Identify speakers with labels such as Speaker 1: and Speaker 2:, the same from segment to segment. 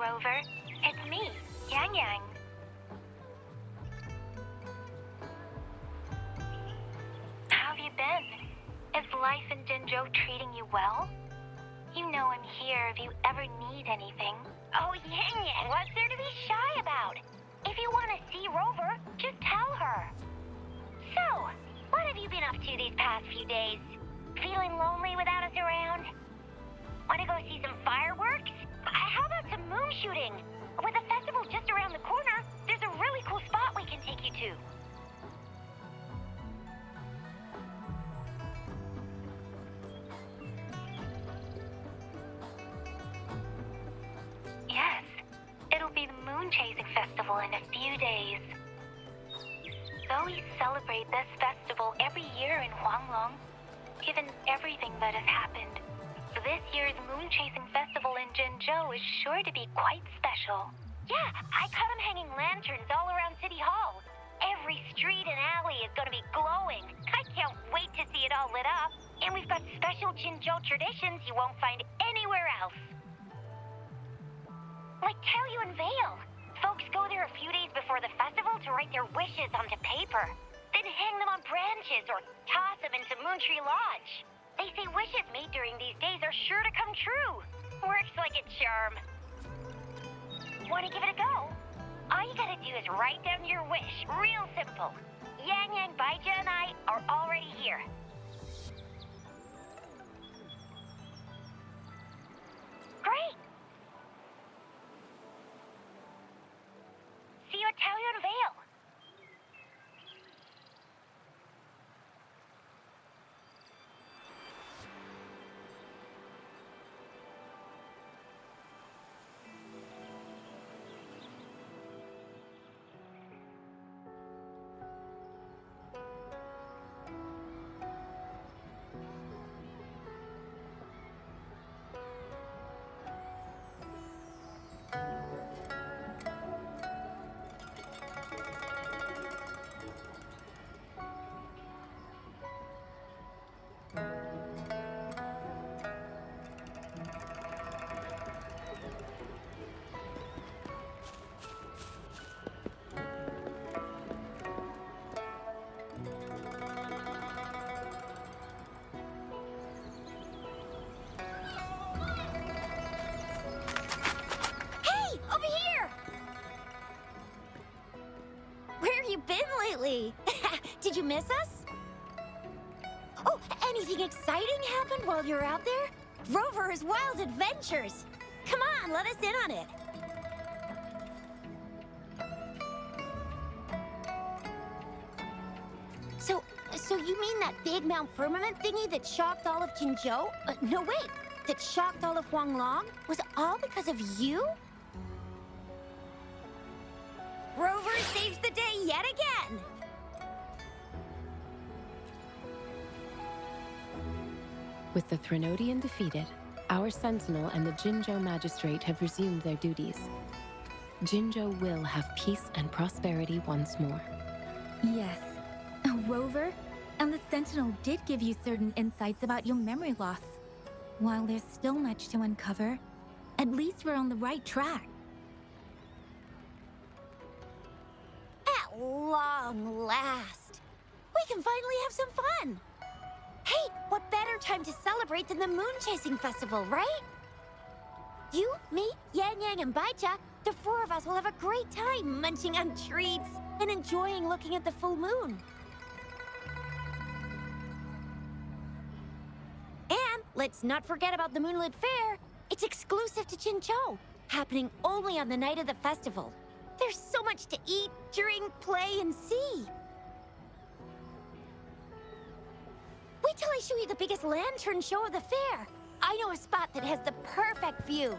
Speaker 1: Rover. It's me, Yang Yang. How have you been? Is life in Zhezhi treating you well? You know I'm here if you ever need anything. Oh, Yang Yang, what's there to be shy about? If you want to see Rover, just tell her. So, what have you been up to these past few days? Feeling lonely without us around? Want to go see some fireworks? How about some moon shooting? With the festival just around the corner, there's a really cool spot we can take you to. Yes, it'll be the Moon Chasing Festival in a few days. Though we celebrate this festival every year in Huanglong, given everything that has happened, this year's Moon Chasing Festival in Zhezhi is sure to be quite special. Yeah, I caught them hanging lanterns all around City Hall. Every street and alley is going to be glowing. I can't wait to see it all lit up. And we've got special Zhezhi traditions you won't find anywhere else. Like Taoyu and Vale. Folks go there a few days before the festival to write their wishes onto paper. Then hang them on branches or toss them into Moontree Lodge. They say wishes made during these days are sure to come true. Works like a charm. Want to give it a go? All you gotta do is write down your wish. Real simple. Yang Yang, Baija, and I are already here. Great! See you at Taoyu and Vale. Did you miss us? Oh, anything exciting happened while you're out there? Rover's Wild Adventures! Come on, let us in on it! So you mean that big Mount Firmament thingy that shocked all of Zhezhi? No, wait! That shocked all of Huanglong? Was all because of you? Rover saves the day yet again!
Speaker 2: With the Threnodian defeated, our Sentinel and the Zhezhi Magistrate have resumed their duties. Zhezhi will have peace and prosperity once more.
Speaker 3: Yes. Rover, and the Sentinel did give you certain insights about your memory loss. While there's still much to uncover, at least we're on the right track.
Speaker 1: At long last, we can finally have some fun. Hey, what better time to celebrate than the Moon Chasing Festival, right? You, me, Yang Yang, and Baija, the four of us will have a great time munching on treats and enjoying looking at the full moon. And let's not forget about the Moonlit Fair. It's exclusive to Zhezhi, happening only on the night of the festival. There's so much to eat, drink, play, and see. Wait till I show you the biggest lantern show of the fair. I know a spot that has the perfect view.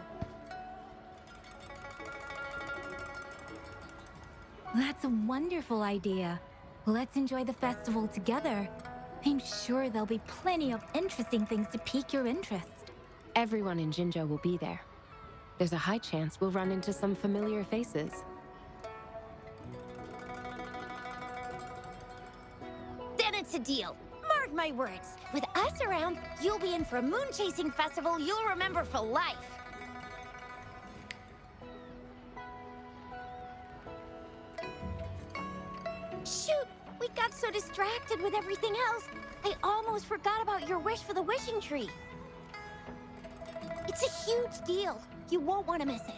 Speaker 3: That's a wonderful idea. Let's enjoy the festival together. I'm sure there'll be plenty of interesting things to pique your interest.
Speaker 2: Everyone in Zhezhi will be there. There's a high chance we'll run into some familiar faces.
Speaker 1: Then it's a deal. Mark my words. With us around, you'll be in for a moon chasing festival you'll remember for life. got so distracted with everything else, I almost forgot about your wish for the wishing tree. It's a huge deal. You won't want to miss it.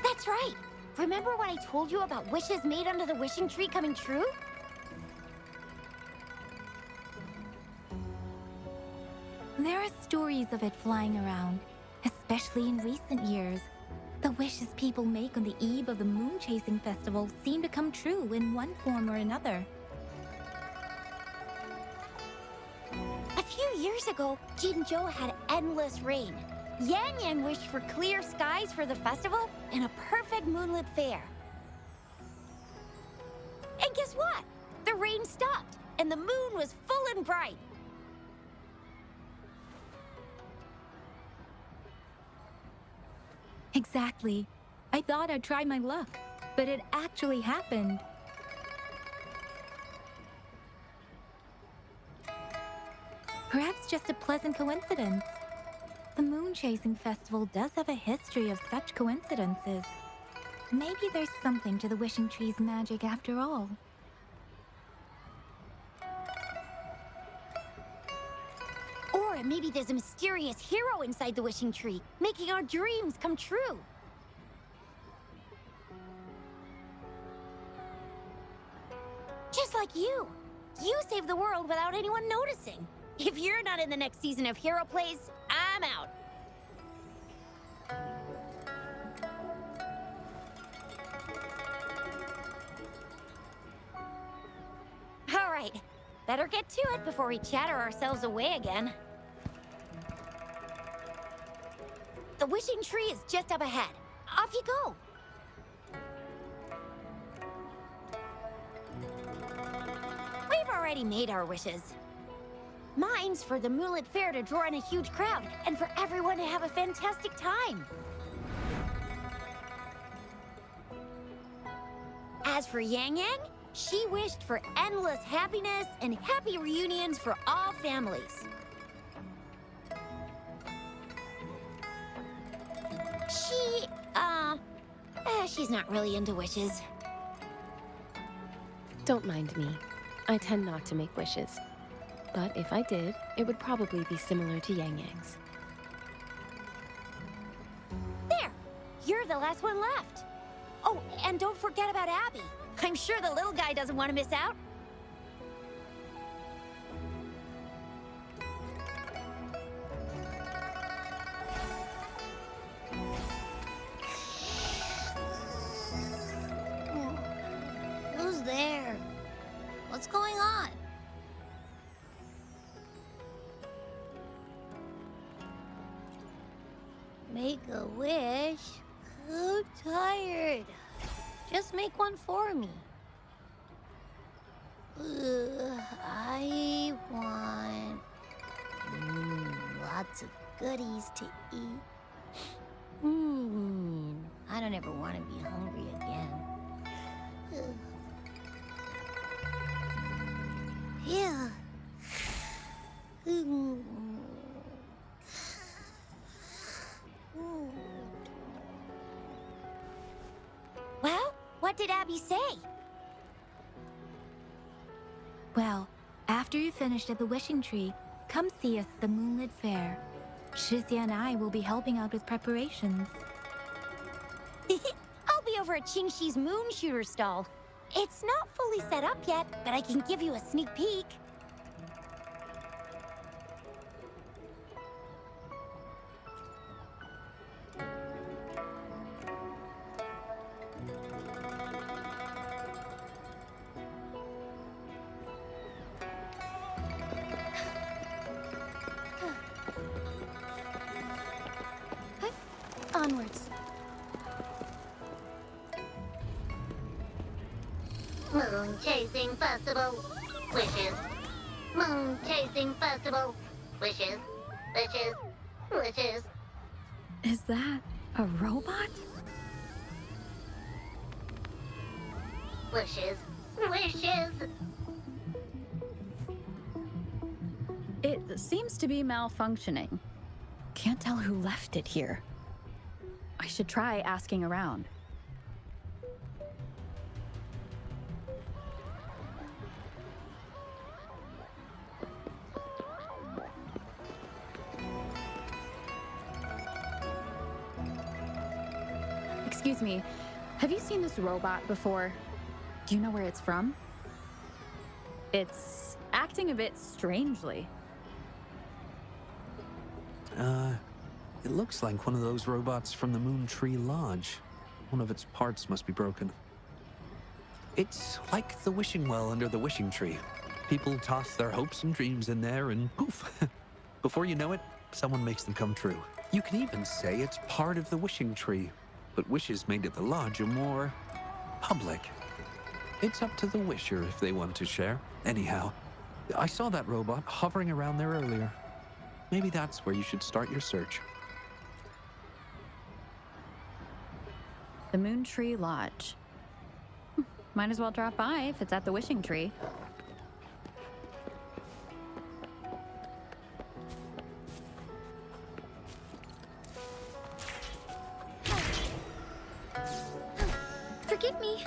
Speaker 1: That's right. Remember what I told you about wishes made under the wishing tree coming true?
Speaker 3: There are stories of it flying around, especially in recent years. The wishes people make on the eve of the moon chasing festival seem to come true in one form or another.
Speaker 1: A few years ago, Jinzhou had endless rain. Yang Yang wished for clear skies for the festival and a perfect moonlit fair. And guess what? The rain stopped, and the moon was full and bright.
Speaker 3: Exactly. I thought I'd try my luck, but it actually happened. Perhaps just a pleasant coincidence. The moon chasing festival does have a history of such coincidences. Maybe there's something to the wishing tree's magic after all.
Speaker 1: Or maybe there's a mysterious hero inside the wishing tree, making our dreams come true. Just like you. You saved the world without anyone noticing. If you're not in the next season of Hero Plays, I'm out. All right, better get to it before we chatter ourselves away again. The wishing tree is just up ahead. Off you go. We've already made our wishes. Mine's for the Moonlit Fair to draw in a huge crowd and for everyone to have a fantastic time. As for Yang Yang, she wished for endless happiness and happy reunions for all families. She's not really into wishes.
Speaker 2: Don't mind me. I tend not to make wishes. But if I did, it would probably be similar to Yang Yang's.
Speaker 1: There! You're the last one left. Oh, and don't forget about Abby. I'm sure the little guy doesn't want to miss out. Who's there? What's going on? Make a wish? I'm tired. Just make one for me. I want lots of goodies to eat. I don't ever want to be hungry again. Yeah. Well, what did Abby say?
Speaker 3: Well, after you finished at the wishing tree, come see us at the Moonlit Fair. Zhezhi and I will be helping out with preparations.
Speaker 1: I'll be over at Qingxi's moon shooter stall. It's not fully set up yet, but I can give you a sneak peek. Onwards.
Speaker 4: Moon Chasing Festival. Wishes. Moon Chasing Festival. Wishes. Wishes. Wishes.
Speaker 5: Is that a robot?
Speaker 4: Wishes. Wishes.
Speaker 5: It seems to be malfunctioning. Can't tell who left it here. I should try asking around. Excuse me, have you seen this robot before? Do you know where it's from? It's acting a bit strangely.
Speaker 6: It looks like one of those robots from the Moon Tree Lodge. One of its parts must be broken. It's like the wishing well under the wishing tree. People toss their hopes and dreams in there and poof. Before you know it, someone makes them come true. You can even say it's part of the wishing tree, but wishes made at the lodge are more public. It's up to the wisher if they want to share. Anyhow, I saw that robot hovering around there earlier. Maybe that's where you should start your search.
Speaker 5: The Moon Tree Lodge. Might as well drop by if it's at the wishing tree.
Speaker 3: Forgive me.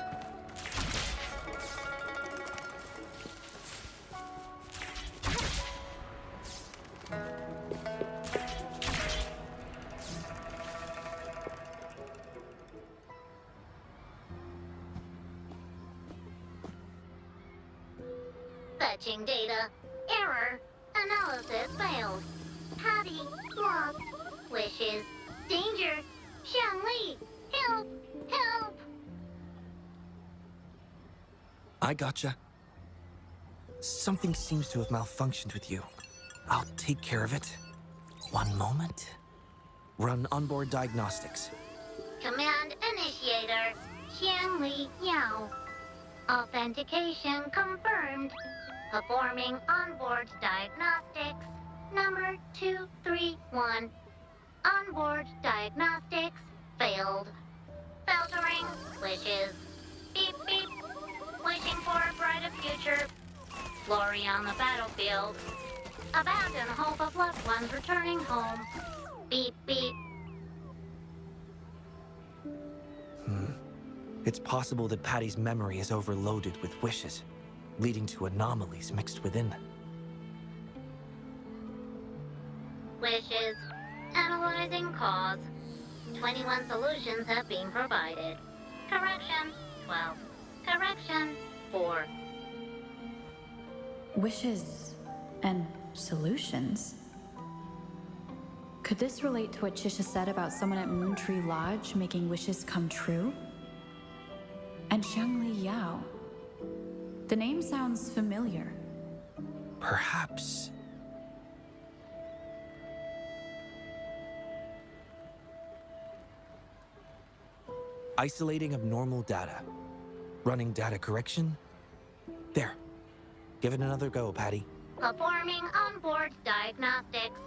Speaker 4: Fetching data. Error. Analysis failed. Patty lost. Wishes. Danger. Xiangli. Help. Help.
Speaker 7: I gotcha. Something seems to have malfunctioned with you. I'll take care of it. One moment. Run onboard diagnostics.
Speaker 4: Command initiator. Xiangli Yao. Authentication confirmed. Performing onboard diagnostics. Number 231. Onboard diagnostics failed. Filtering wishes. Beep beep. Wishing for a brighter future. Glory on the battlefield. Abandon hope of loved ones returning home. Beep beep.
Speaker 7: It's possible that Patty's memory is overloaded with wishes, leading to anomalies mixed within.
Speaker 4: Wishes. Analyzing cause. 21 solutions have been provided. Correction 12. Correction 4.
Speaker 5: Wishes and solutions? Could this relate to what Chisha said about someone at Moon Tree Lodge making wishes come true? And Xiangli Yao. The name sounds familiar.
Speaker 7: Perhaps. Isolating abnormal data. Running data correction. There. Give it another go, Patty.
Speaker 4: Performing onboard diagnostics.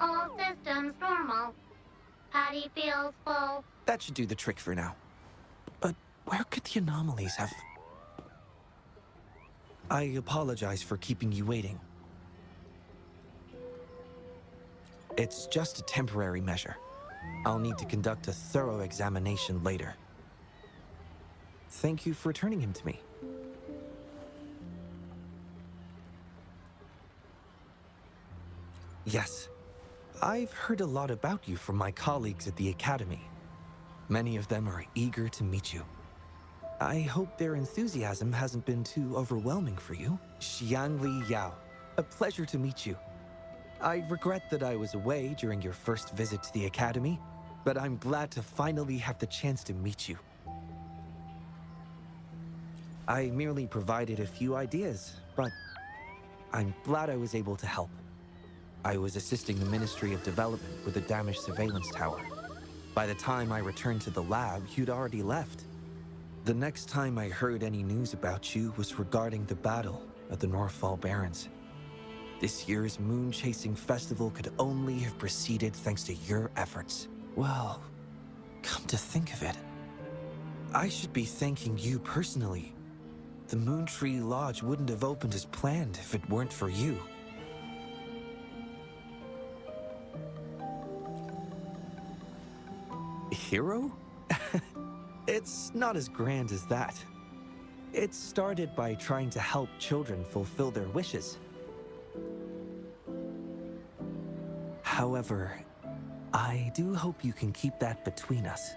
Speaker 4: All systems normal. Patty feels full.
Speaker 7: That should do the trick for now. But where could the anomalies have... I apologize for keeping you waiting. It's just a temporary measure. I'll need to conduct a thorough examination later. Thank you for returning him to me. Yes, I've heard a lot about you from my colleagues at the Academy. Many of them are eager to meet you. I hope their enthusiasm hasn't been too overwhelming for you. Xiangli Yao, a pleasure to meet you. I regret that I was away during your first visit to the Academy, but I'm glad to finally have the chance to meet you. I merely provided a few ideas, but I'm glad I was able to help. I was assisting the Ministry of Development with a damaged surveillance tower. By the time I returned to the lab, you'd already left. The next time I heard any news about you was regarding the battle at the Northfall Barrens. This year's moon-chasing festival could only have proceeded thanks to your efforts. Well, come to think of it, I should be thanking you personally. The Moon Tree Lodge wouldn't have opened as planned if it weren't for you. Hero? It's not as grand as that. It started by trying to help children fulfill their wishes. However, I do hope you can keep that between us.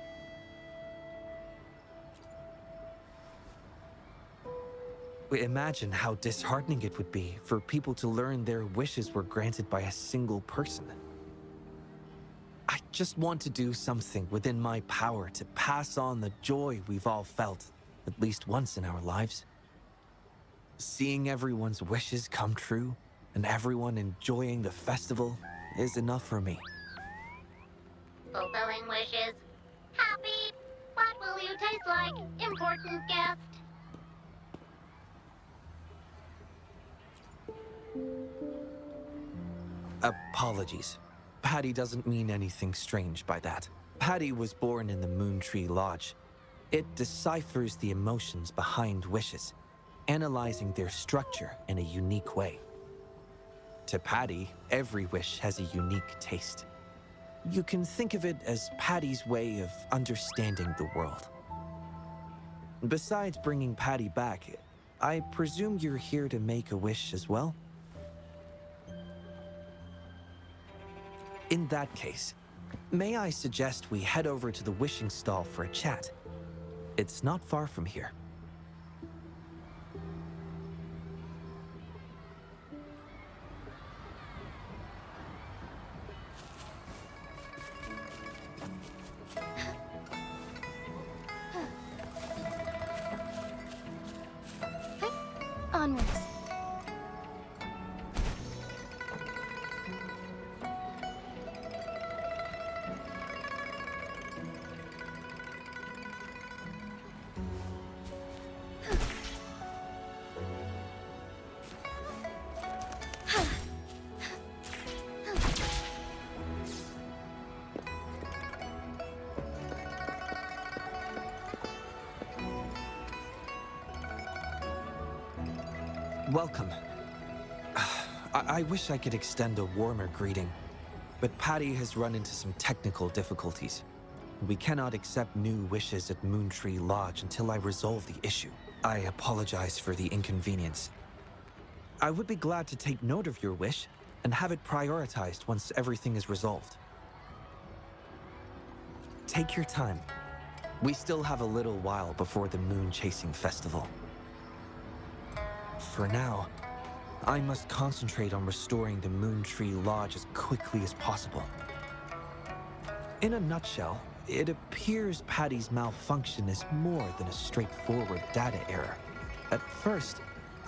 Speaker 7: Imagine how disheartening it would be for people to learn their wishes were granted by a single person. I just want to do something within my power to pass on the joy we've all felt, at least once in our lives. Seeing everyone's wishes come true and everyone enjoying the festival is enough for me.
Speaker 4: Fulfilling wishes. Happy. What will you taste like, important guest?
Speaker 7: Apologies. Patty doesn't mean anything strange by that. Patty was born in the Moon Tree Lodge. It deciphers the emotions behind wishes, analyzing their structure in a unique way. To Patty, every wish has a unique taste. You can think of it as Patty's way of understanding the world. Besides bringing Patty back, I presume you're here to make a wish as well? In that case, may I suggest we head over to the wishing stall for a chat? It's not far from here.
Speaker 3: Onwards.
Speaker 7: Welcome. I wish I could extend a warmer greeting, but Patty has run into some technical difficulties. We cannot accept new wishes at Moon Tree Lodge until I resolve the issue. I apologize for the inconvenience. I would be glad to take note of your wish and have it prioritized once everything is resolved. Take your time. We still have a little while before the Moon Chasing Festival. For now, I must concentrate on restoring the Moon Tree Lodge as quickly as possible. In a nutshell, it appears Patty's malfunction is more than a straightforward data error. At first,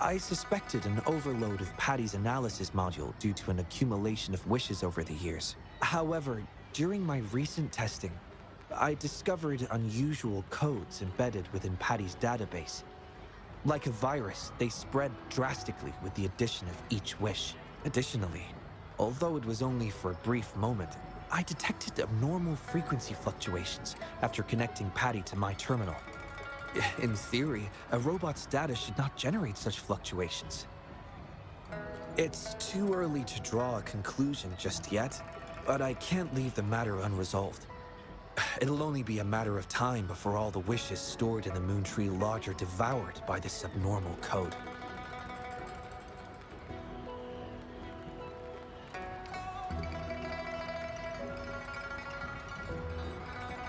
Speaker 7: I suspected an overload of Patty's analysis module due to an accumulation of wishes over the years. However, during my recent testing, I discovered unusual codes embedded within Patty's database. Like a virus, they spread drastically with the addition of each wish. Additionally, although it was only for a brief moment, I detected abnormal frequency fluctuations after connecting Patty to my terminal. In theory, a robot's data should not generate such fluctuations. It's too early to draw a conclusion just yet, but I can't leave the matter unresolved. It'll only be a matter of time before all the wishes stored in the Moon Tree Lodge are devoured by this abnormal code.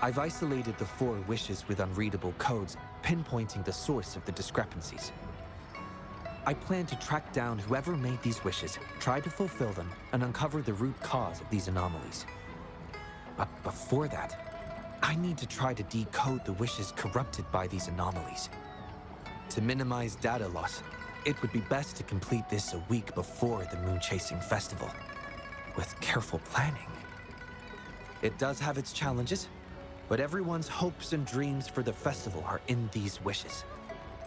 Speaker 7: I've isolated the 4 wishes with unreadable codes, pinpointing the source of the discrepancies. I plan to track down whoever made these wishes, try to fulfill them, and uncover the root cause of these anomalies. But before that, I need to try to decode the wishes corrupted by these anomalies. To minimize data loss, it would be best to complete this a week before the Moon Chasing Festival, with careful planning. It does have its challenges, but everyone's hopes and dreams for the festival are in these wishes.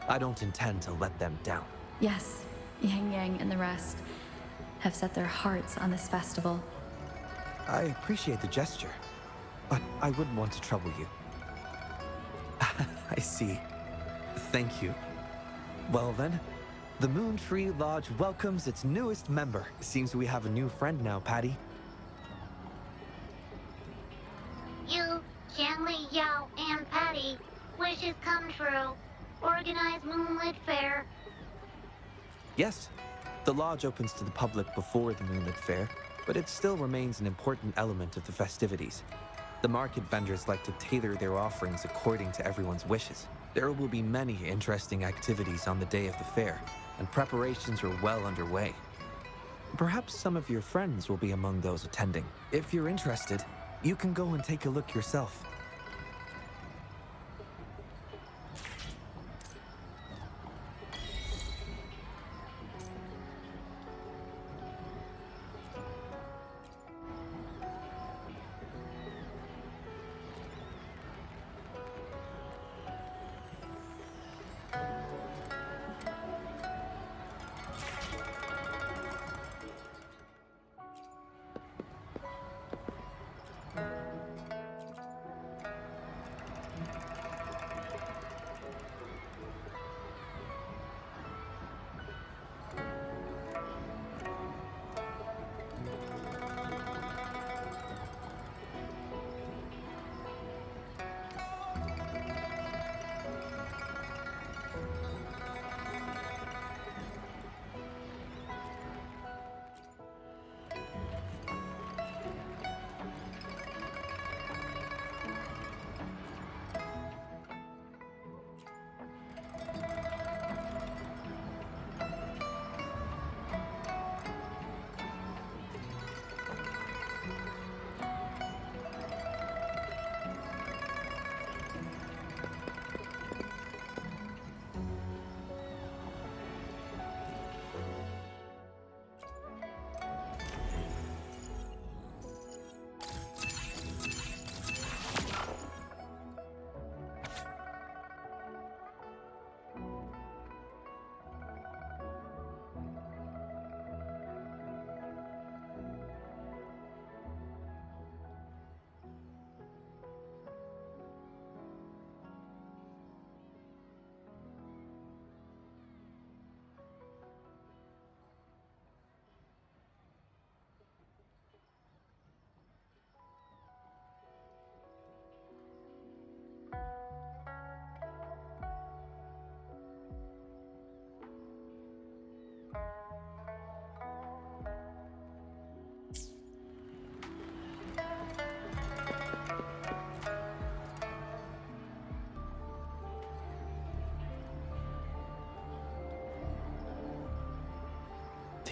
Speaker 7: I don't intend to let them down.
Speaker 5: Yes, Yang Yang and the rest have set their hearts on this festival.
Speaker 7: I appreciate the gesture, but I wouldn't want to trouble you. I see. Thank you. Well then, the Moon Tree Lodge welcomes its newest member. Seems we have a new friend now, Patty.
Speaker 4: You, Qianli, Yao, and Patty, wishes come true. Organize Moonlit Fair.
Speaker 7: Yes, the lodge opens to the public before the Moonlit Fair, but it still remains an important element of the festivities. The market vendors like to tailor their offerings according to everyone's wishes. There will be many interesting activities on the day of the fair, and preparations are well underway. Perhaps some of your friends will be among those attending. If you're interested, you can go and take a look yourself.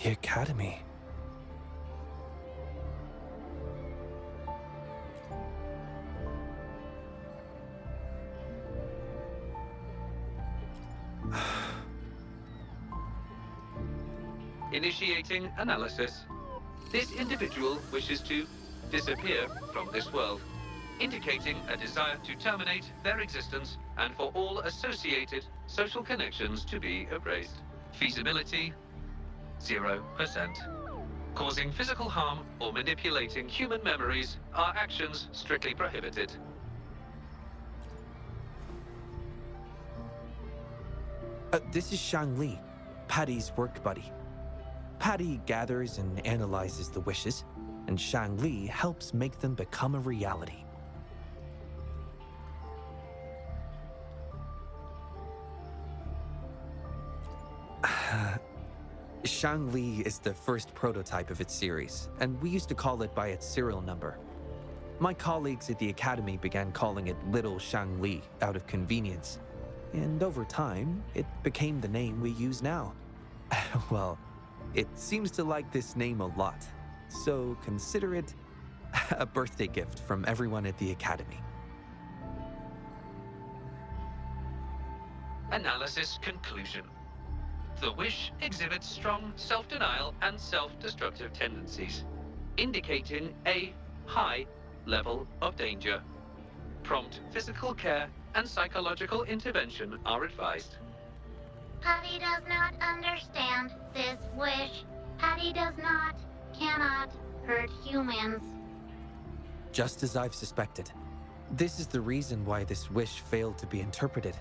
Speaker 7: The Academy.
Speaker 8: Initiating analysis. This individual wishes to disappear from this world, indicating a desire to terminate their existence and for all associated social connections to be erased. Feasibility, 0%. Causing physical harm or manipulating human memories are actions strictly prohibited.
Speaker 7: This is Shang Li, Patty's work buddy. Patty gathers and analyzes the wishes, and Shang Li helps make them become a reality. Shang Li is the first prototype of its series, and we used to call it by its serial number. My colleagues at the Academy began calling it Little Shang Li out of convenience, and over time, it became the name we use now. Well, it seems to like this name a lot, so consider it a birthday gift from everyone at the Academy.
Speaker 8: Analysis conclusion. The wish exhibits strong self-denial and self-destructive tendencies, indicating a high level of danger. Prompt physical care and psychological intervention are advised.
Speaker 4: Patty does not understand this wish. Patty cannot hurt humans.
Speaker 7: Just as I've suspected. This is the reason why this wish failed to be interpreted.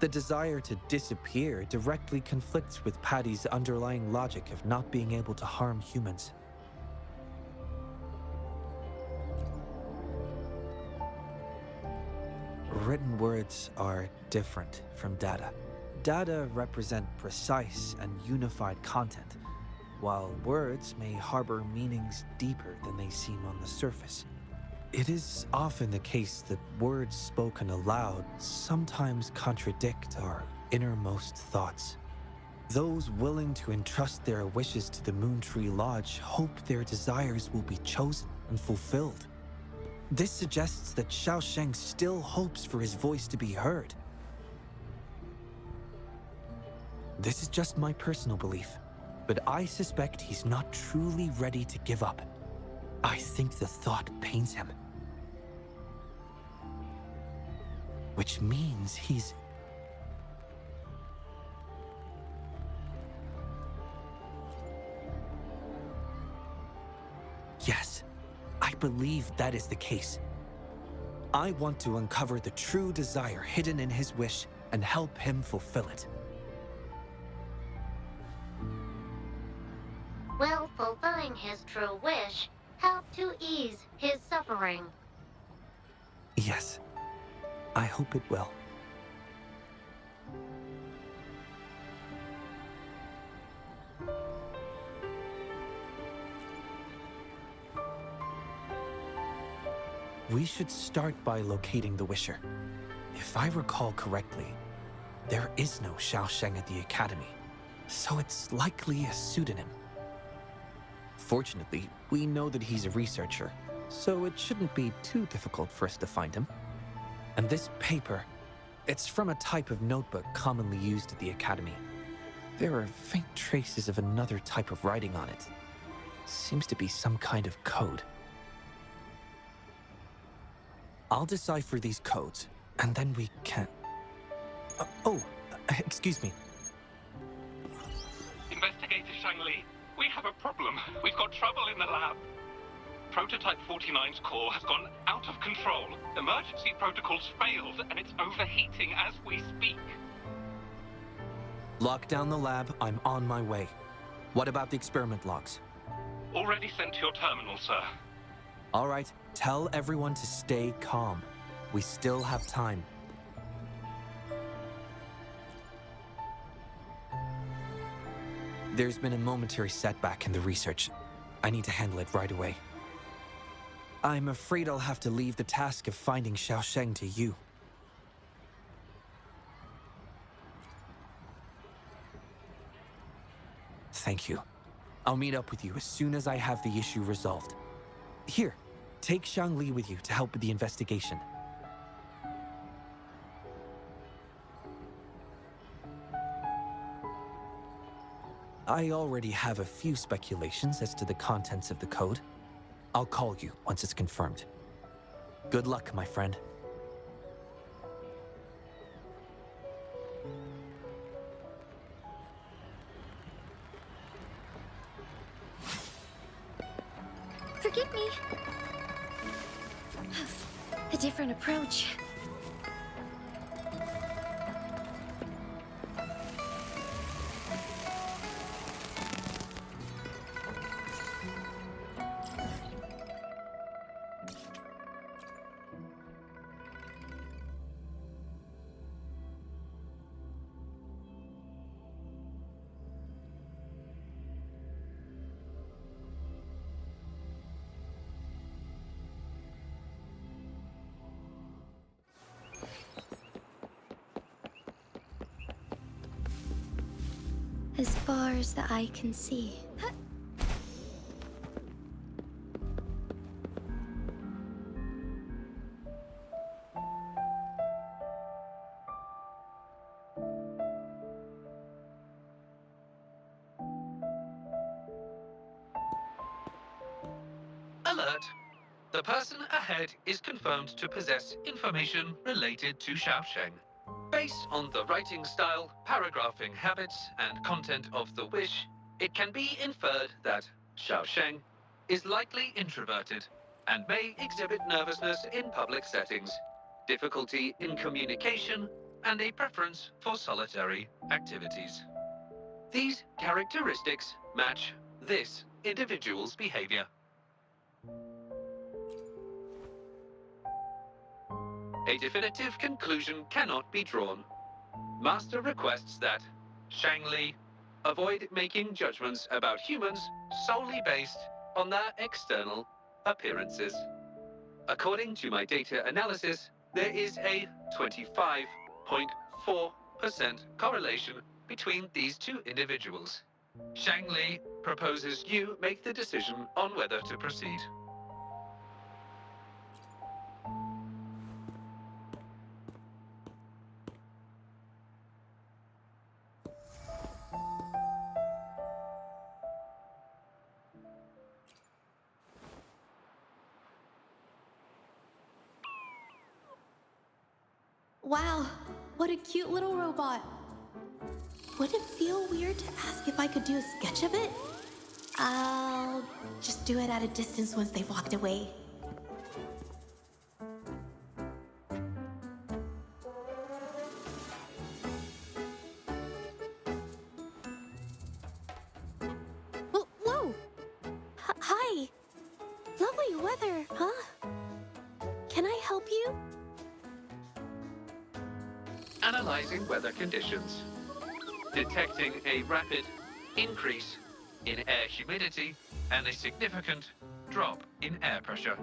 Speaker 7: The desire to disappear directly conflicts with Patty's underlying logic of not being able to harm humans. Written words are different from data. Data represent precise and unified content, while words may harbor meanings deeper than they seem on the surface. It is often the case that words spoken aloud sometimes contradict our innermost thoughts. Those willing to entrust their wishes to the Moontree Lodge hope their desires will be chosen and fulfilled. This suggests that Xiaosheng still hopes for his voice to be heard. This is just my personal belief, but I suspect he's not truly ready to give up. I think the thought pains him. Which means he's... Yes, I believe that is the case. I want to uncover the true desire hidden in his wish and help him fulfill it.
Speaker 4: Will fulfilling his true wish help to ease his suffering?
Speaker 7: Yes, I hope it will. We should start by locating the Wisher. If I recall correctly, there is no Xiaosheng at the Academy, so it's likely a pseudonym. Fortunately, we know that he's a researcher, so it shouldn't be too difficult for us to find him. And this paper, it's from a type of notebook commonly used at the Academy. There are faint traces of another type of writing on it. Seems to be some kind of code. I'll decipher these codes, and then we can... excuse me.
Speaker 9: Investigator Shangli, we have a problem. We've got trouble in the lab. Prototype 49's core has gone out of control. Emergency protocols failed, and it's overheating as we speak.
Speaker 7: Lock down the lab. I'm on my way. What about the experiment logs?
Speaker 9: Already sent to your terminal, sir.
Speaker 7: All right, tell everyone to stay calm. We still have time. There's been a momentary setback in the research. I need to handle it right away. I'm afraid I'll have to leave the task of finding Xiaosheng to you. Thank you. I'll meet up with you as soon as I have the issue resolved. Here, take Shangli with you to help with the investigation. I already have a few speculations as to the contents of the code. I'll call you once it's confirmed. Good luck, my friend.
Speaker 3: Forgive me. A different approach. As far as the eye can see.
Speaker 8: Alert! The person ahead is confirmed to possess information related to Xiaosheng. Based on the writing style, paragraphing habits, and content of the wish, it can be inferred that Xiaosheng is likely introverted and may exhibit nervousness in public settings, difficulty in communication, and a preference for solitary activities. These characteristics match this individual's behavior. A definitive conclusion cannot be drawn. Master requests that Shangli avoid making judgments about humans solely based on their external appearances. According to my data analysis, there is a 25.4% correlation between these two individuals. Shang Li proposes you make the decision on whether to proceed.
Speaker 10: Wow, what a cute little robot. Would it feel weird to ask if I could do a sketch of it? I'll just do it at a distance once they've walked away. Whoa! Hi! Lovely weather, huh? Can I help you?
Speaker 8: Analyzing weather conditions. Detecting a rapid increase in air humidity and a significant drop in air pressure.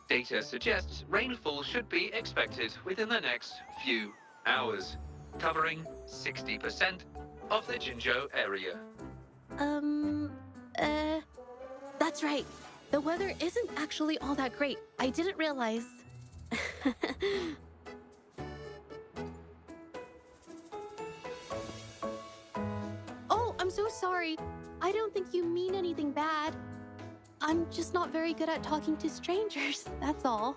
Speaker 8: Data suggests rainfall should be expected within the next few hours, covering 60% of the Jinzhou area.
Speaker 10: That's right. The weather isn't actually all that great. I didn't realize. I'm so sorry. I don't think you mean anything bad. I'm just not very good at talking to strangers, that's all.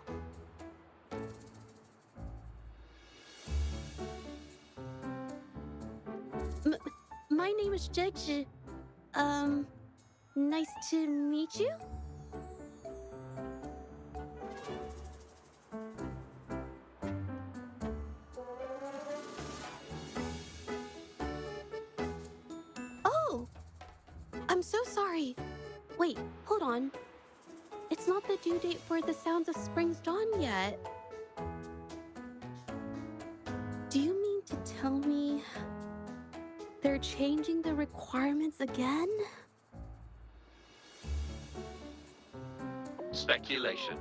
Speaker 10: My name is Zhezhi. Nice to meet you? I'm so sorry. Wait, hold on. It's not the due date for The Sounds of Spring's Dawn yet. Do you mean to tell me they're changing the requirements again?
Speaker 8: Speculation.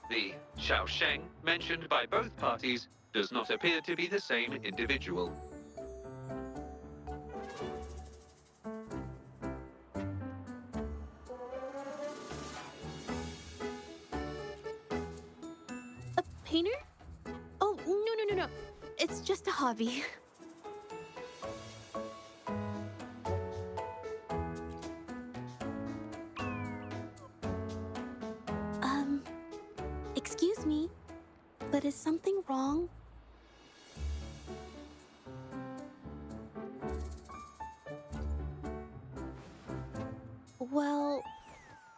Speaker 8: The Xiaosheng mentioned by both parties does not appear to be the same individual.
Speaker 10: Painter? Oh, no. It's just a hobby. Excuse me, but is something wrong? Well,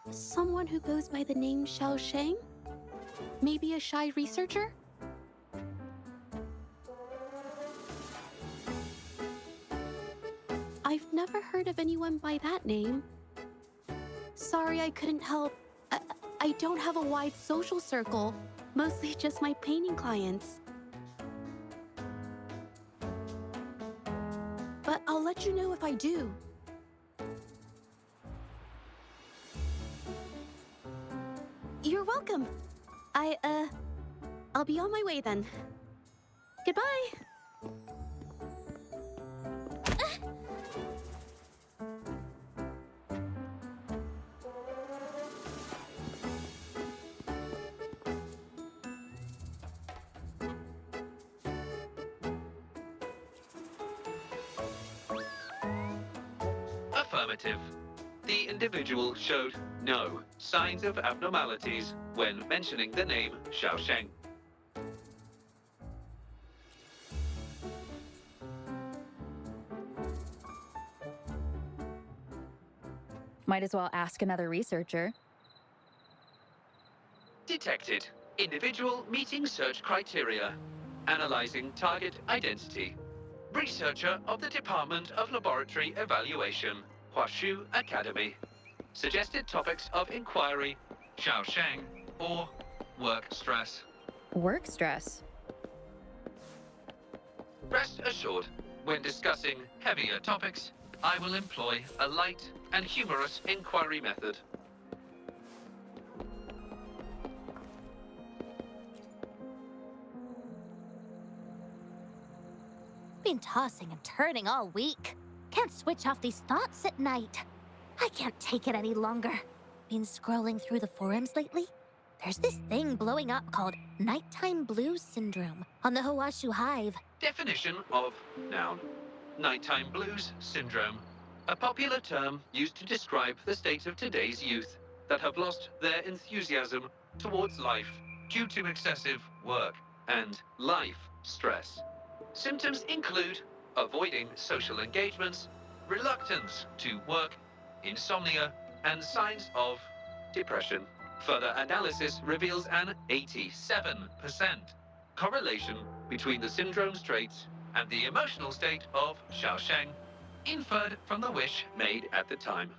Speaker 10: someone who goes by the name Xiaosheng? Maybe a shy researcher? I've never heard of anyone by that name. Sorry I couldn't help. I don't have a wide social circle, mostly just my painting clients. But I'll let you know if I do. You're welcome. I'll be on my way then. Goodbye!
Speaker 8: Affirmative. The individual showed no signs of abnormalities when mentioning the name Xiaosheng.
Speaker 5: Might as well ask another researcher.
Speaker 8: Detected. Individual meeting search criteria. Analyzing target identity. Researcher of the Department of Laboratory Evaluation, Huashu Academy. Suggested topics of inquiry, Xiaosheng or work stress.
Speaker 5: Work stress?
Speaker 8: Rest assured, when discussing heavier topics, I will employ a light and humorous inquiry method.
Speaker 1: Been tossing and turning all week. Can't switch off these thoughts at night. I can't take it any longer. Been scrolling through the forums lately. There's this thing blowing up called nighttime blues syndrome on the Hawashu Hive.
Speaker 8: Definition of noun. Nighttime blues syndrome. A popular term used to describe the state of today's youth that have lost their enthusiasm towards life due to excessive work and life stress. Symptoms include avoiding social engagements, reluctance to work, insomnia, and signs of depression. Further analysis reveals an 87% correlation between the syndrome's traits and the emotional state of Xiaosheng, inferred from the wish made at the time.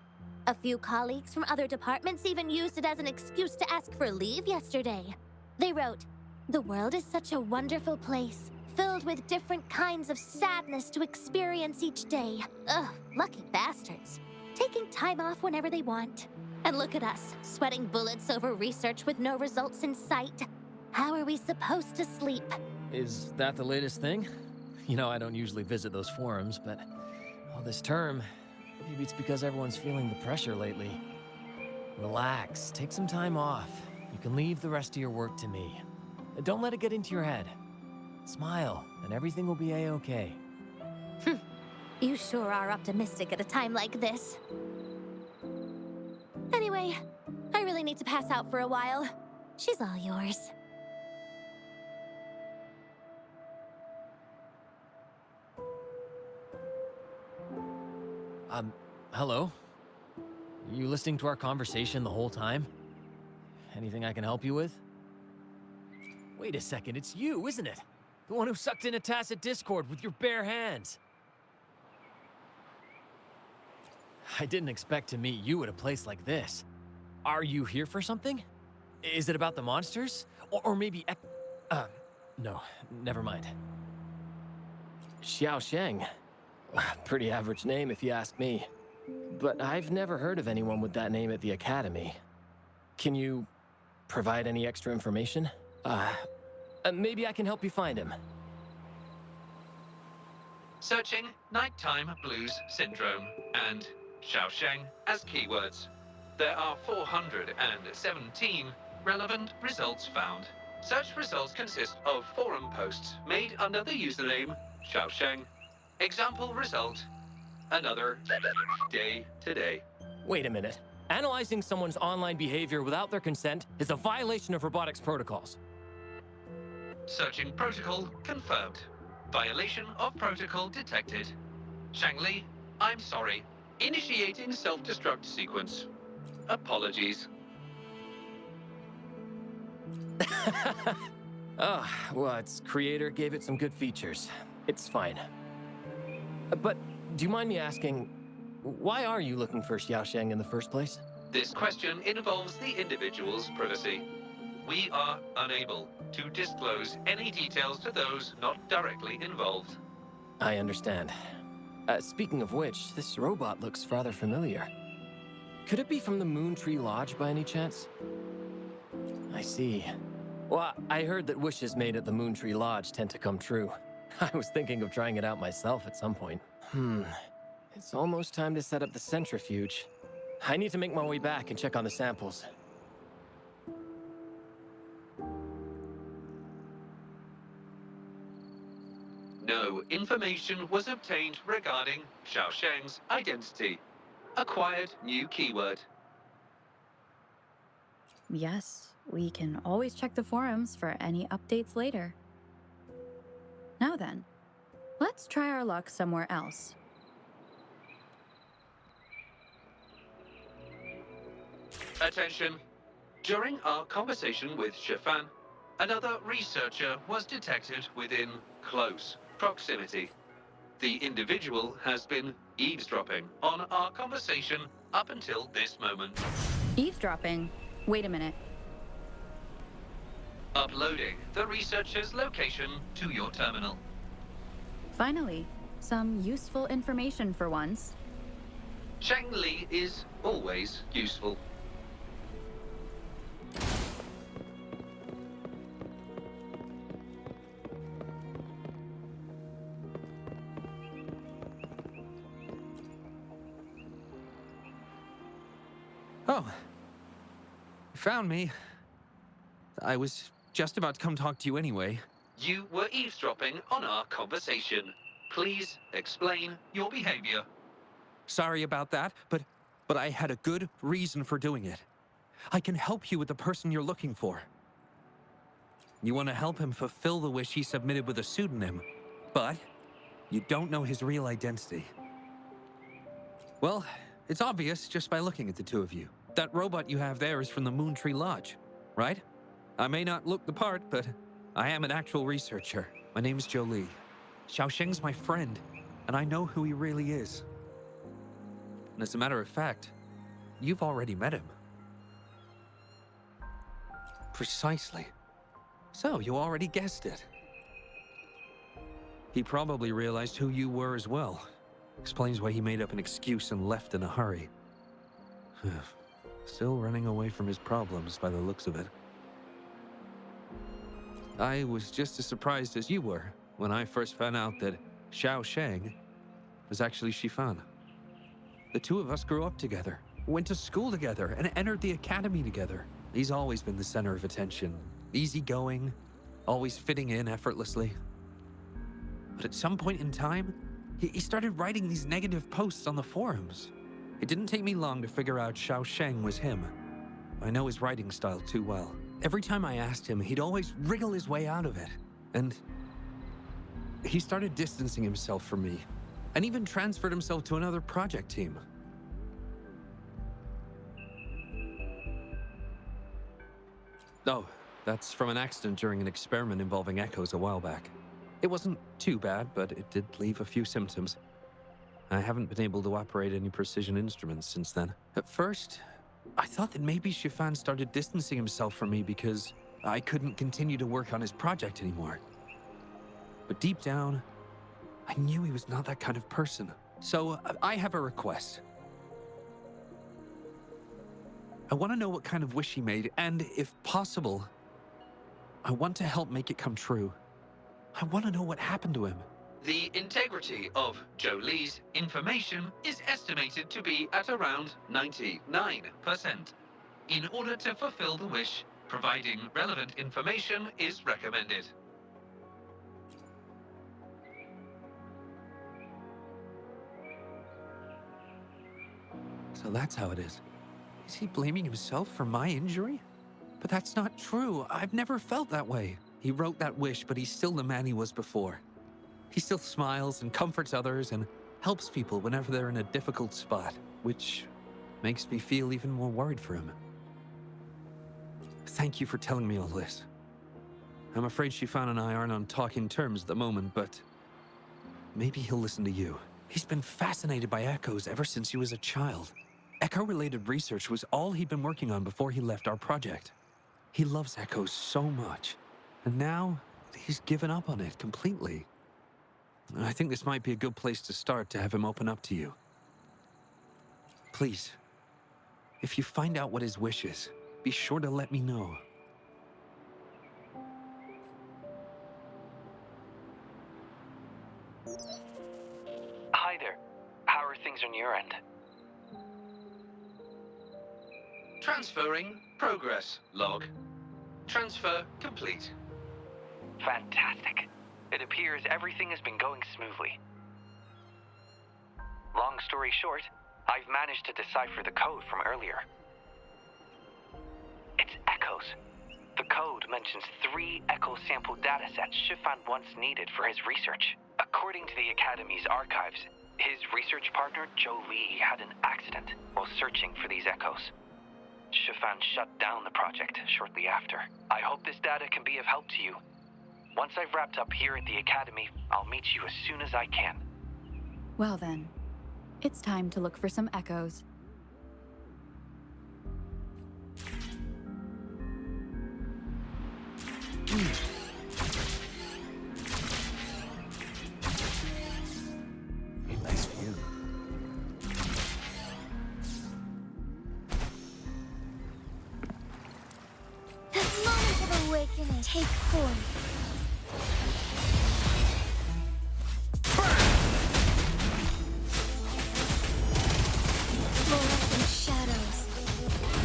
Speaker 1: A few colleagues from other departments even used it as an excuse to ask for leave yesterday. They wrote, "The world is such a wonderful place, filled with different kinds of sadness to experience each day. Ugh, lucky bastards. Taking time off whenever they want. And look at us, sweating bullets over research with no results in sight. How are we supposed to sleep?"
Speaker 11: Is that the latest thing? You know, I don't usually visit those forums, but all this term, maybe it's because everyone's feeling the pressure lately. Relax, take some time off. You can leave the rest of your work to me. And don't let it get into your head. Smile, and everything will be a-okay.
Speaker 1: You sure are optimistic at a time like this. Anyway, I really need to pass out for a while. She's all yours.
Speaker 11: Hello? You listening to our conversation the whole time? Anything I can help you with? Wait a second, it's you, isn't it? The one who sucked in a tacit discord with your bare hands. I didn't expect to meet you at a place like this. Are you here for something? Is it about the monsters? Or maybe no, never mind. Xiaosheng. Pretty average name if you ask me. But I've never heard of anyone with that name at the Academy. Can you provide any extra information? Maybe I can help you find him.
Speaker 8: Searching nighttime blues syndrome and Xiaosheng as keywords. There are 417 relevant results found. Such results consist of forum posts made under the username Xiaosheng. Example result, another day today.
Speaker 11: Wait a minute. Analyzing someone's online behavior without their consent is a violation of robotics protocols.
Speaker 8: Searching protocol confirmed. Violation of protocol detected. Shangli, I'm sorry. Initiating self-destruct sequence. Apologies.
Speaker 11: Well, its creator gave it some good features. It's fine. But do you mind me asking, why are you looking for Xiaosheng in the first place?
Speaker 8: This question involves the individual's privacy. We are unable to disclose any details to those not directly involved.
Speaker 11: I understand. Speaking of which, this robot looks rather familiar. Could it be from the Moon Tree Lodge by any chance? I see. Well, I heard that wishes made at the Moon Tree Lodge tend to come true. I was thinking of trying it out myself at some point. It's almost time to set up the centrifuge. I need to make my way back and check on the samples.
Speaker 8: No information was obtained regarding Xiaosheng's identity. Acquired new keyword.
Speaker 5: Yes, we can always check the forums for any updates later. Now then, let's try our luck somewhere else.
Speaker 8: Attention. During our conversation with Shifan, another researcher was detected within close proximity. The individual has been eavesdropping on our conversation up until this moment.
Speaker 5: Eavesdropping? Wait a minute.
Speaker 8: Uploading the researcher's location to your terminal.
Speaker 5: Finally, some useful information for once.
Speaker 8: Shang Li is always useful.
Speaker 6: So, you found me. I was just about to come talk to you anyway.
Speaker 8: You were eavesdropping on our conversation. Please explain your behavior.
Speaker 6: Sorry about that, but I had a good reason for doing it. I can help you with the person you're looking for. You want to help him fulfill the wish he submitted with a pseudonym, but you don't know his real identity. Well, it's obvious just by looking at the two of you. That robot you have there is from the Moon Tree Lodge, right? I may not look the part, but I am an actual researcher. My name's Zhezhi. Xiaosheng's my friend, and I know who he really is. And as a matter of fact, you've already met him. Precisely. So, you already guessed it. He probably realized who you were as well. Explains why he made up an excuse and left in a hurry. Still running away from his problems by the looks of it. I was just as surprised as you were when I first found out that Xiaosheng was actually Shifan. The two of us grew up together, went to school together, and entered the academy together. He's always been the center of attention. Easygoing, always fitting in effortlessly. But at some point in time, he started writing these negative posts on the forums. It didn't take me long to figure out Xiaosheng was him. I know his writing style too well. Every time I asked him, he'd always wriggle his way out of it. And he started distancing himself from me, and even transferred himself to another project team. Oh, that's from an accident during an experiment involving echoes a while back. It wasn't too bad, but it did leave a few symptoms. I haven't been able to operate any precision instruments since then. At first, I thought that maybe Shifan started distancing himself from me because I couldn't continue to work on his project anymore. But deep down, I knew he was not that kind of person. So I have a request. I want to know what kind of wish he made, and if possible, I want to help make it come true. I want to know what happened to him.
Speaker 8: The integrity of Zhouli's information is estimated to be at around 99%. In order to fulfill the wish, providing relevant information is recommended.
Speaker 6: So that's how it is. Is he blaming himself for my injury? But that's not true. I've never felt that way. He wrote that wish, but he's still the man he was before. He still smiles and comforts others and helps people whenever they're in a difficult spot, which makes me feel even more worried for him. Thank you for telling me all this. I'm afraid Shifan and I aren't on talking terms at the moment, but maybe he'll listen to you. He's been fascinated by echoes ever since he was a child. Echo-related research was all he'd been working on before he left our project. He loves echoes so much, and now he's given up on it completely. I think this might be a good place to start to have him open up to you. Please, if you find out what his wish is, be sure to let me know.
Speaker 12: Hi there. How are things on your end?
Speaker 8: Transferring progress log. Transfer complete.
Speaker 12: Fantastic. It appears everything has been going smoothly. Long story short, I've managed to decipher the code from earlier. It's echoes. The code mentions 3 echo sample datasets Shifan once needed for his research. According to the Academy's archives, his research partner, Zhouli, had an accident while searching for these echoes. Shifan shut down the project shortly after. I hope this data can be of help to you. Once I've wrapped up here at the Academy, I'll meet you as soon as I can.
Speaker 5: Well then, it's time to look for some echoes.
Speaker 6: Nice view.
Speaker 4: The moment of awakening. Take form. Fluorescent shadows.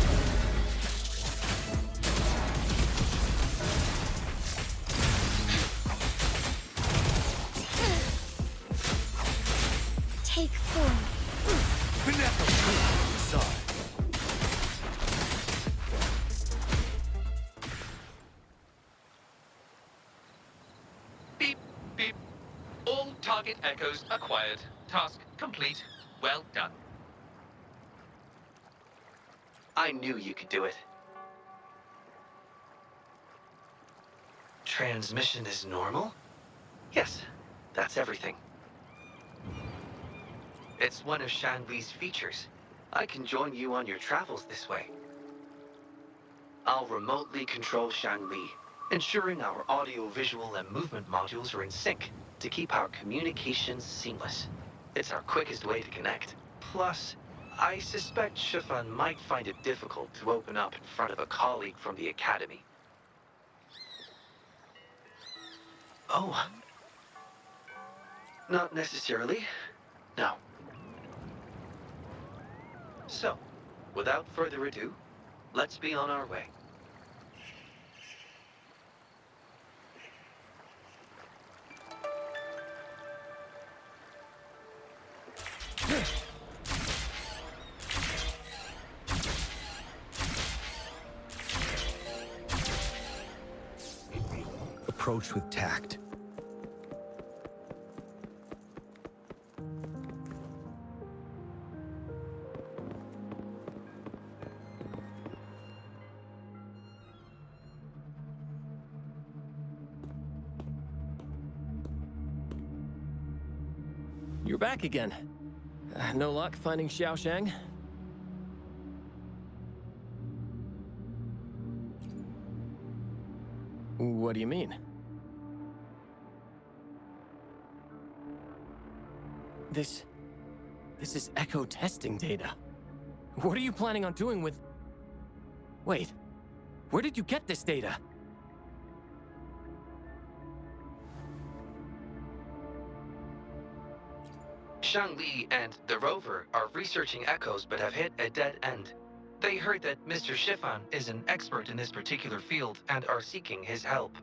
Speaker 8: Target echoes acquired. Task complete. Well done.
Speaker 12: I knew you could do it. Transmission is normal? Yes, that's everything. It's one of Shanli's features. I can join you on your travels this way. I'll remotely control Shanli, ensuring our audio, visual, and movement modules are in sync to keep our communications seamless. It's our quickest way to connect. Plus, I suspect Shifan might find it difficult to open up in front of a colleague from the Academy. Oh. Not necessarily. No. So, without further ado, let's be on our way.
Speaker 7: Approach with tact.
Speaker 11: You're back again. No luck finding Xiaoshang? What do you mean? This is echo testing data. What are you planning on doing with... Wait, where did you get this data?
Speaker 12: Shangli and the rover are researching echoes but have hit a dead end. They heard that Mr. Shifan is an expert in this particular field and are seeking his help.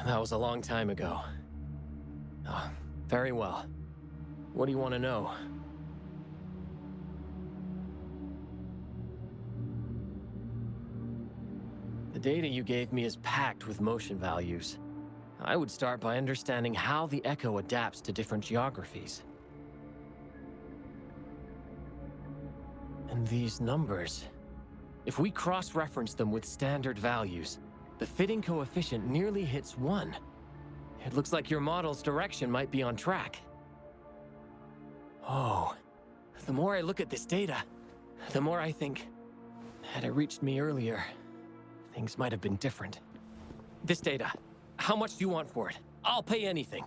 Speaker 11: That was a long time ago. Oh, very well. What do you want to know? The data you gave me is packed with motion values. I would start by understanding how the echo adapts to different geographies. And these numbers, if we cross-reference them with standard values, the fitting coefficient nearly hits 1. It looks like your model's direction might be on track. Oh, the more I look at this data, the more I think, had it reached me earlier, things might have been different. This data, how much do you want for it? I'll pay anything.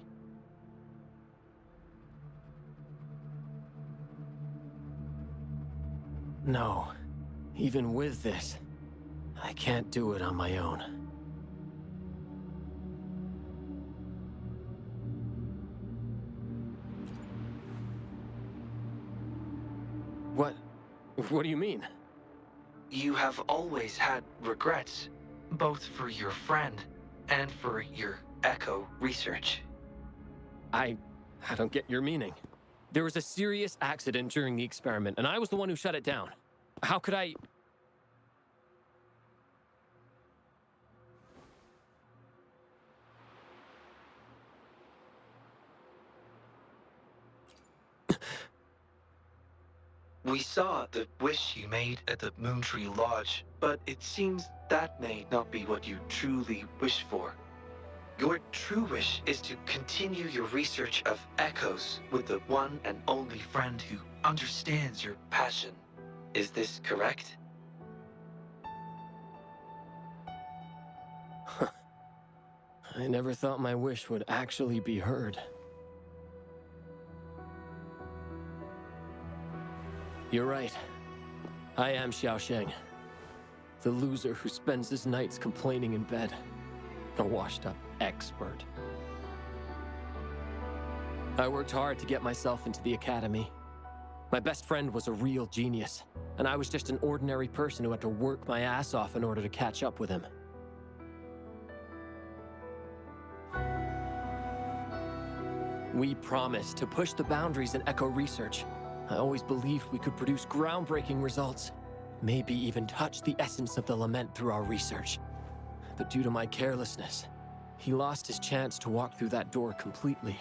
Speaker 11: No, even with this, I can't do it on my own. What do you mean?
Speaker 12: You have always had regrets, both for your friend and for your echo research.
Speaker 11: I don't get your meaning. There was a serious accident during the experiment, and I was the one who shut it down. How could I...
Speaker 12: We saw the wish you made at the Moontree Lodge, but it seems that may not be what you truly wish for. Your true wish is to continue your research of echoes with the one and only friend who understands your passion. Is this correct?
Speaker 11: I never thought my wish would actually be heard. You're right. I am Xiaosheng. The loser who spends his nights complaining in bed. A washed-up expert. I worked hard to get myself into the academy. My best friend was a real genius, and I was just an ordinary person who had to work my ass off in order to catch up with him. We promised to push the boundaries in echo research. I always believed we could produce groundbreaking results. maybe even touch the essence of the lament through our research. But due to my carelessness, he lost his chance to walk through that door completely.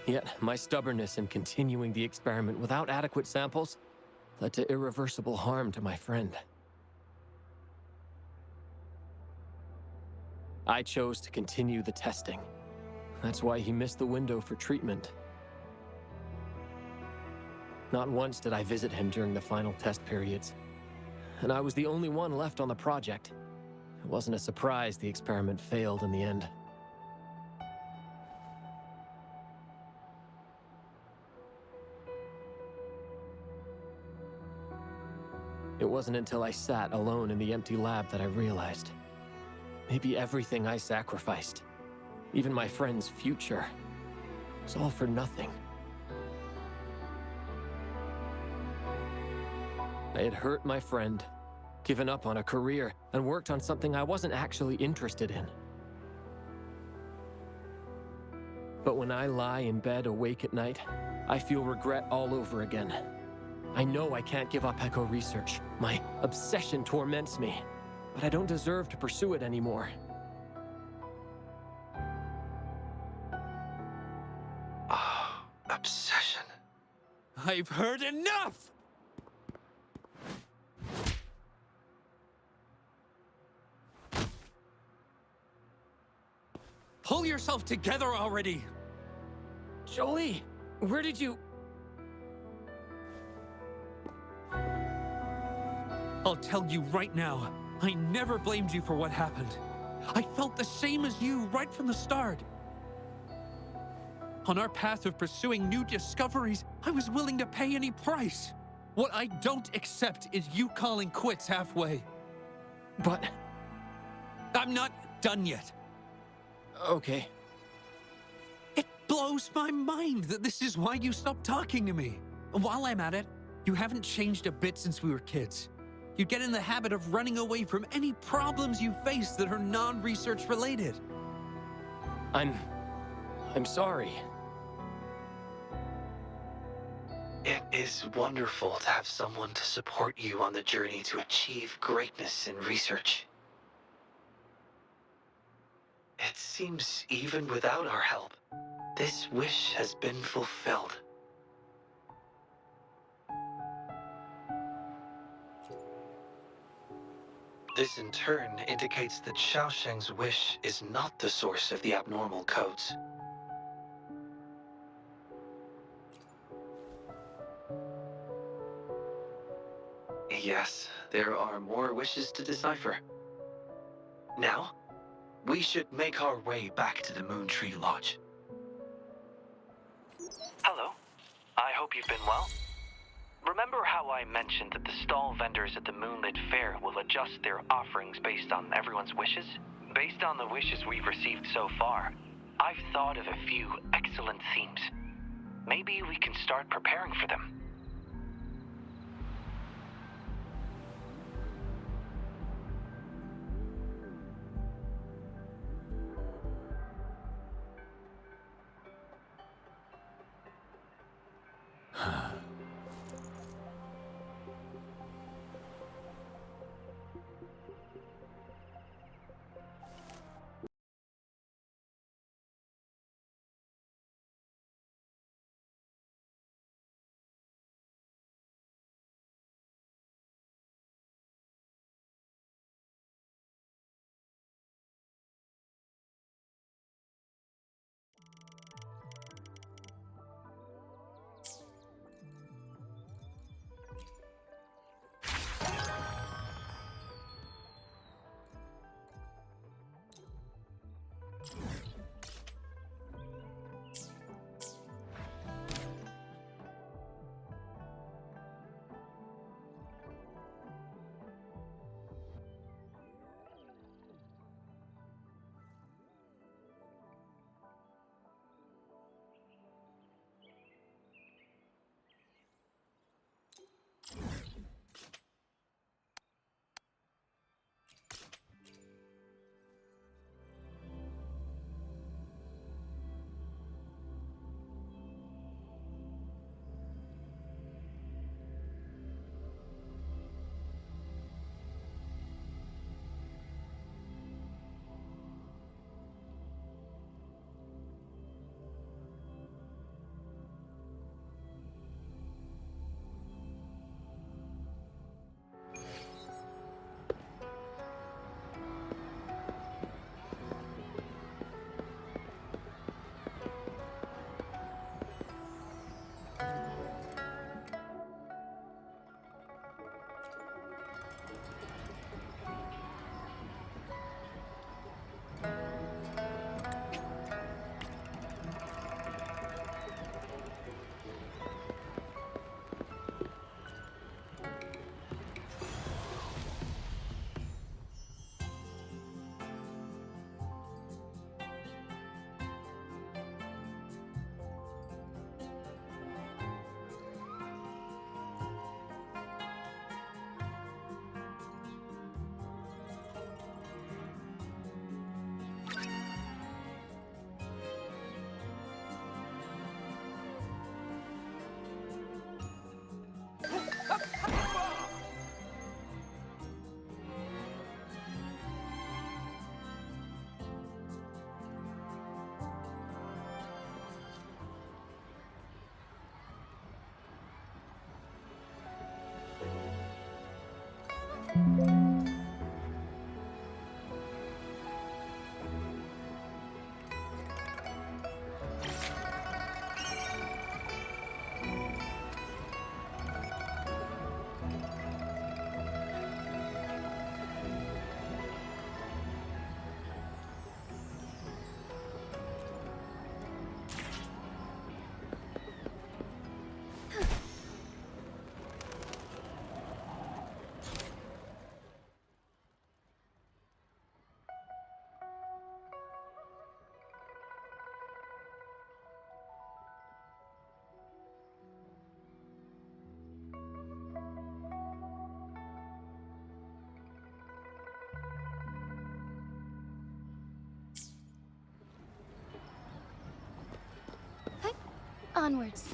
Speaker 11: Yet, my stubbornness in continuing the experiment without adequate samples led to irreversible harm to my friend. I chose to continue the testing. That's why he missed the window for treatment. Not once did I visit him during the final test periods, and I was the only one left on the project. It wasn't a surprise the experiment failed in the end. It wasn't until I sat alone in the empty lab that I realized. Maybe everything I sacrificed, even my friend's future, was all for nothing. I had hurt my friend, given up on a career, and worked on something I wasn't actually interested in. But when I lie in bed awake at night, I feel regret all over again. I know I can't give up echo research. My obsession torments me, but I don't deserve to pursue it anymore.
Speaker 7: Oh, obsession.
Speaker 6: I've heard enough! Pull yourself together already!
Speaker 11: Jolie, where did you...
Speaker 6: I'll tell you right now, I never blamed you for what happened. I felt the same as you right from the start. On our path of pursuing new discoveries, I was willing to pay any price. What I don't accept is you calling quits halfway.
Speaker 11: But...
Speaker 6: I'm not done yet.
Speaker 11: Okay.
Speaker 6: It blows my mind that this is why you stopped talking to me. While I'm at it, you haven't changed a bit since we were kids. You get in the habit of running away from any problems you face that are non-research related.
Speaker 11: I'm sorry.
Speaker 7: It is wonderful to have someone to support you on the journey to achieve greatness in research. It seems even without our help, this wish has been fulfilled. This in turn indicates that Xiaosheng's wish is not the source of the abnormal codes. Yes, there are more wishes to decipher. Now, we should make our way back to the Moon Tree Lodge. Hello. I hope you've been well. Remember how I mentioned that the stall vendors at the Moonlit Fair will adjust their offerings based on everyone's wishes? Based on the wishes we've received so far, I've thought of a few excellent themes. Maybe we can start preparing for them.
Speaker 10: Onwards.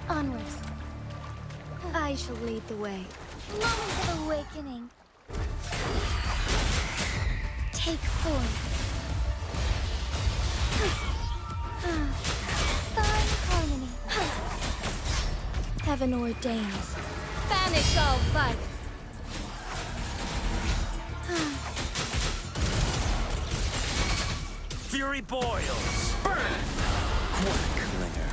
Speaker 10: Onwards. I shall lead the way.
Speaker 3: Moment of awakening.
Speaker 10: Take form.
Speaker 3: Fine harmony.
Speaker 10: Heaven ordains.
Speaker 3: Banish all vice.
Speaker 7: Fury boils! Burn! Quacklinger.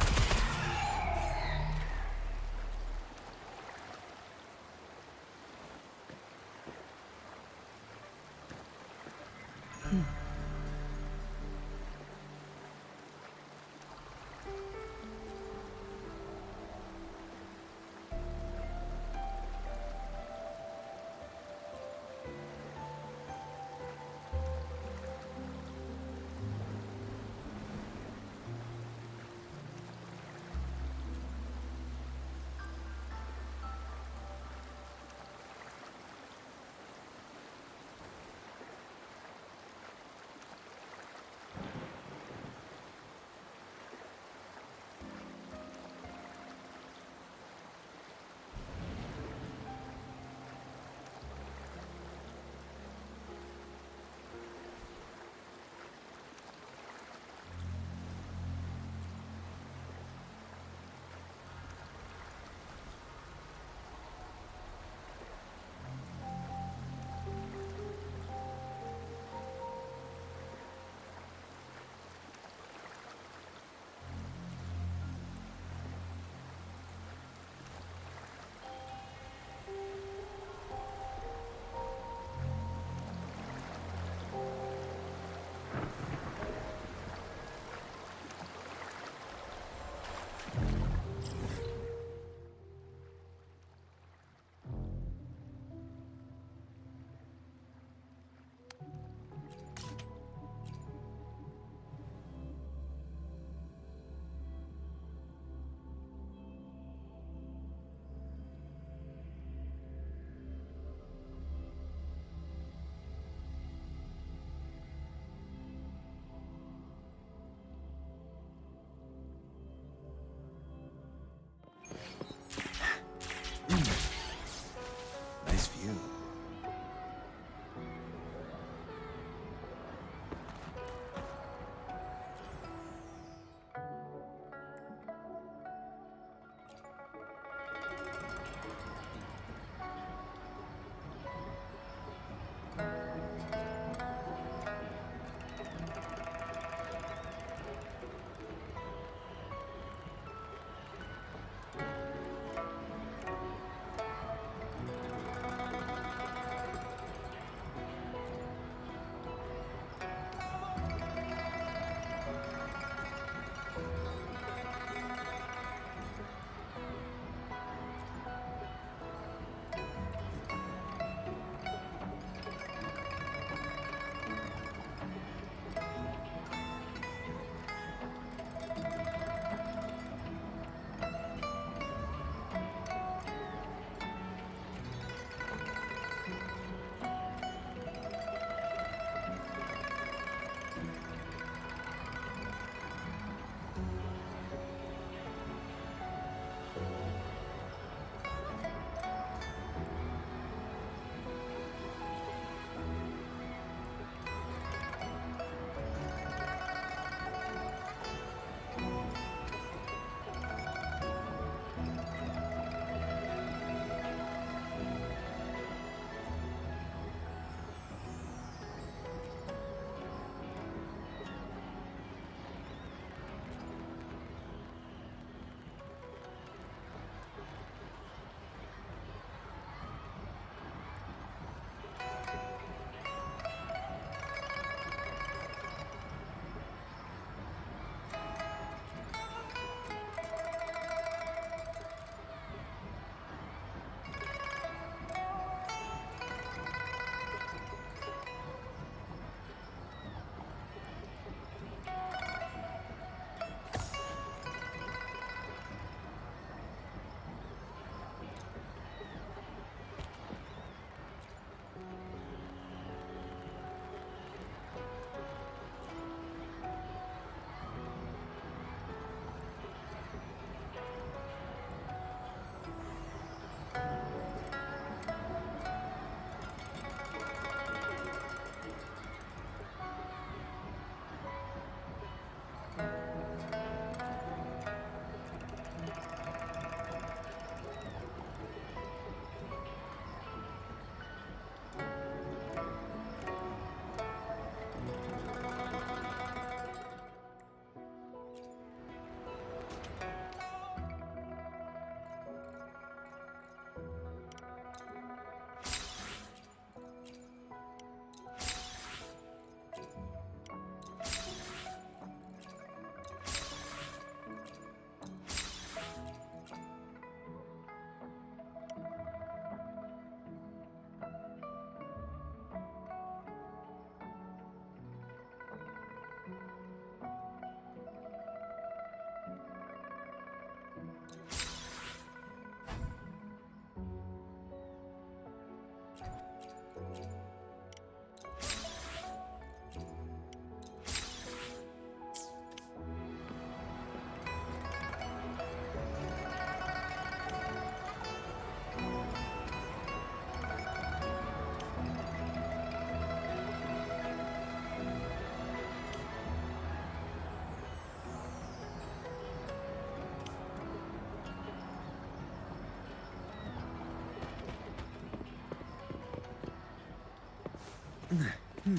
Speaker 6: Nice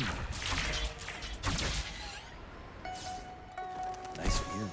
Speaker 6: view.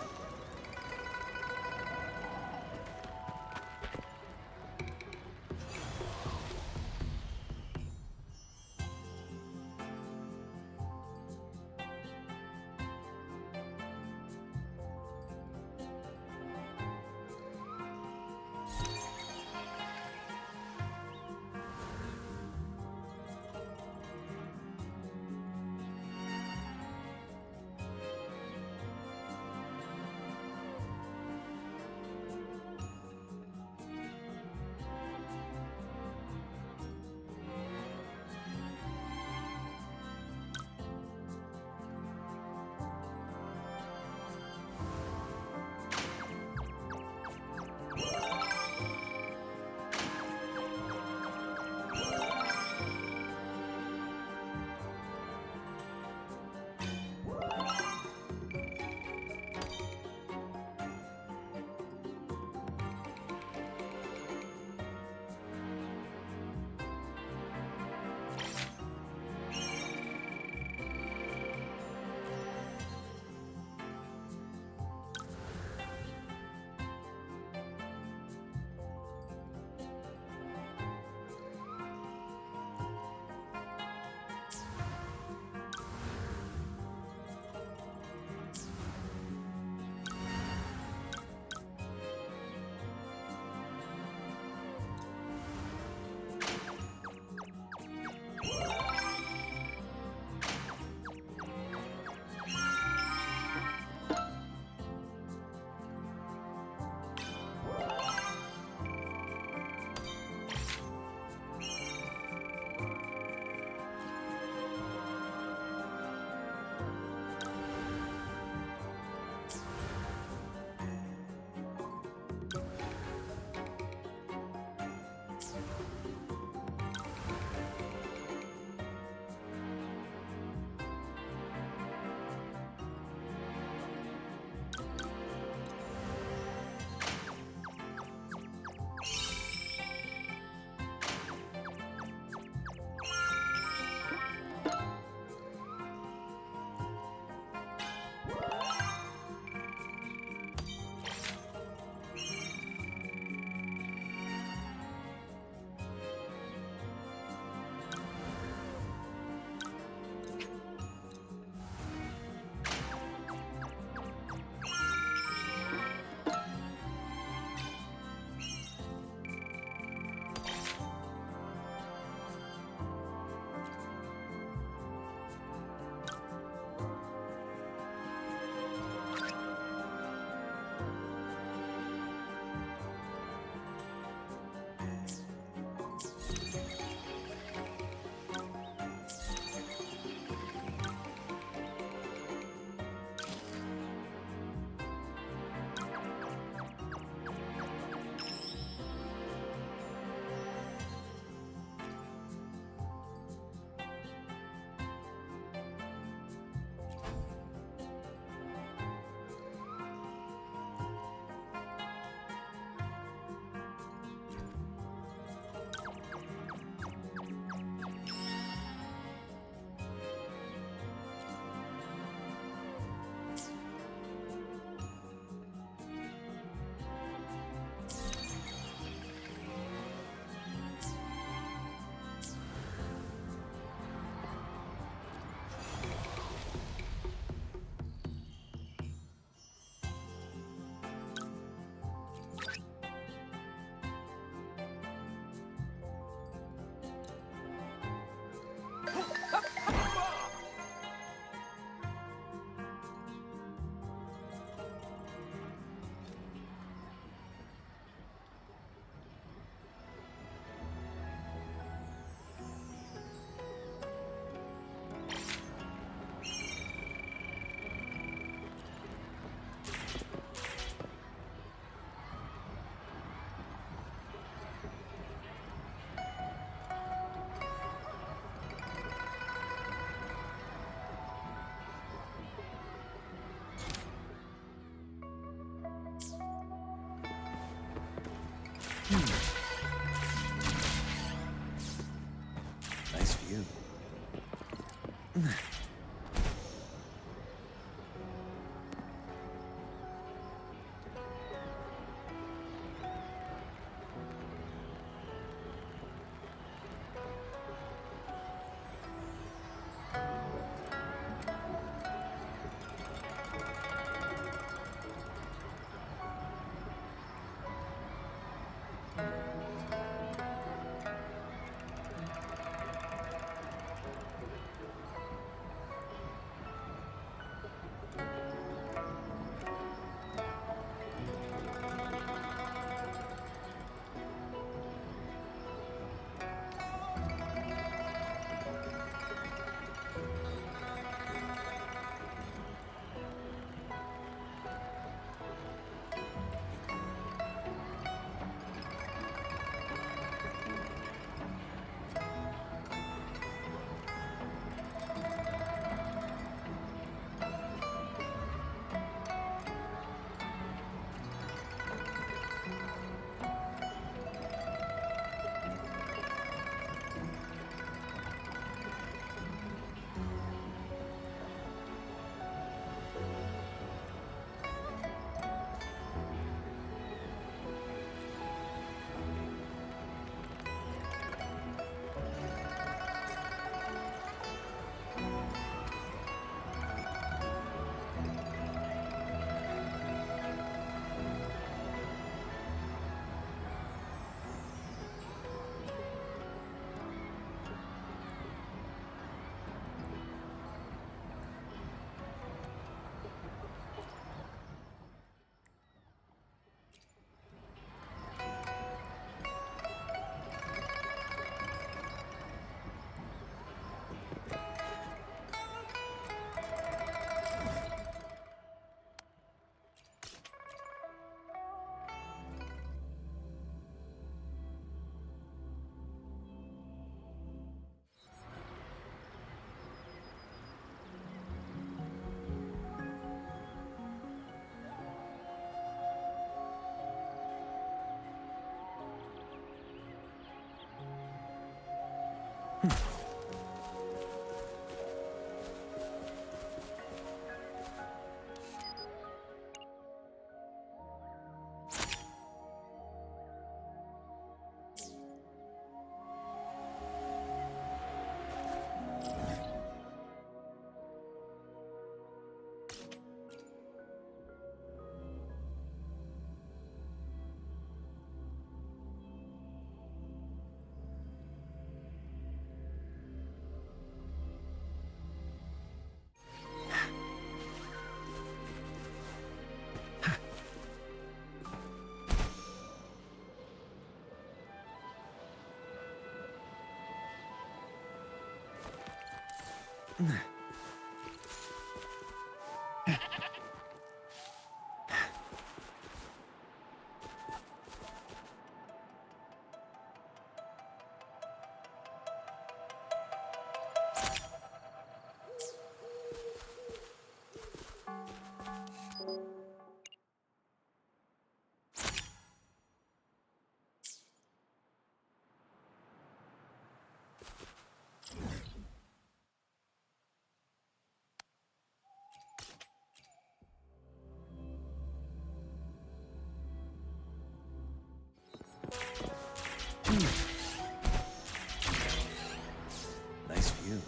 Speaker 6: Nice view.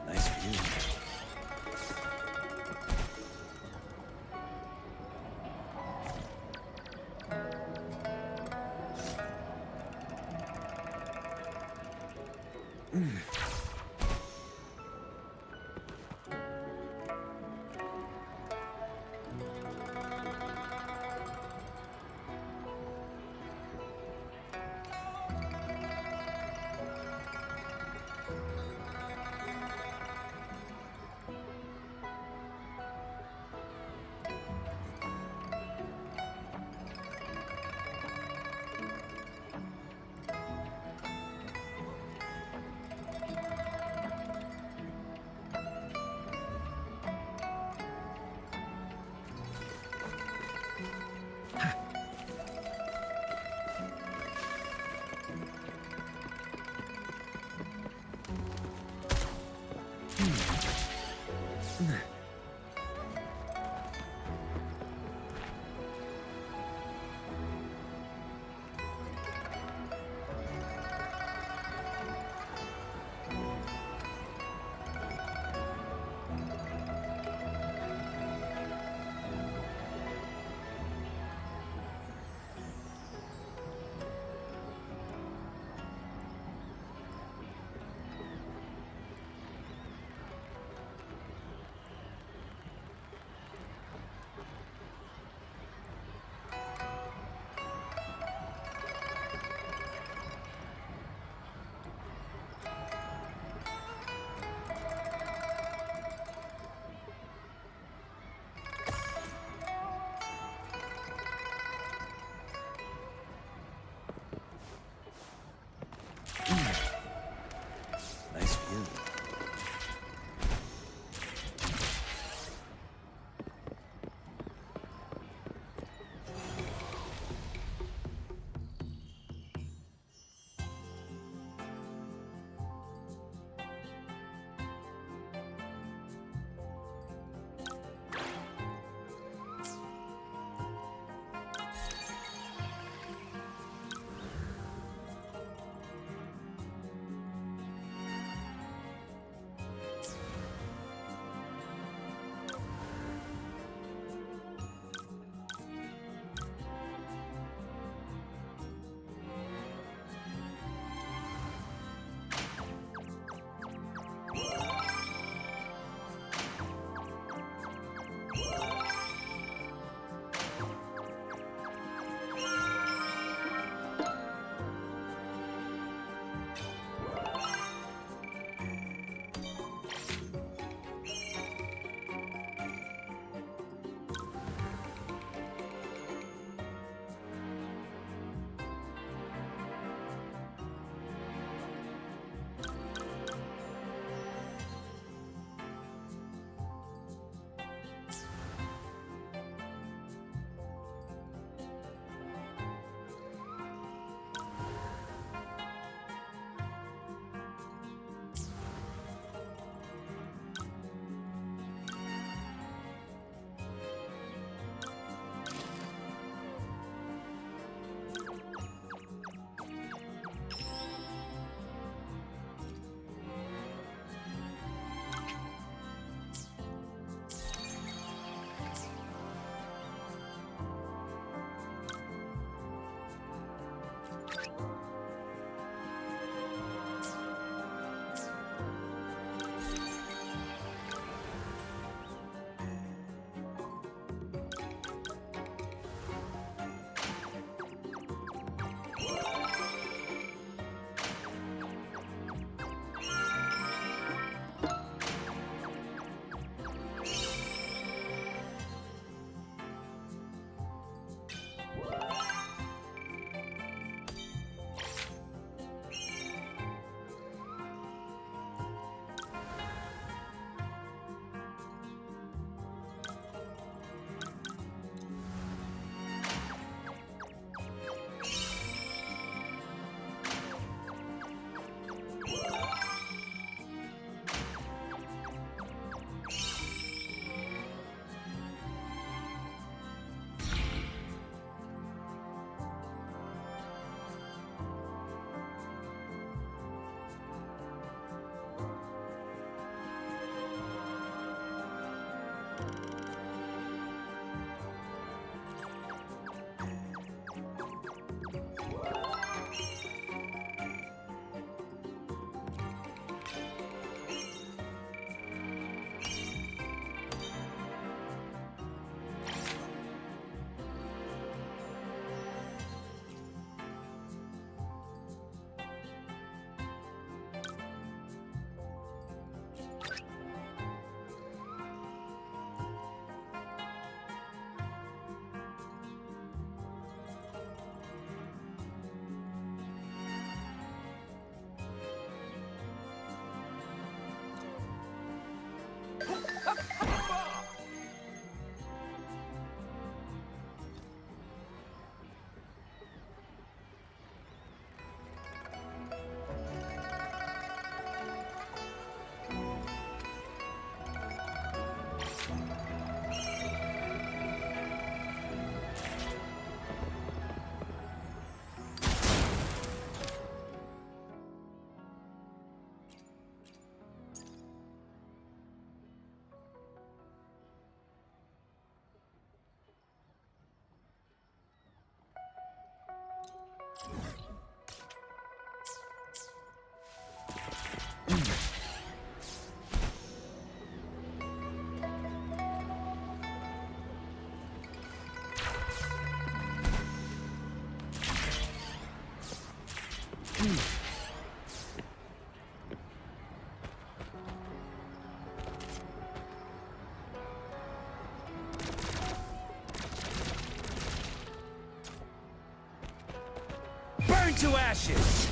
Speaker 6: Nice view.
Speaker 7: to ashes!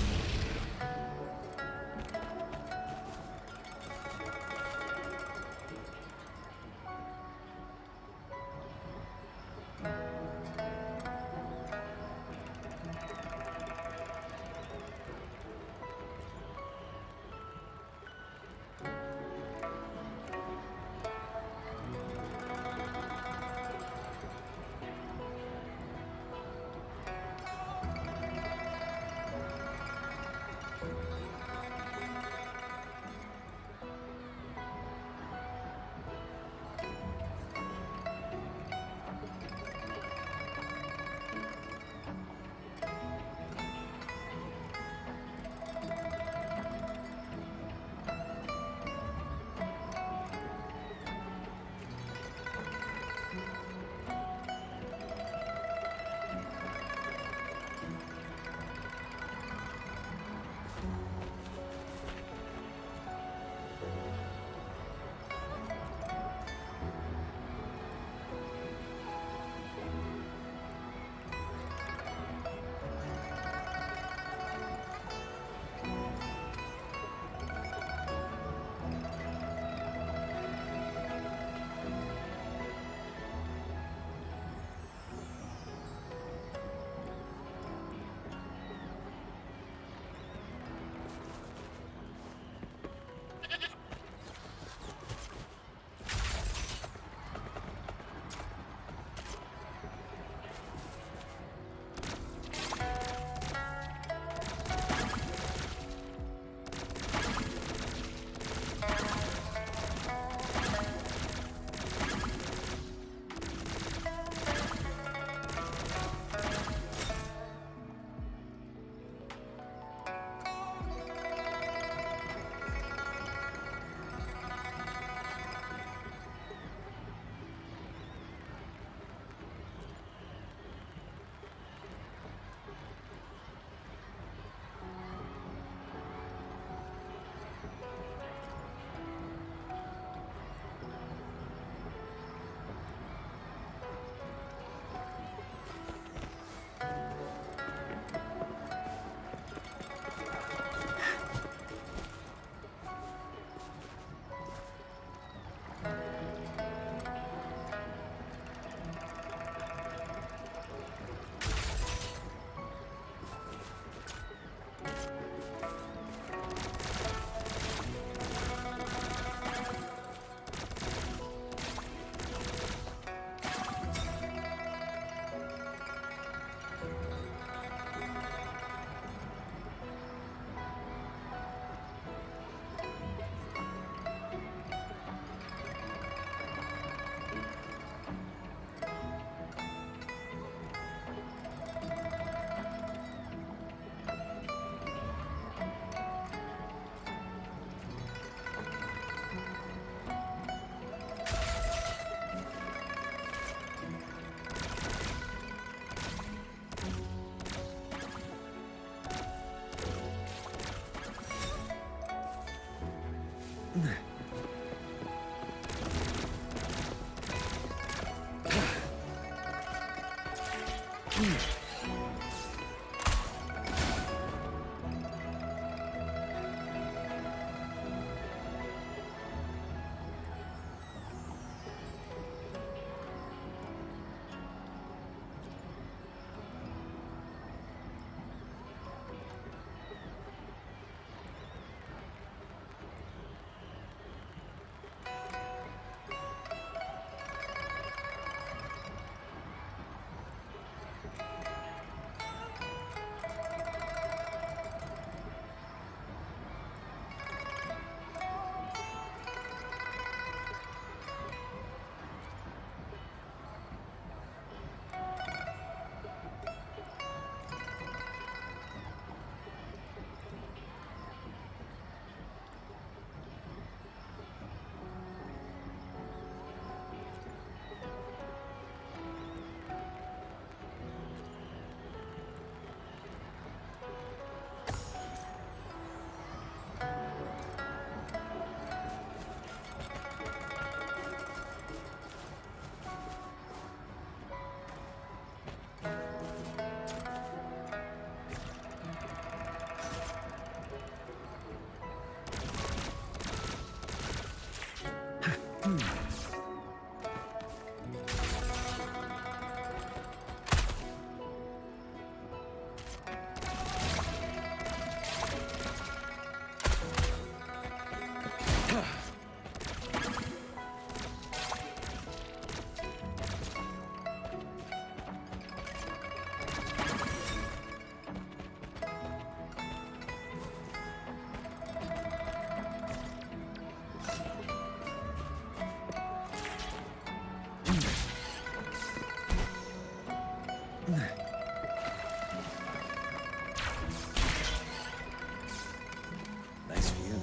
Speaker 6: Nice view.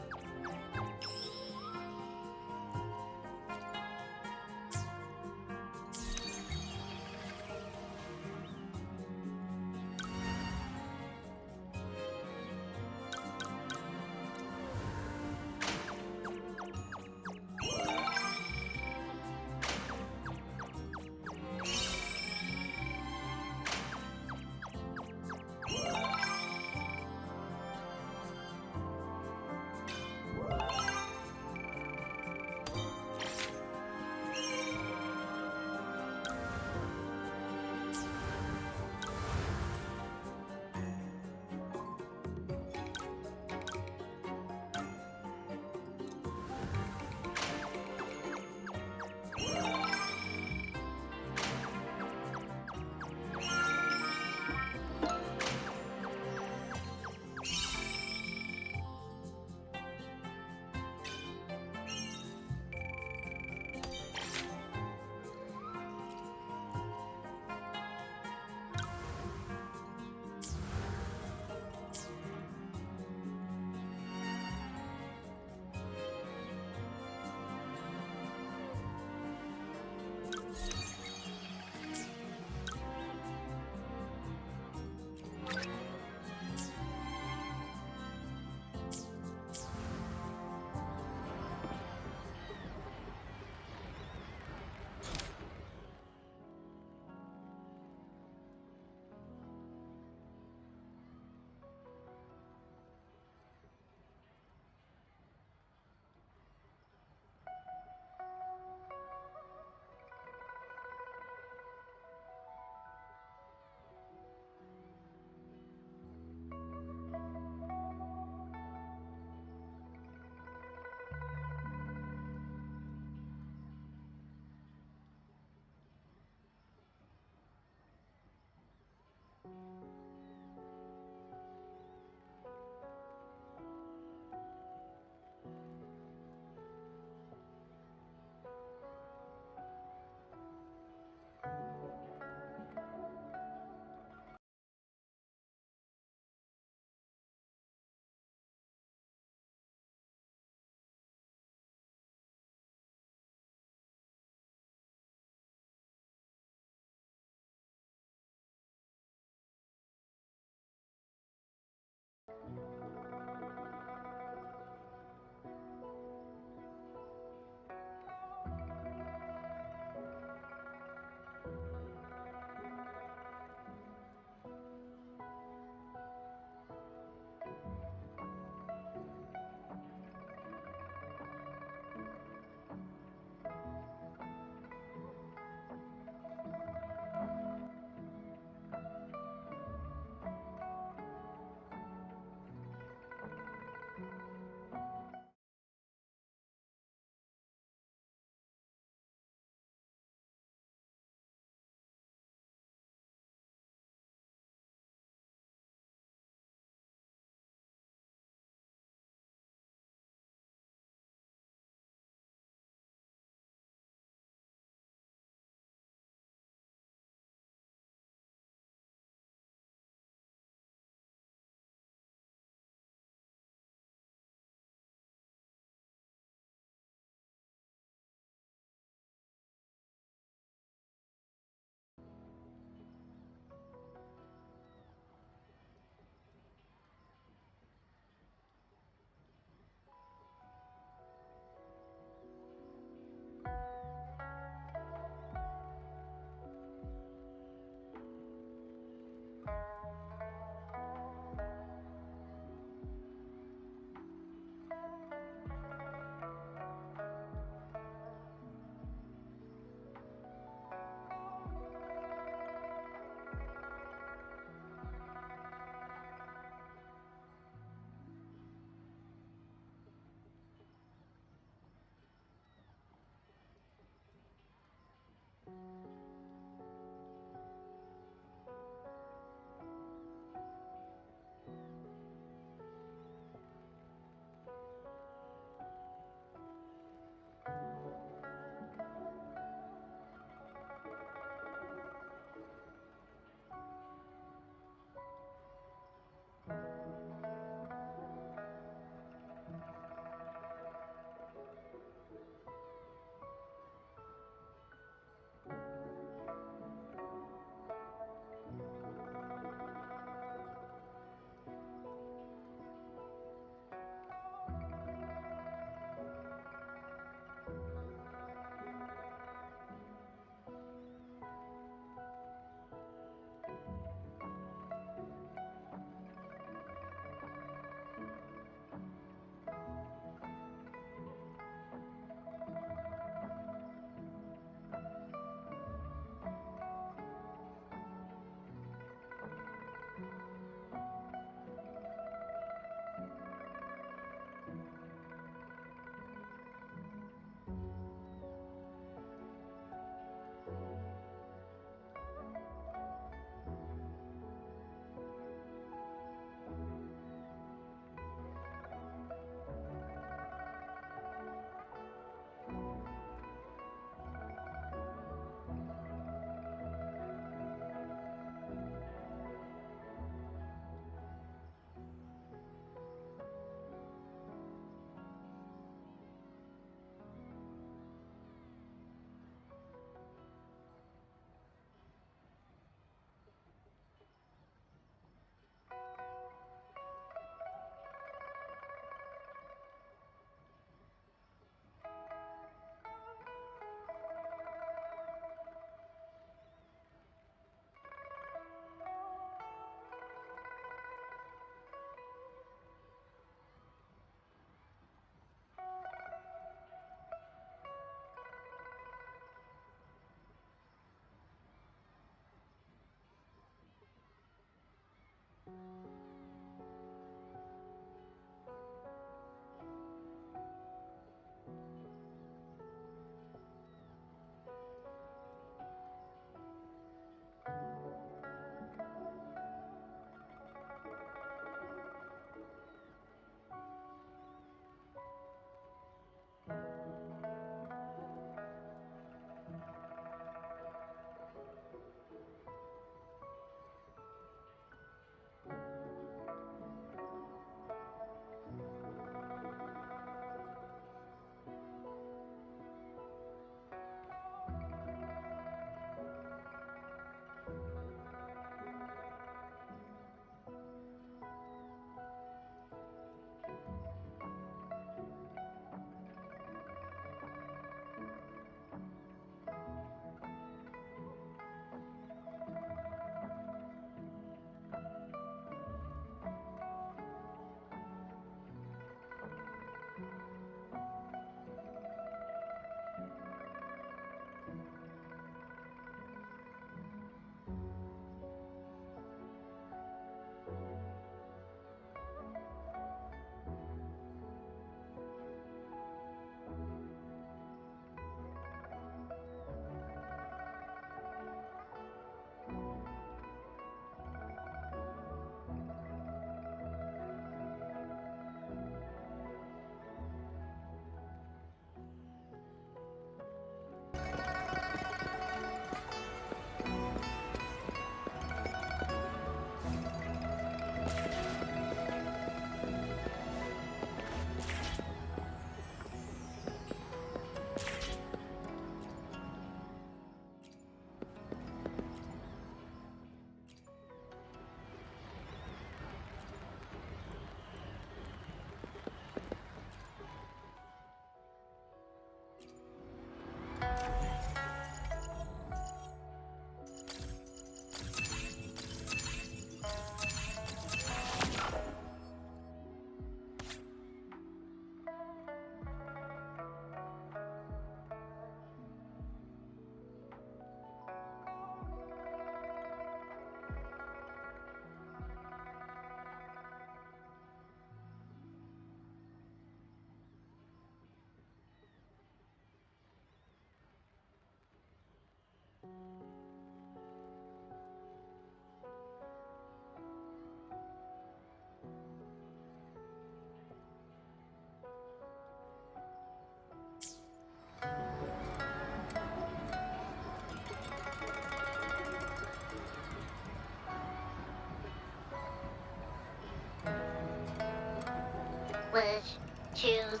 Speaker 4: Choose.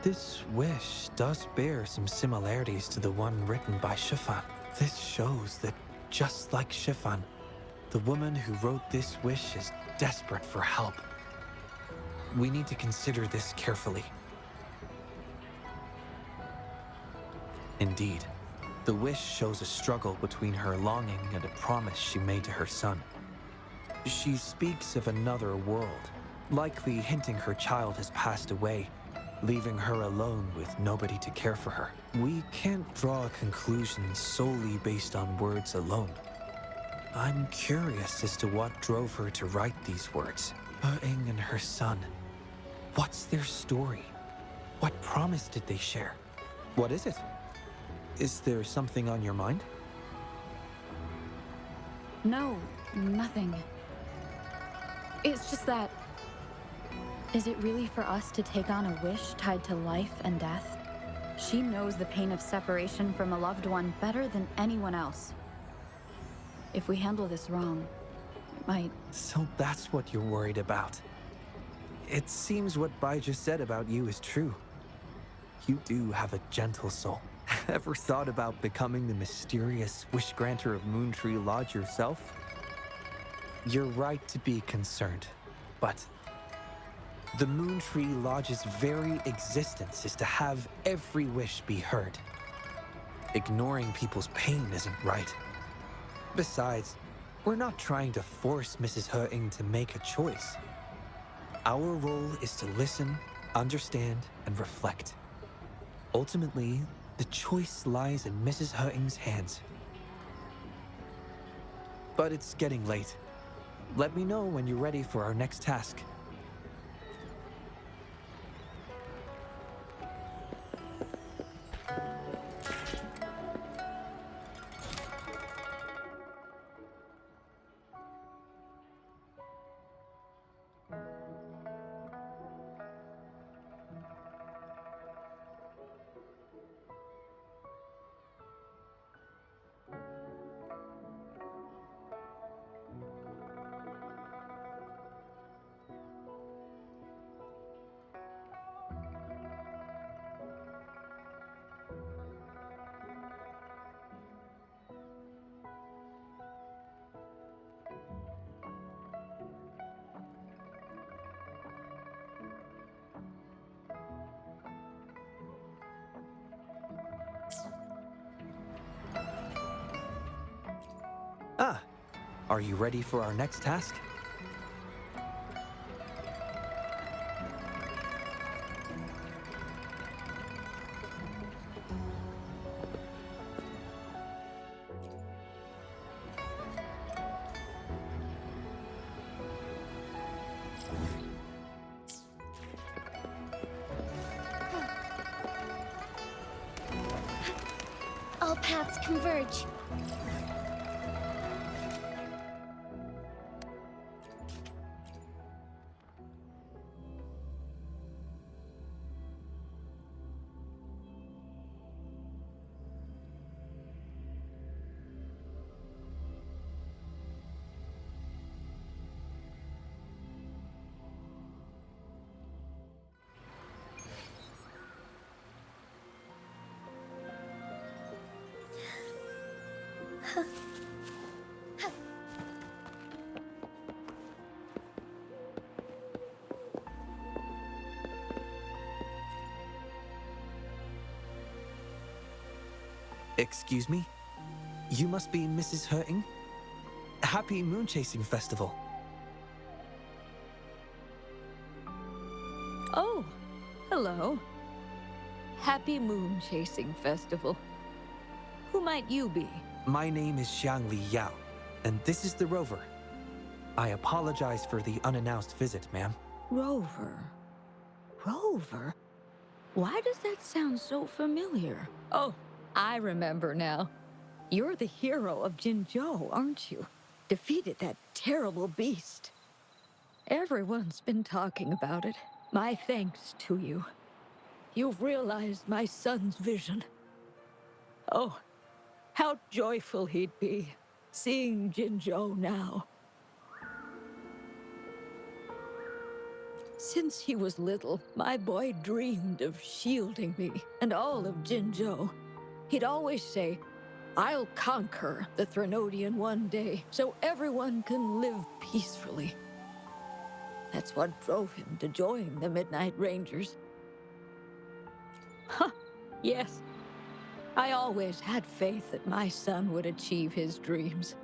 Speaker 7: This wish does bear some similarities to the one written by Shifan. This shows that, just like Shifan, the woman who wrote this wish is desperate for help. We need to consider this carefully. Indeed, the wish shows a struggle between her longing and a promise she made to her son. She speaks of another world, likely hinting her child has passed away, leaving her alone with nobody to care for her. We can't draw a conclusion solely based on words alone. I'm curious as to what drove her to write these words. Ing and her son. What's their story? What promise did they share? What is it? Is there something on your mind?
Speaker 5: No, nothing. It's just that... Is it really for us to take on a wish tied to life and death? She knows the pain of separation from a loved one better than anyone else. If we handle this wrong, it might...
Speaker 7: So that's what you're worried about. It seems what Bai just said about you is true. You do have a gentle soul. Ever thought about becoming the mysterious wish granter of Moontree Lodge yourself? You're right to be concerned, but the Moontree Lodge's very existence is to have every wish be heard. Ignoring people's pain isn't right. Besides, we're not trying to force Mrs. He-Ing to make a choice. Our role is to listen, understand, and reflect. Ultimately, the choice lies in Mrs. He-Ing's hands. But it's getting late. Let me know when you're ready for our next task. Are you ready for our next task?
Speaker 4: All paths converge.
Speaker 7: Excuse me? You must be Mrs. He-Ing? Happy Moon Chasing Festival.
Speaker 13: Oh, hello. Happy Moon Chasing Festival. Who might you be?
Speaker 7: My name is Xiangli Yao, and this is the Rover. I apologize for the unannounced visit, ma'am.
Speaker 13: Rover. Rover? Why does that sound so familiar? Oh, I remember now. You're the hero of Jinzhou, aren't you? Defeated that terrible beast. Everyone's been talking about it. My thanks to you. You've realized my son's vision. Oh, how joyful he'd be, seeing Jinzhou now. Since he was little, my boy dreamed of shielding me and all of Jinzhou. He'd always say, "I'll conquer the Threnodian one day, so everyone can live peacefully." That's what drove him to join the Midnight Rangers. Huh, yes. I always had faith that my son would achieve his dreams.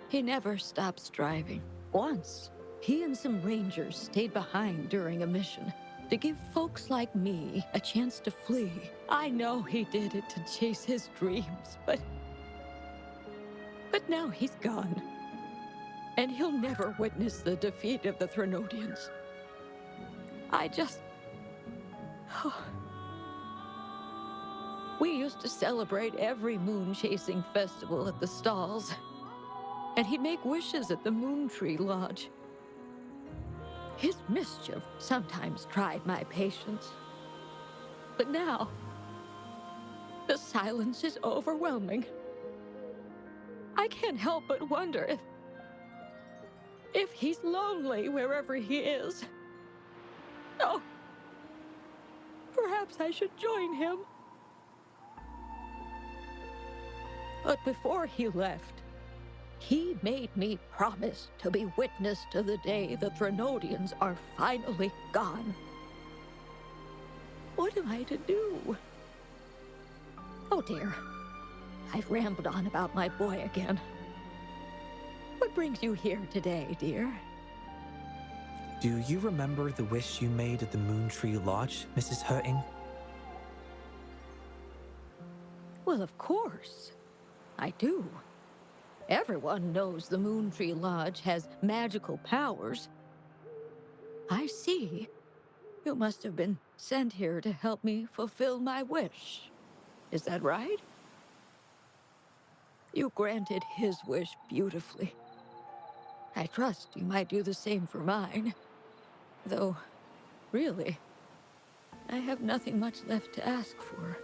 Speaker 13: He never stopped striving. Once, he and some rangers stayed behind during a mission to give folks like me a chance to flee. I know he did it to chase his dreams, but now he's gone. And he'll never witness the defeat of the Threnodians. I just... We used to celebrate every moon-chasing festival at the stalls. And he'd make wishes at the Moon Tree Lodge. His mischief sometimes tried my patience. But now, the silence is overwhelming. I can't help but wonder if he's lonely wherever he is. Oh, perhaps I should join him. But before he left, he made me promise to be witness to the day the Threnodians are finally gone. What am I to do? Oh dear, I've rambled on about my boy again. What brings you here today, dear?
Speaker 7: Do you remember the wish you made at the Moon Tree Lodge, Mrs. Hurting?
Speaker 13: Well, of course. I do. Everyone knows the Moon Tree Lodge has magical powers. I see. You must have been sent here to help me fulfill my wish. Is that right? You granted his wish beautifully. I trust you might do the same for mine. Though, really, I have nothing much left to ask for.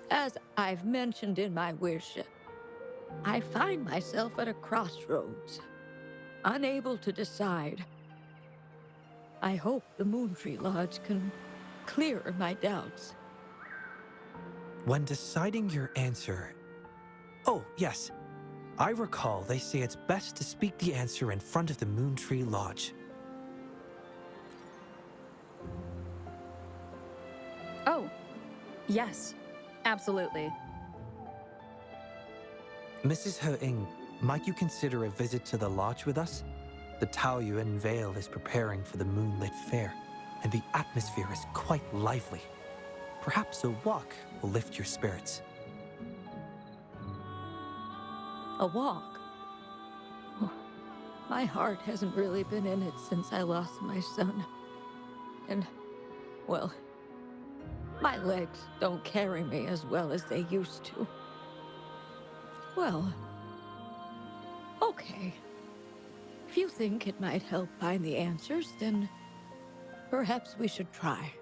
Speaker 13: As I've mentioned in my wish, I find myself at a crossroads, unable to decide. I hope the Moon Tree Lodge can clear my doubts.
Speaker 7: When deciding your answer... Oh, yes. I recall they say it's best to speak the answer in front of the Moon Tree Lodge.
Speaker 5: Oh, yes, absolutely.
Speaker 7: Mrs. Hurting, might you consider a visit to the lodge with us? The Taoyuan Vale is preparing for the moonlit fair, and the atmosphere is quite lively. Perhaps a walk will lift your spirits.
Speaker 13: A walk? Oh, my heart hasn't really been in it since I lost my son. And, well, my legs don't carry me as well as they used to. Well, okay. If you think it might help find the answers, then perhaps we should try.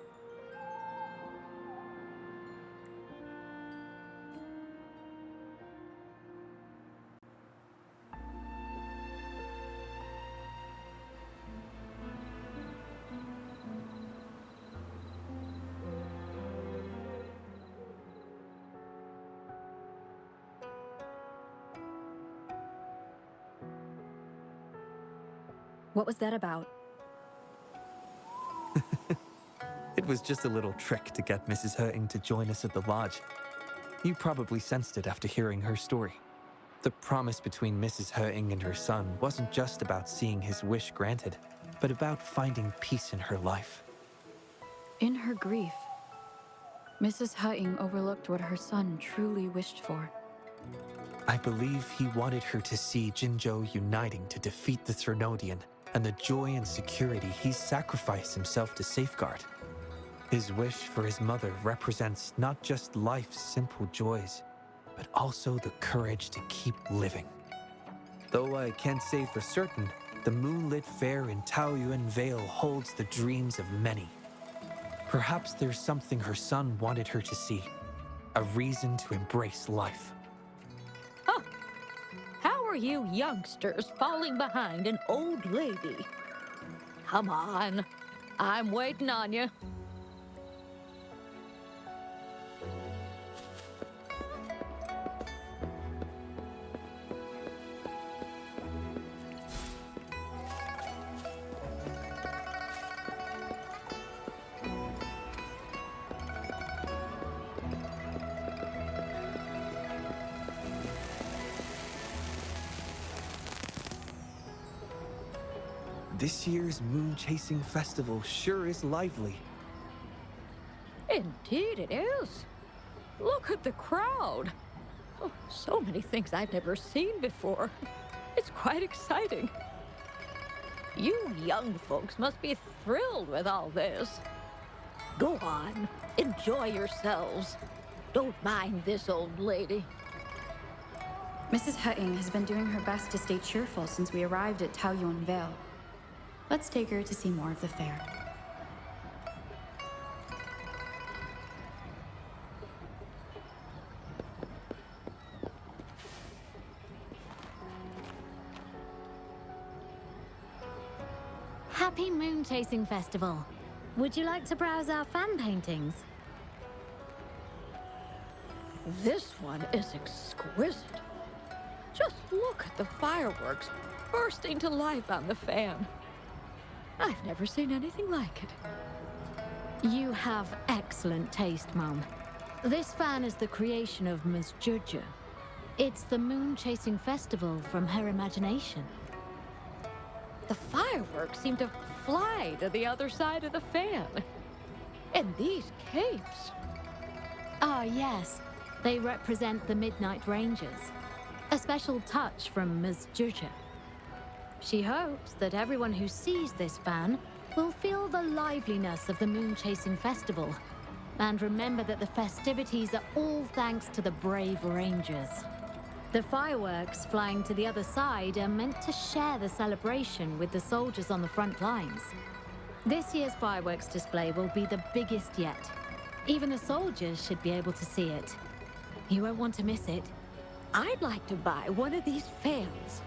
Speaker 5: What was that about?
Speaker 7: It was just a little trick to get Mrs. Hurting to join us at the lodge. You probably sensed it after hearing her story. The promise between Mrs. Hurting and her son wasn't just about seeing his wish granted, but about finding peace in her life.
Speaker 5: In her grief, Mrs. Hutting overlooked what her son truly wished for.
Speaker 7: I believe he wanted her to see Jinzhou uniting to defeat the Threnodian, and the joy and security he sacrificed himself to safeguard. His wish for his mother represents not just life's simple joys, but also the courage to keep living. Though I can't say for certain, the moonlit fair in Taoyuan Vale holds the dreams of many. Perhaps there's something her son wanted her to see, a reason to embrace life.
Speaker 13: How are you youngsters falling behind an old lady? Come on. I'm waiting on you.
Speaker 7: This year's moon chasing festival sure is lively.
Speaker 13: Indeed it is. Look at the crowd. Oh, so many things I've never seen before. It's quite exciting. You young folks must be thrilled with all this. Go on, enjoy yourselves. Don't mind this old lady.
Speaker 5: Mrs. Hutting has been doing her best to stay cheerful since we arrived at Taoyuan Vale. Let's take her to see more of the fair.
Speaker 3: Happy Moon Chasing Festival. Would you like to browse our fan paintings?
Speaker 13: This one is exquisite. Just look at the fireworks bursting to life on the fan. I've never seen anything like it.
Speaker 3: You have excellent taste, Mum. This fan is the creation of Ms. Zhezhi. It's the Moon Chasing Festival from her imagination.
Speaker 13: The fireworks seem to fly to the other side of the fan. And these capes.
Speaker 3: Ah, yes. They represent the Midnight Rangers. A special touch from Ms. Zhezhi. She hopes that everyone who sees this fan will feel the liveliness of the Moon Chasing Festival and remember that the festivities are all thanks to the brave Rangers. The fireworks flying to the other side are meant to share the celebration with the soldiers on the front lines. This year's fireworks display will be the biggest yet. Even the soldiers should be able to see it. You won't want to miss it.
Speaker 13: I'd like to buy one of these fans.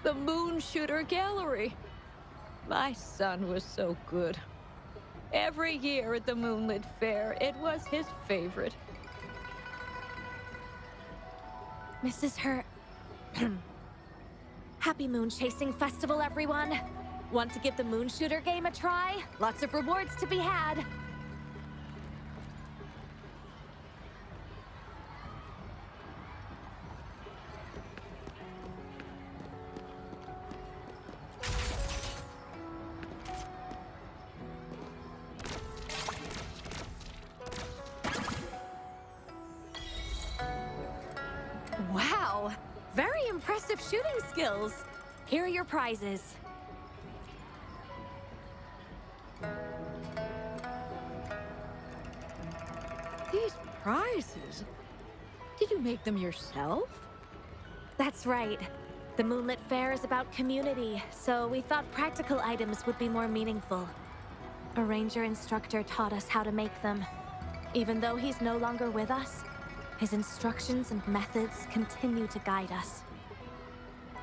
Speaker 13: The Moon Shooter Gallery. My son was so good. Every year at the Moonlit Fair, it was his favorite.
Speaker 14: Mrs. Her... Happy Moon Chasing Festival, everyone! Want to give the Moon Shooter game a try? Lots of rewards to be had. Wow! Very impressive shooting skills! Here are your prizes.
Speaker 13: These prizes? Did you make them yourself?
Speaker 14: That's right. The Moonlit Fair is about community, so we thought practical items would be more meaningful. A ranger instructor taught us how to make them. Even though he's no longer with us, his instructions and methods continue to guide us.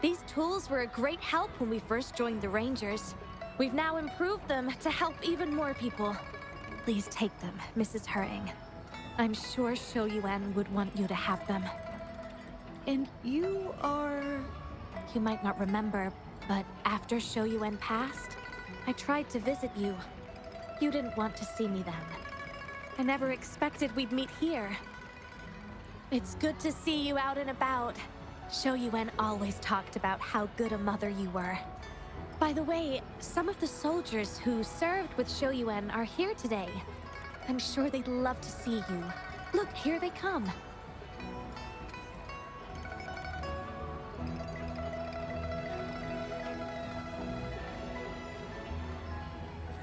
Speaker 14: These tools were a great help when we first joined the Rangers. We've now improved them to help even more people. Please take them, Mrs. Hering. I'm sure Shoyuan would want you to have them.
Speaker 13: And you are...
Speaker 14: You might not remember, but after Shoyuan passed, I tried to visit you. You didn't want to see me then. I never expected we'd meet here. It's good to see you out and about. Shoyuan always talked about how good a mother you were. By the way, some of the soldiers who served with Shoyuan are here today. I'm sure they'd love to see you. Look, here they come.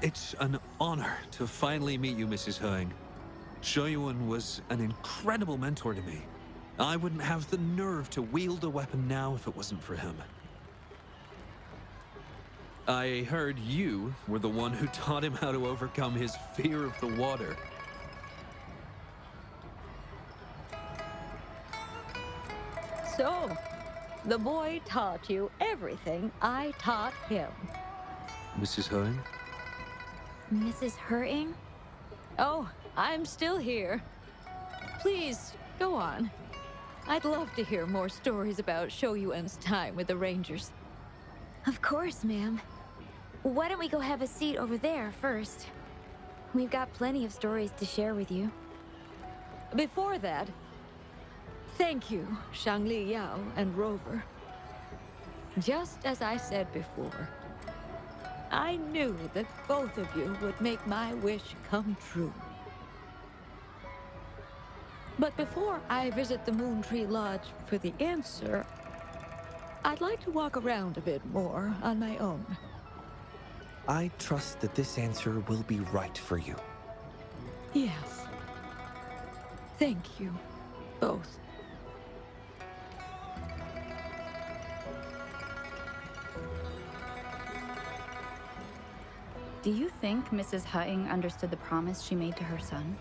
Speaker 6: It's an honor to finally meet you, Mrs. Hering. Shoyuan was an incredible mentor to me. I wouldn't have the nerve to wield a weapon now if it wasn't for him. I heard you were the one who taught him how to overcome his fear of the water.
Speaker 13: So, the boy taught you everything I taught him.
Speaker 6: Mrs. Hering?
Speaker 3: Mrs. Hurting?
Speaker 13: Oh, I'm still here. Please, go on. I'd love to hear more stories about Shoyuan's time with the Rangers.
Speaker 3: Of course, ma'am. Why don't we go have a seat over there first? We've got plenty of stories to share with you.
Speaker 13: Before that, thank you, Shangli Yao and Rover. Just as I said before, I knew that both of you would make my wish come true. But before I visit the Moon Tree Lodge for the answer, I'd like to walk around a bit more on my own.
Speaker 7: I trust that this answer will be right for you.
Speaker 13: Yes. Thank you, both.
Speaker 5: Do you think Mrs. Hutting understood the promise she made to her son?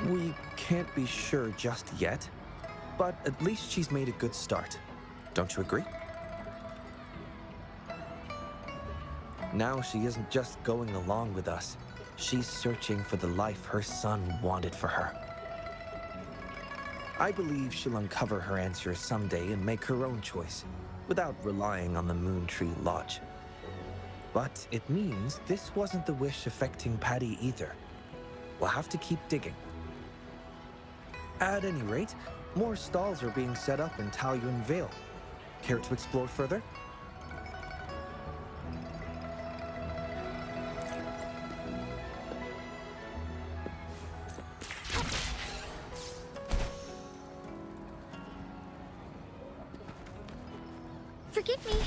Speaker 7: We can't be sure just yet, but at least she's made a good start. Don't you agree? Now she isn't just going along with us. She's searching for the life her son wanted for her. I believe she'll uncover her answers someday and make her own choice, without relying on the Moon Tree Lodge. But it means this wasn't the wish affecting Patty either. We'll have to keep digging. At any rate, more stalls are being set up in Taoyuan Vale. Care to explore further?
Speaker 3: Forgive me.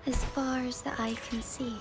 Speaker 1: As far as the eye can see.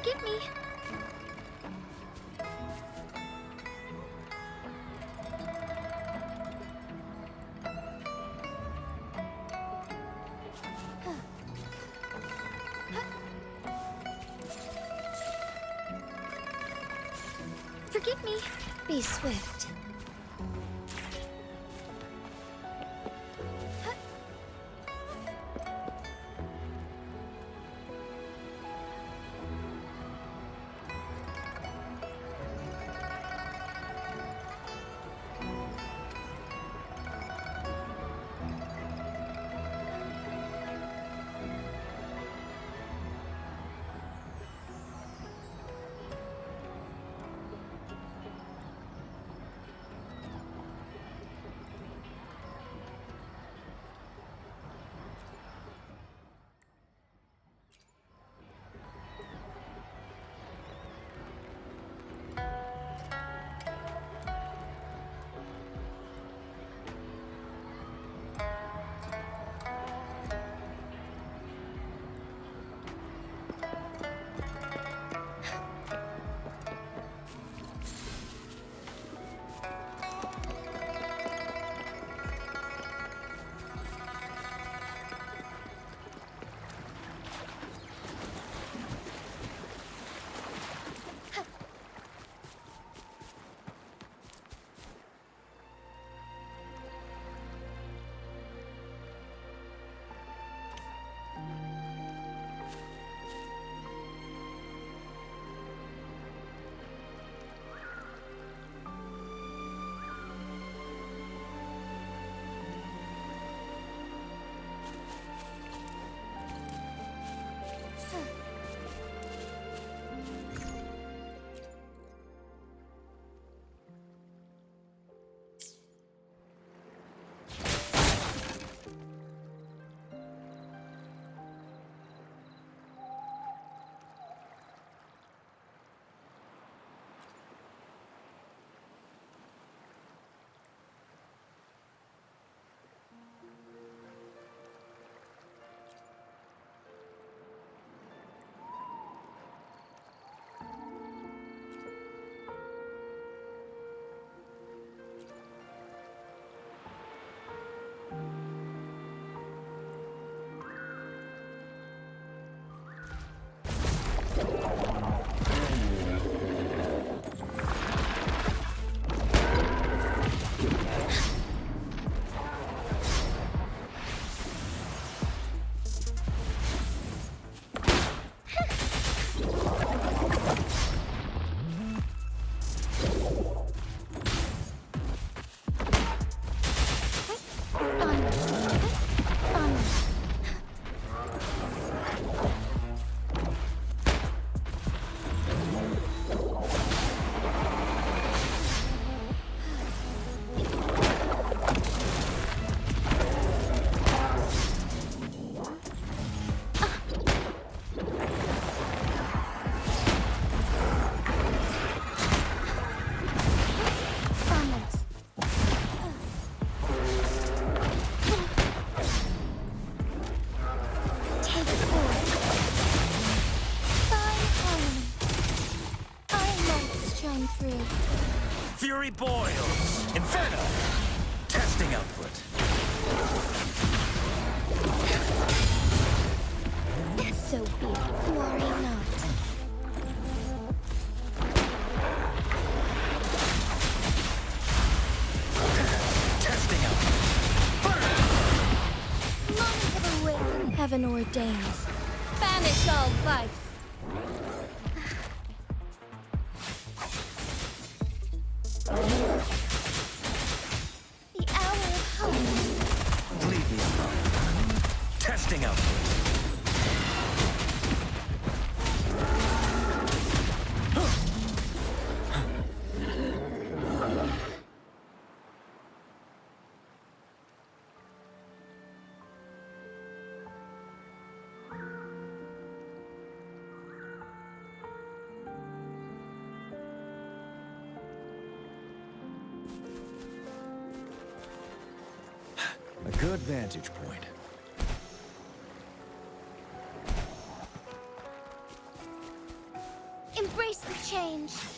Speaker 3: Forgive me. Forgive me. Be swift.
Speaker 15: Fury boils. Inferno. Testing output.
Speaker 3: So be it. Worry not.
Speaker 15: Testing output.
Speaker 3: Moment of awakening heaven ordains. Banish all vice. The hour of hope.
Speaker 15: Leave me alone. Testing output.
Speaker 16: A good vantage point.
Speaker 10: challenge.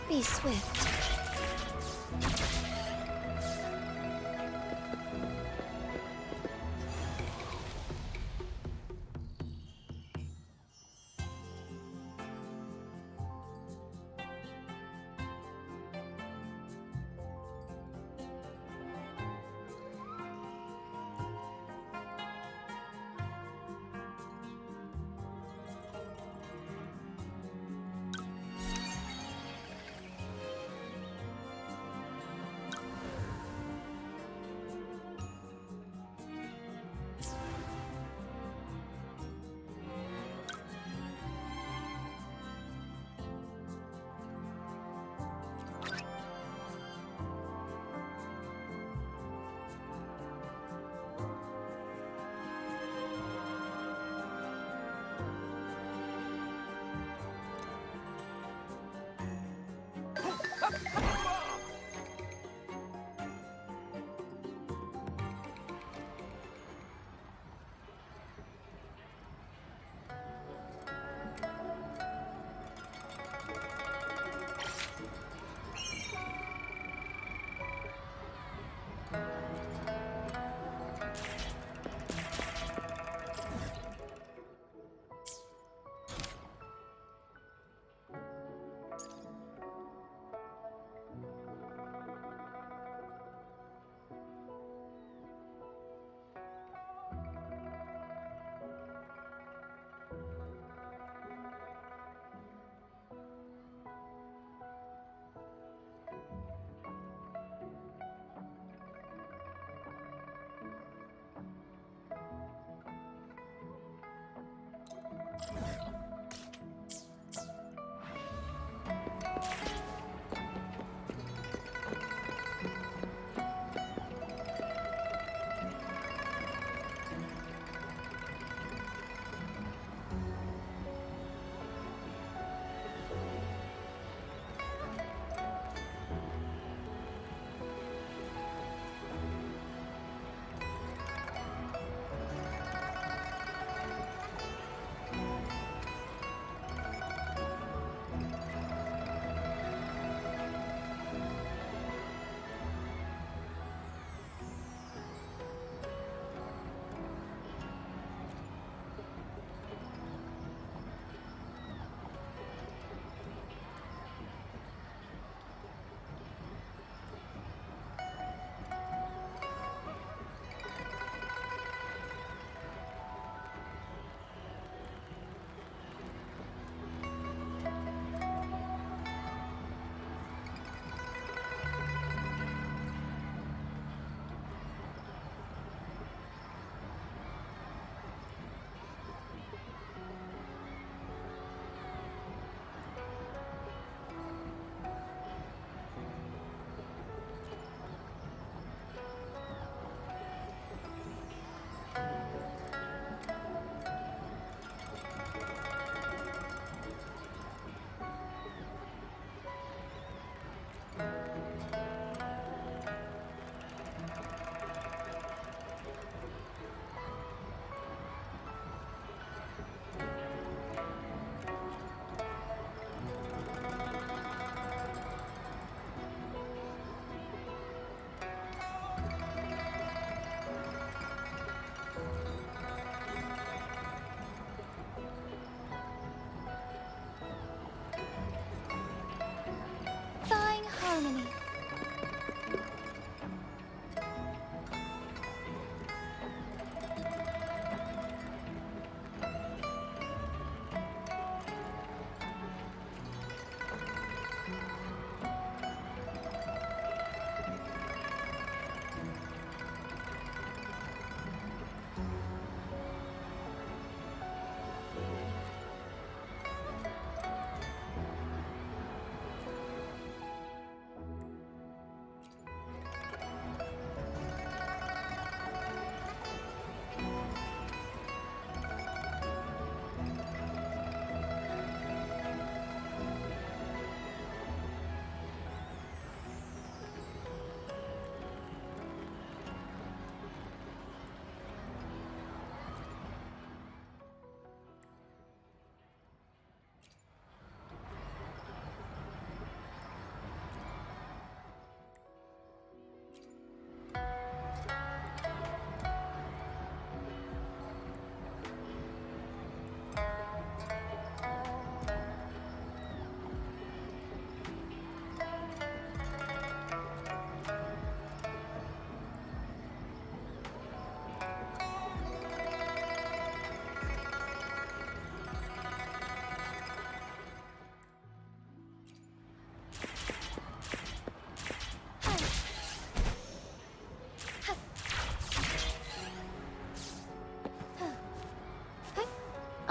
Speaker 10: Be swift.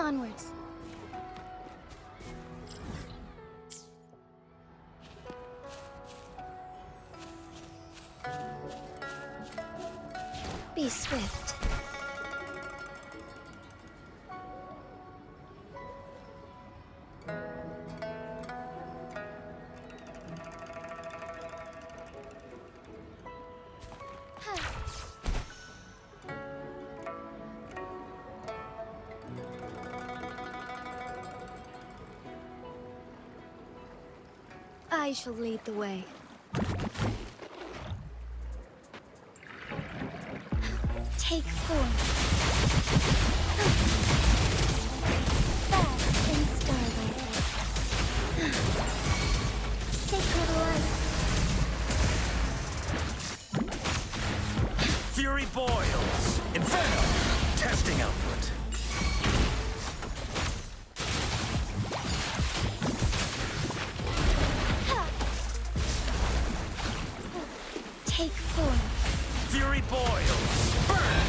Speaker 10: Onwards. Be swift. I shall lead the way. Take form. Fast in starlight. Sacred light.
Speaker 15: Fury boils. Inferno. Testing output.
Speaker 10: Take form.
Speaker 15: Fury boils. Burn.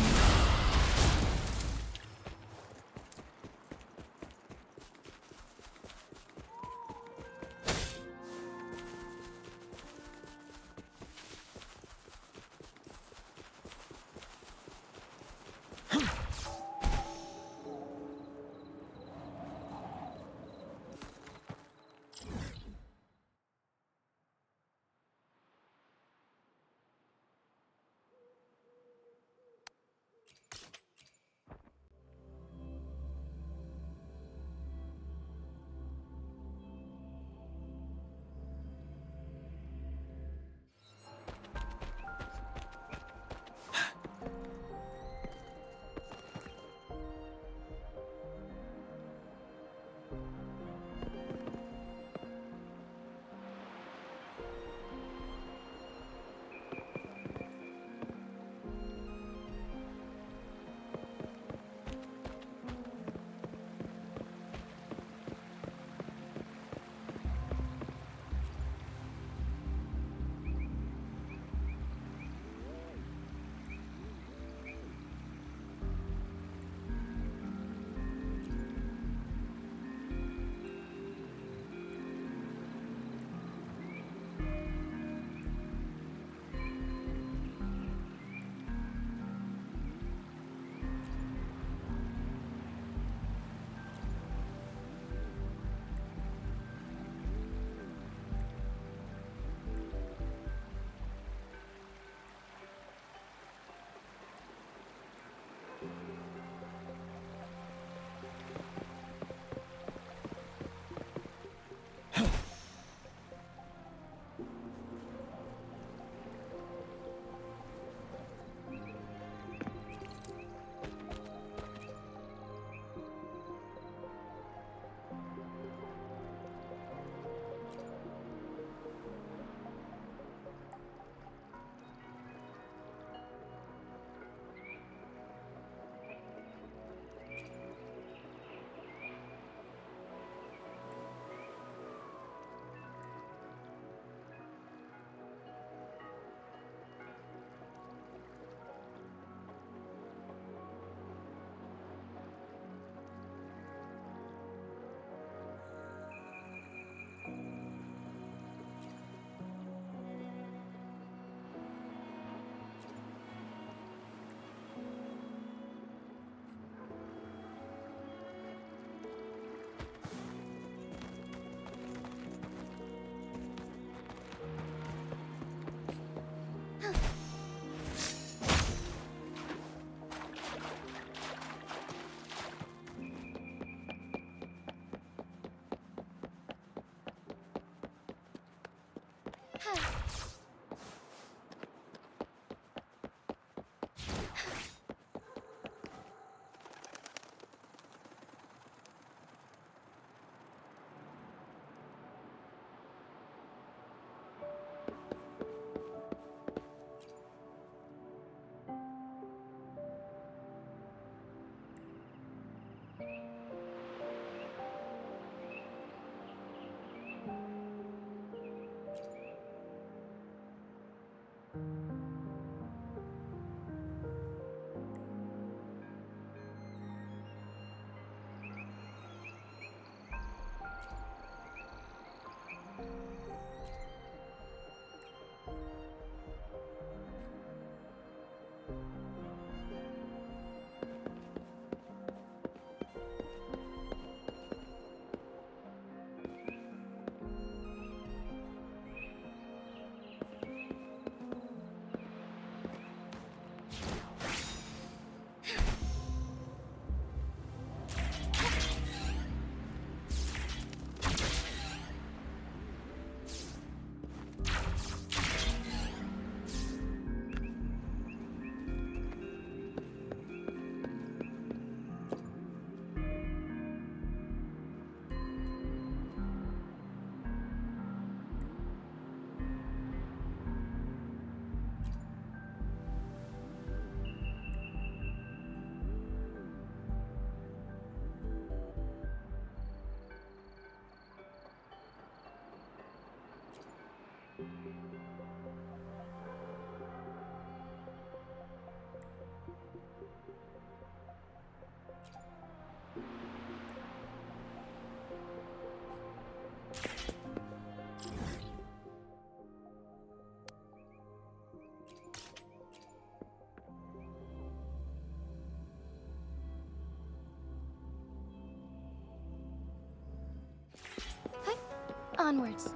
Speaker 10: Onwards.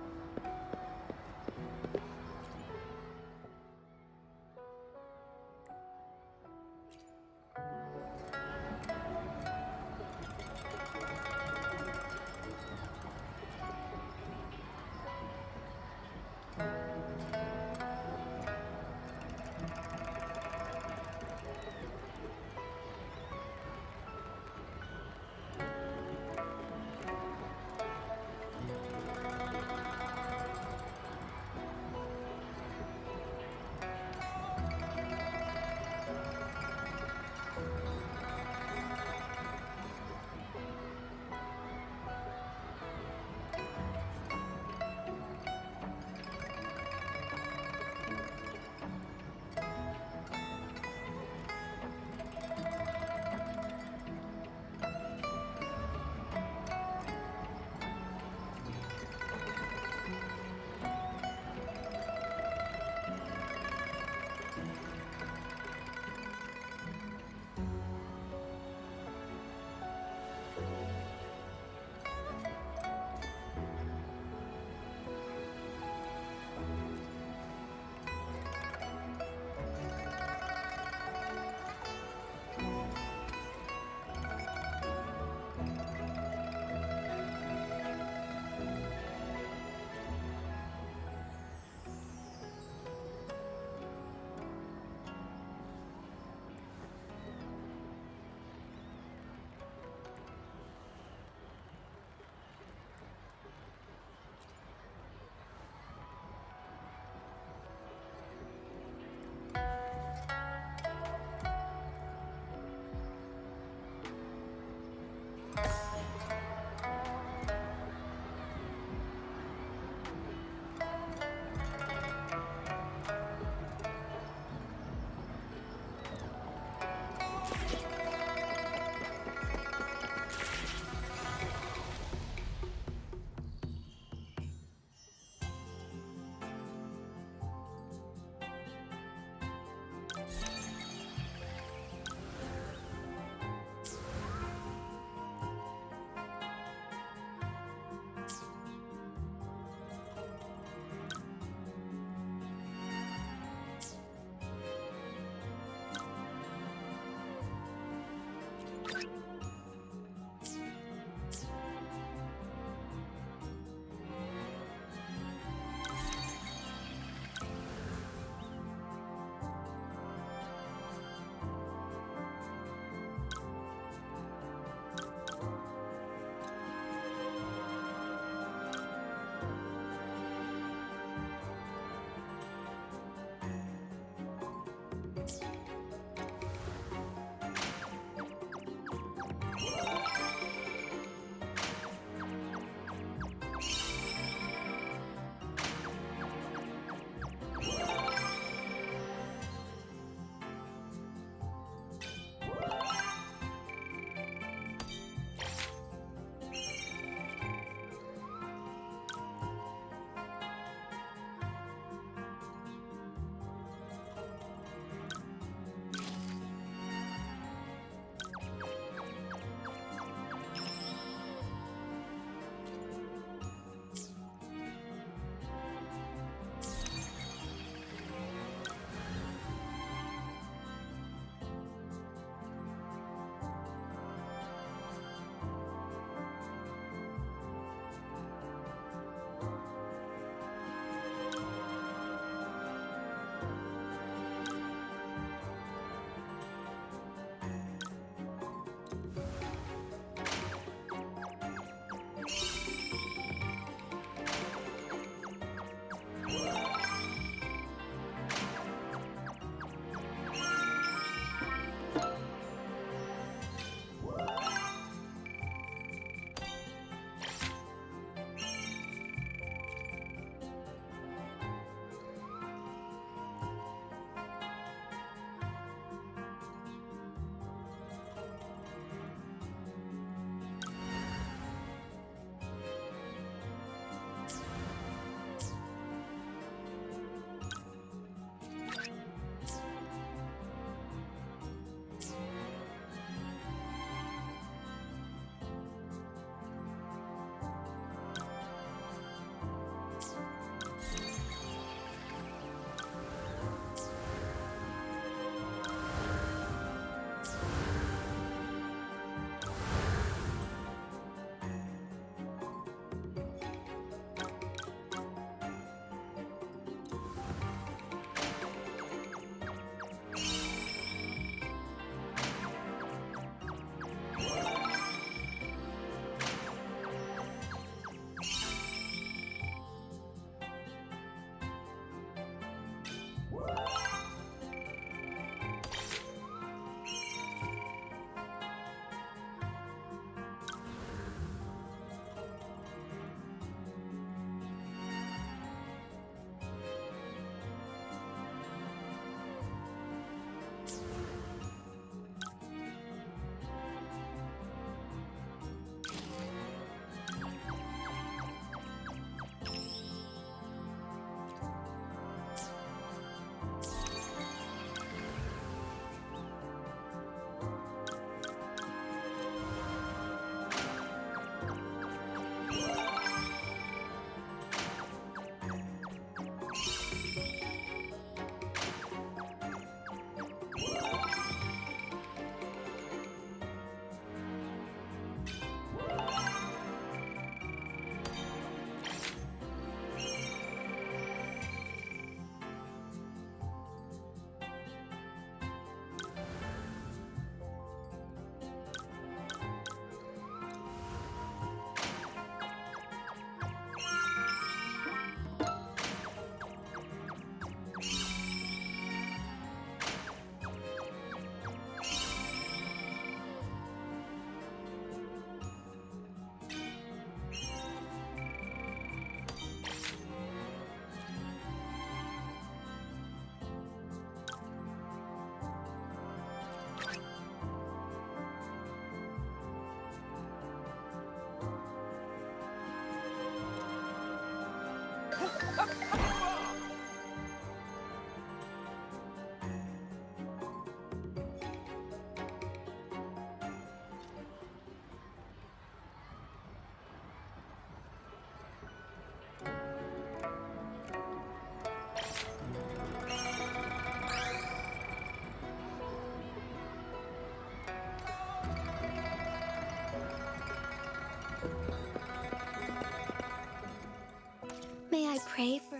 Speaker 10: May I pray for...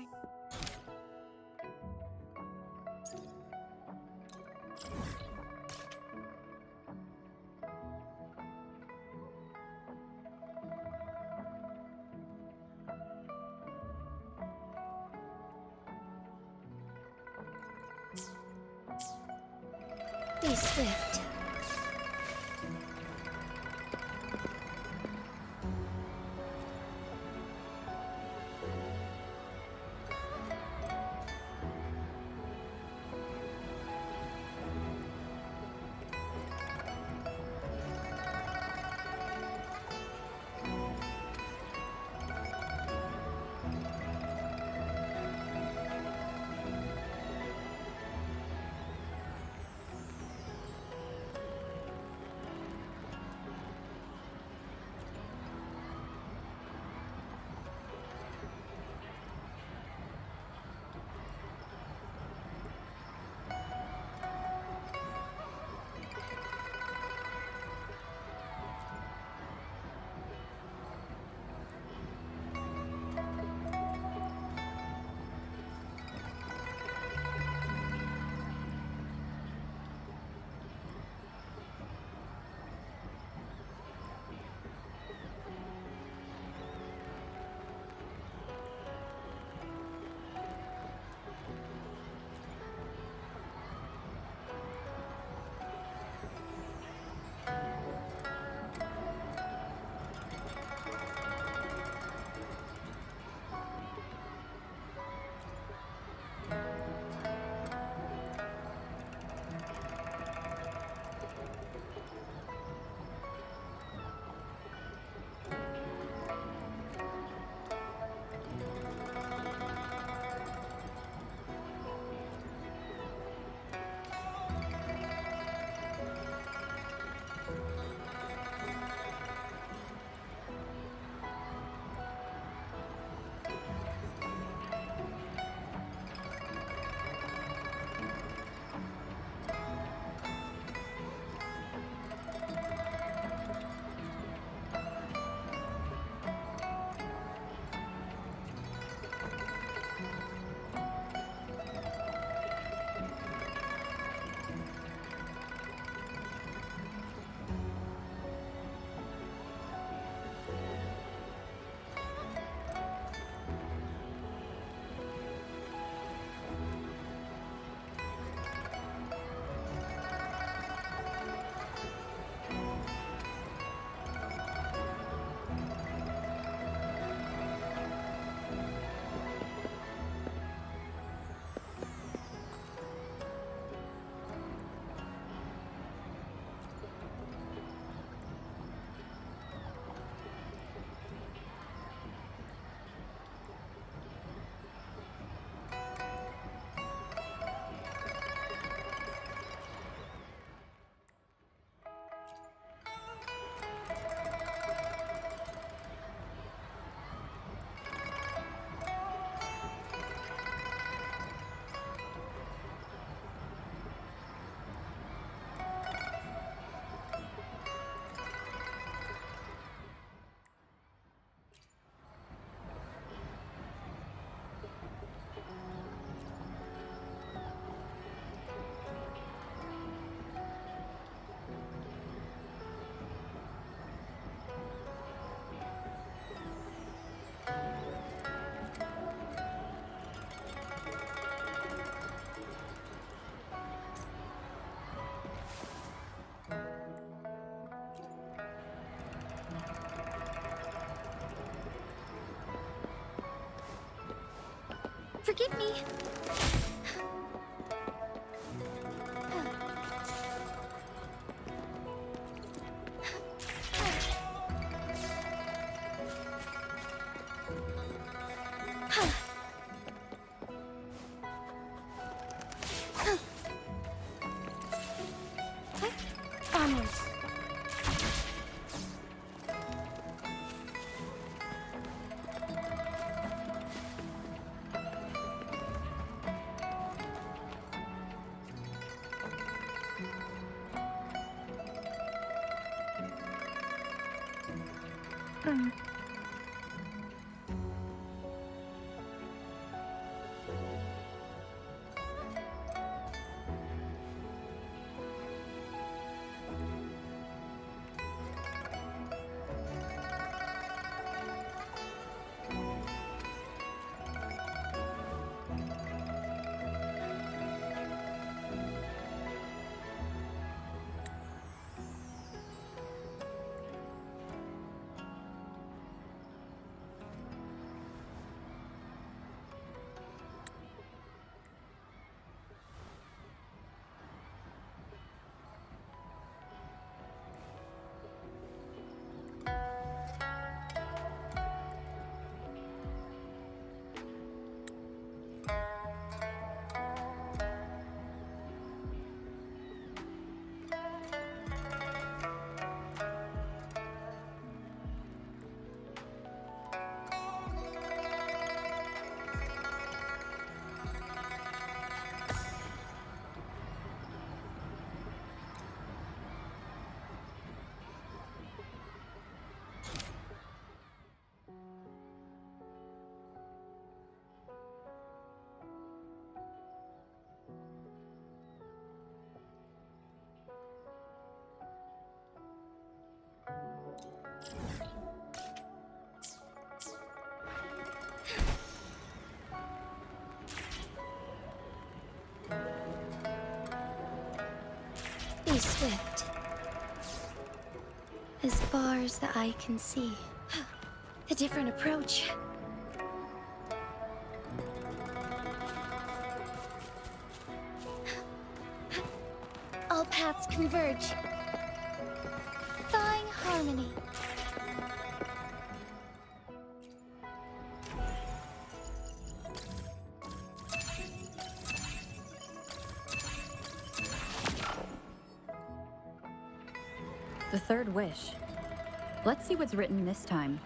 Speaker 10: Be swift. Forgive me. Onwards.
Speaker 1: swift. As far as the eye can see. A different approach. All paths converge. Thawing harmony.
Speaker 5: The third wish. Let's see what's written this time.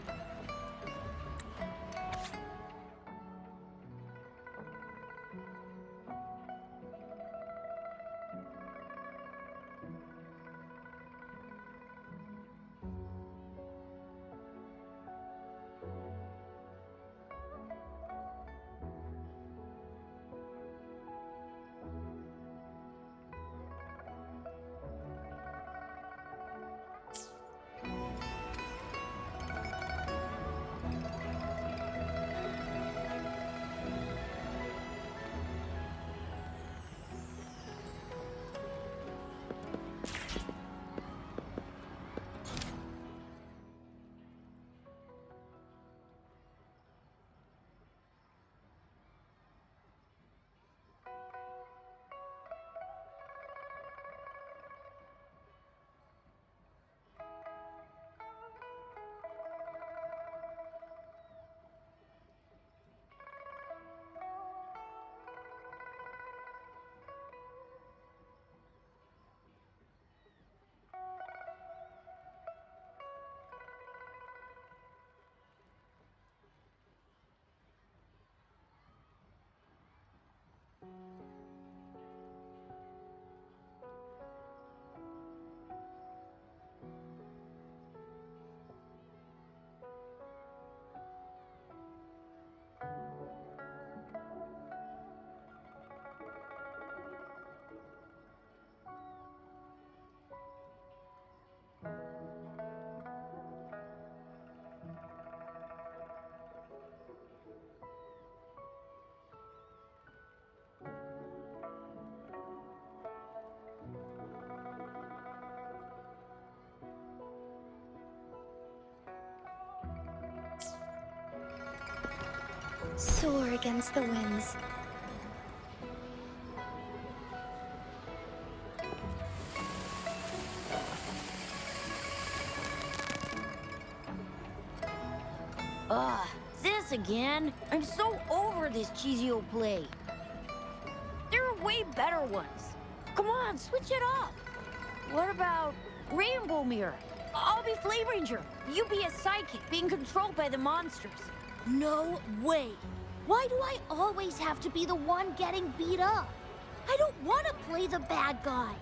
Speaker 1: Soar against the winds.
Speaker 13: This again? I'm so over this cheesy old play. There are way better ones. Come on, switch it up. What about Rainbow Mirror? I'll be Flame Ranger. You be a psychic being controlled by the monsters.
Speaker 17: No way. Why do I always have to be the one getting beat up? I don't want to play the bad guy.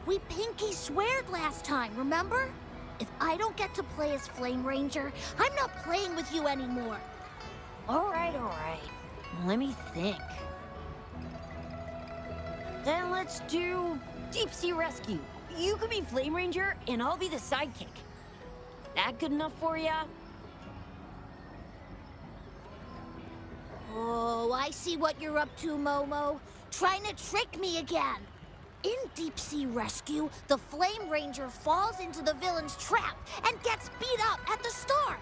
Speaker 17: We pinky sweared last time, remember? If I don't get to play as Flame Ranger, I'm not playing with you anymore.
Speaker 13: All right. Let me think. Then let's do Deep Sea Rescue. You can be Flame Ranger, and I'll be the sidekick. That good enough for ya?
Speaker 17: Oh, I see what you're up to, Momo. Trying to trick me again. In Deep Sea Rescue, the Flame Ranger falls into the villain's trap and gets beat up at the start.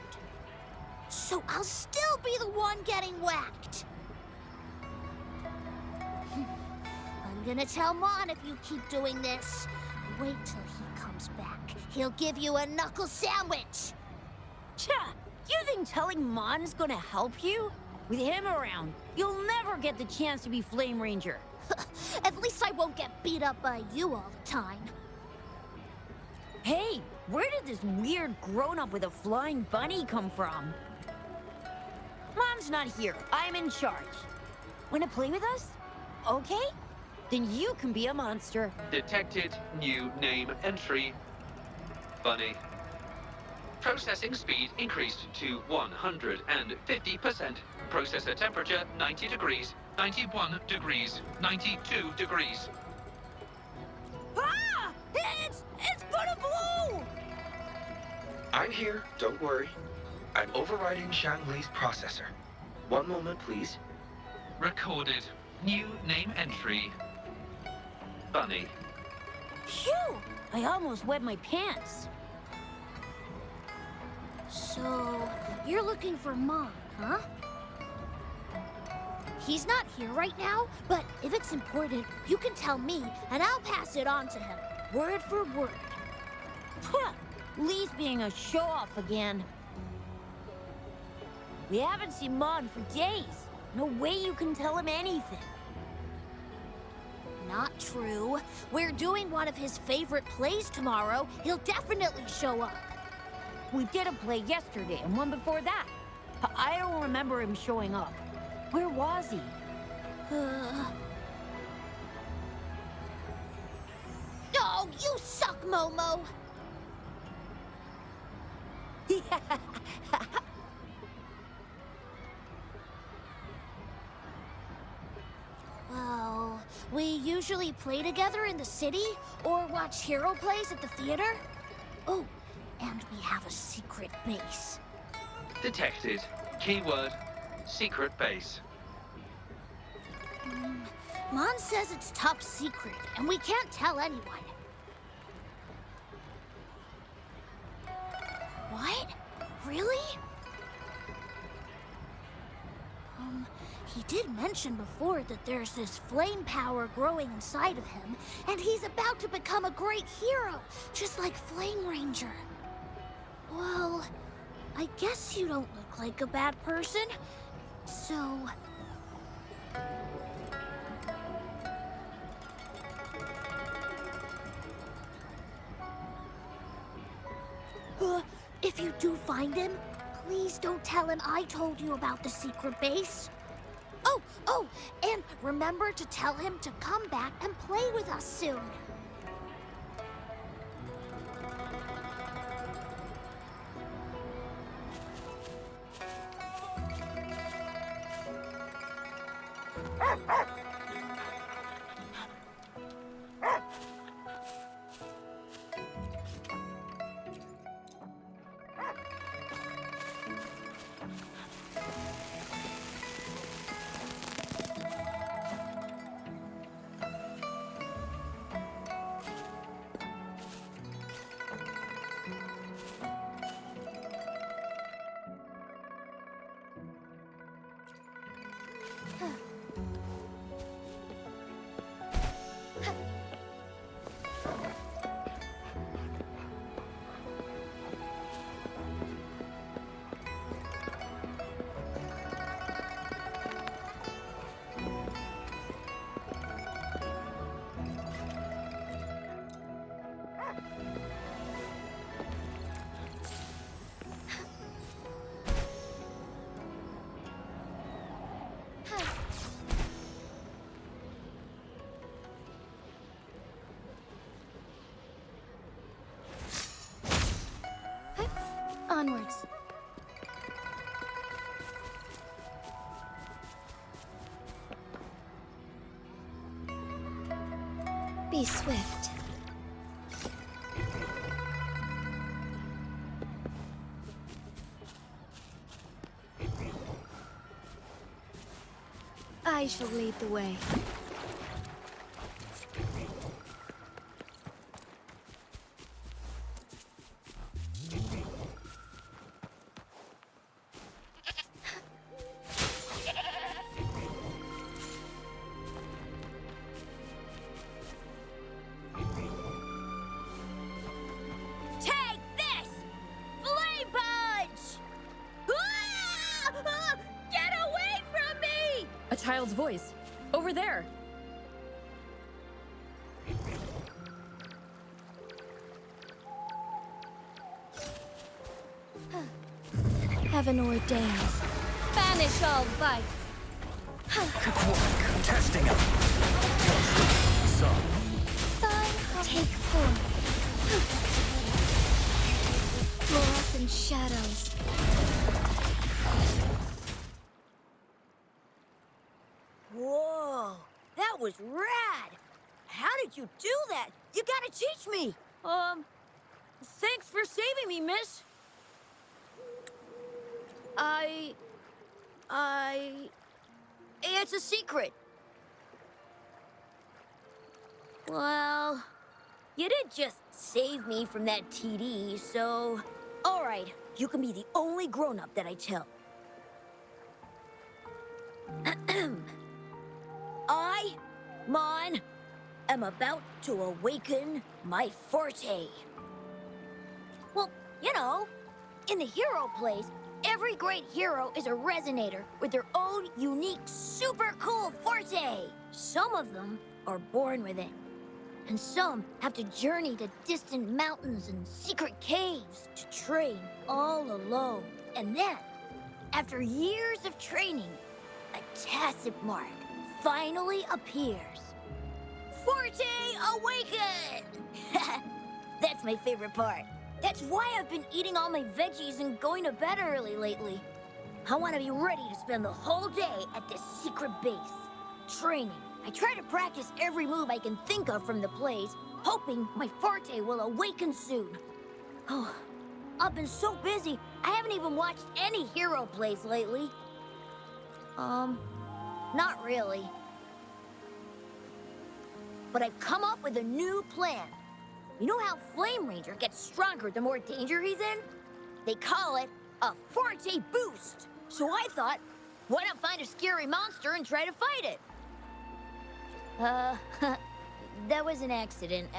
Speaker 17: So I'll still be the one getting whacked. I'm gonna tell Mon if you keep doing this. Wait till he comes back. He'll give you a knuckle sandwich.
Speaker 13: Cha! You think telling Mon's gonna help you? With him around, you'll never get the chance to be Flame Ranger.
Speaker 17: At least I won't get beat up by you all the time.
Speaker 13: Hey, where did this weird grown-up with a flying bunny come from? Mom's not here. I'm in charge. Wanna play with us? Okay? Then you can be a monster.
Speaker 8: Detected new name entry. Bunny. Processing speed increased to 150%. Processor temperature 90 degrees, 91 degrees, 92 degrees.
Speaker 13: Ah! It's gonna blow!
Speaker 18: I'm here, don't worry. I'm overriding Shangli's processor. One moment, please.
Speaker 8: Recorded new name entry. Bunny.
Speaker 17: Phew! I almost wet my pants. So, you're looking for Mom, huh? He's not here right now, but if it's important, you can tell me, and I'll pass it on to him, word for word. Huh! Lee's being a show-off again. We haven't seen Mon for days. No way you can tell him anything. Not true. We're doing one of his favorite plays tomorrow. He'll definitely show up. We did a play yesterday and one before that. I don't remember him showing up. Where was he? Oh, you suck, Momo! Well, we usually play together in the city or watch hero plays at the theater. Oh, and we have a secret base.
Speaker 8: Detected. Keyword, secret base.
Speaker 17: Mon says it's top secret, and we can't tell anyone. What? Really? He did mention before that there's this flame power growing inside of him, and he's about to become a great hero, just like Flame Ranger. Well, I guess you don't look like a bad person, so... if you do find him, please don't tell him I told you about the secret base. Oh, and remember to tell him to come back and play with us soon. Onwards. Be swift. I shall lead the way.
Speaker 5: Child's voice. Over there.
Speaker 17: Heaven ordains. Banish all vice.
Speaker 15: Testing out. Some.
Speaker 17: Take form. Fluorescent shadows. Whoa, that was rad! How did you do that? You gotta teach me! Thanks for saving me, miss. It's a secret. Well, You did just save me from that TD, so... Alright, you can be the only grown-up that I tell. I, Mon, am about to awaken my forte. Well, you know, in the hero plays, every great hero is a resonator with their own unique, super cool forte. Some of them are born with it, and some have to journey to distant mountains and secret caves to train all alone. And then, after years of training, a tacit mark finally appears. Forte awakened! That's my favorite part. That's why I've been eating all my veggies and going to bed early lately. I want to be ready to spend the whole day at this secret base. Training. I try to practice every move I can think of from the plays, hoping my forte will awaken soon. Oh, I've been so busy, I haven't even watched any hero plays lately. Not really. But I've come up with a new plan. You know how Flame Ranger gets stronger the more danger he's in? They call it a Forte Boost. So I thought, why not find a scary monster and try to fight it? That was an accident.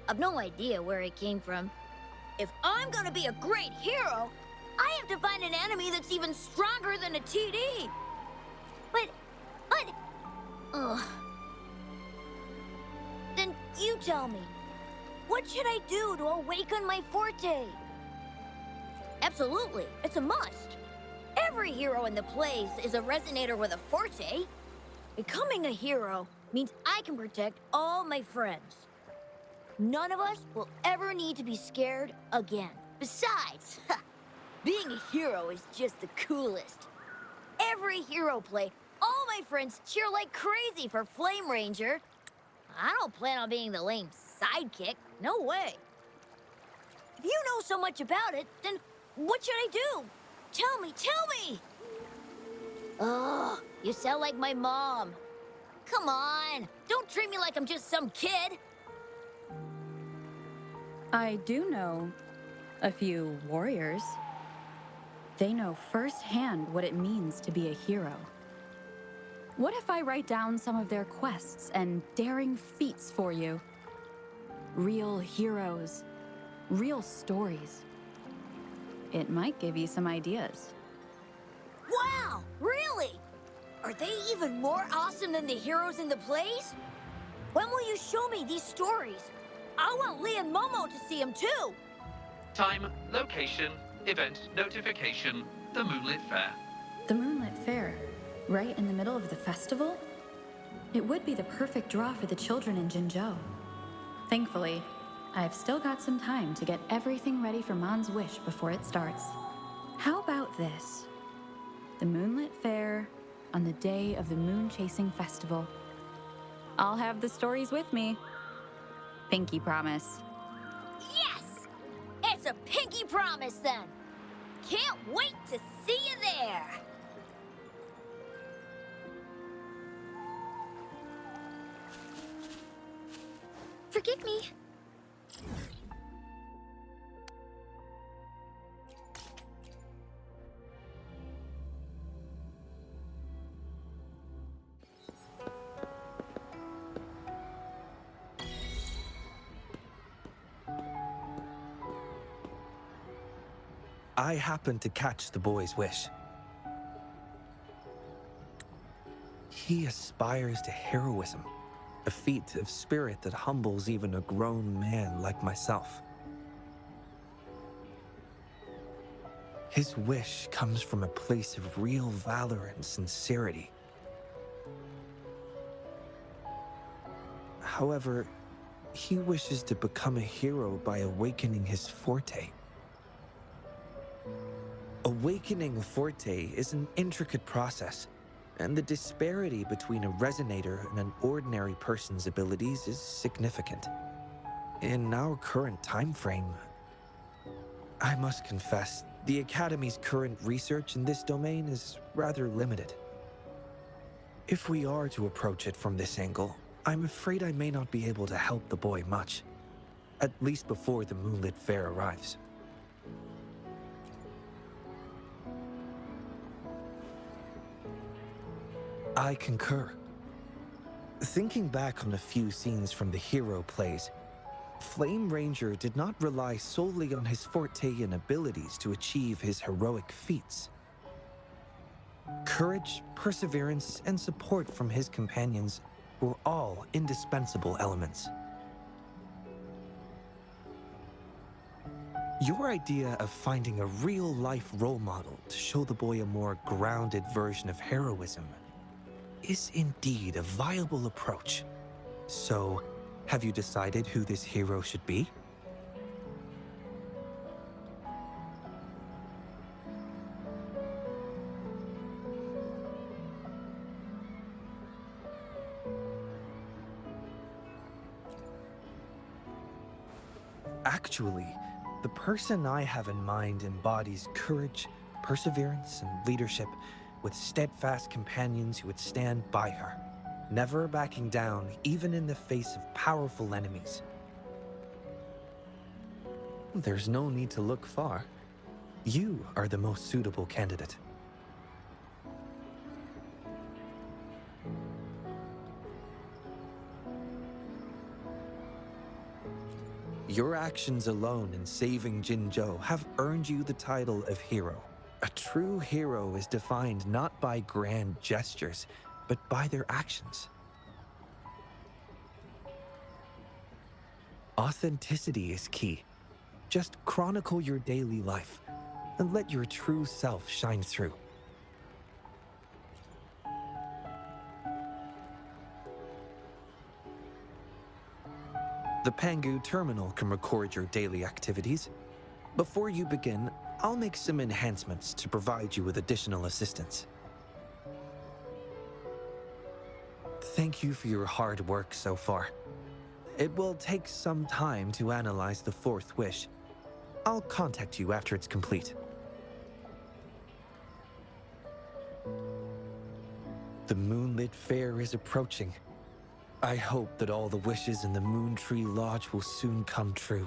Speaker 17: I've no idea where it came from. If I'm gonna be a great hero, I have to find an enemy that's even stronger than a TD. Ugh. Then you tell me. What should I do to awaken my forte? Absolutely, it's a must. Every hero in the plays is a resonator with a forte. Becoming a hero means I can protect all my friends. None of us will ever need to be scared again. Besides, being a hero is just the coolest. Every hero play, all my friends cheer like crazy for Flame Ranger. I don't plan on being the lame sidekick. No way. If you know so much about it, then what should I do? Tell me! Oh, you sound like my mom. Come on, don't treat me like I'm just some kid.
Speaker 5: I do know a few warriors. They know firsthand what it means to be a hero. What if I write down some of their quests and daring feats for you? Real heroes, real stories. It might give you some ideas.
Speaker 17: Wow, really? Are they even more awesome than the heroes in the plays? When will you show me these stories? I want Lee and Momo to see them too.
Speaker 8: Time, location, event notification, the Moonlit Fair.
Speaker 5: The Moonlit Fair, right in the middle of the festival? It would be the perfect draw for the children in Jinzhou. Thankfully, I've still got some time to get everything ready for Mon's wish before it starts. How about this? The Moonlit Fair on the day of the Moon Chasing Festival. I'll have the stories with me. Pinky promise.
Speaker 17: Yes! It's a pinky promise then. Can't wait to see you there. Forgive me.
Speaker 7: I happened to catch the boy's wish. He aspires to heroism, a feat of spirit that humbles even a grown man like myself. His wish comes from a place of real valor and sincerity. However, he wishes to become a hero by awakening his forte. Awakening a forte is an intricate process, and the disparity between a resonator and an ordinary person's abilities is significant. In our current time frame, I must confess, the Academy's current research in this domain is rather limited. If we are to approach it from this angle, I'm afraid I may not be able to help the boy much. at least before the moonlit fair arrives. I concur. Thinking back on a few scenes from the hero plays, Flame Ranger did not rely solely on his forte and abilities to achieve his heroic feats. Courage, perseverance, and support from his companions were all indispensable elements. Your idea of finding a real-life role model to show the boy a more grounded version of heroism is indeed a viable approach. So, have you decided who this hero should be? Actually, the person I have in mind embodies courage, perseverance, and leadership with steadfast companions who would stand by her, never backing down even in the face of powerful enemies. There's no need to look far. You are the most suitable candidate. Your actions alone in saving Jinzhou have earned you the title of hero. A true hero is defined not by grand gestures, but by their actions. Authenticity is key. Just chronicle your daily life and let your true self shine through. The Pangu terminal can record your daily activities. Before you begin, I'll make some enhancements to provide you with additional assistance. Thank you for your hard work so far. It will take some time to analyze the fourth wish. I'll contact you after it's complete. The moonlit fair is approaching. I hope that all the wishes in the Moon Tree Lodge will soon come true.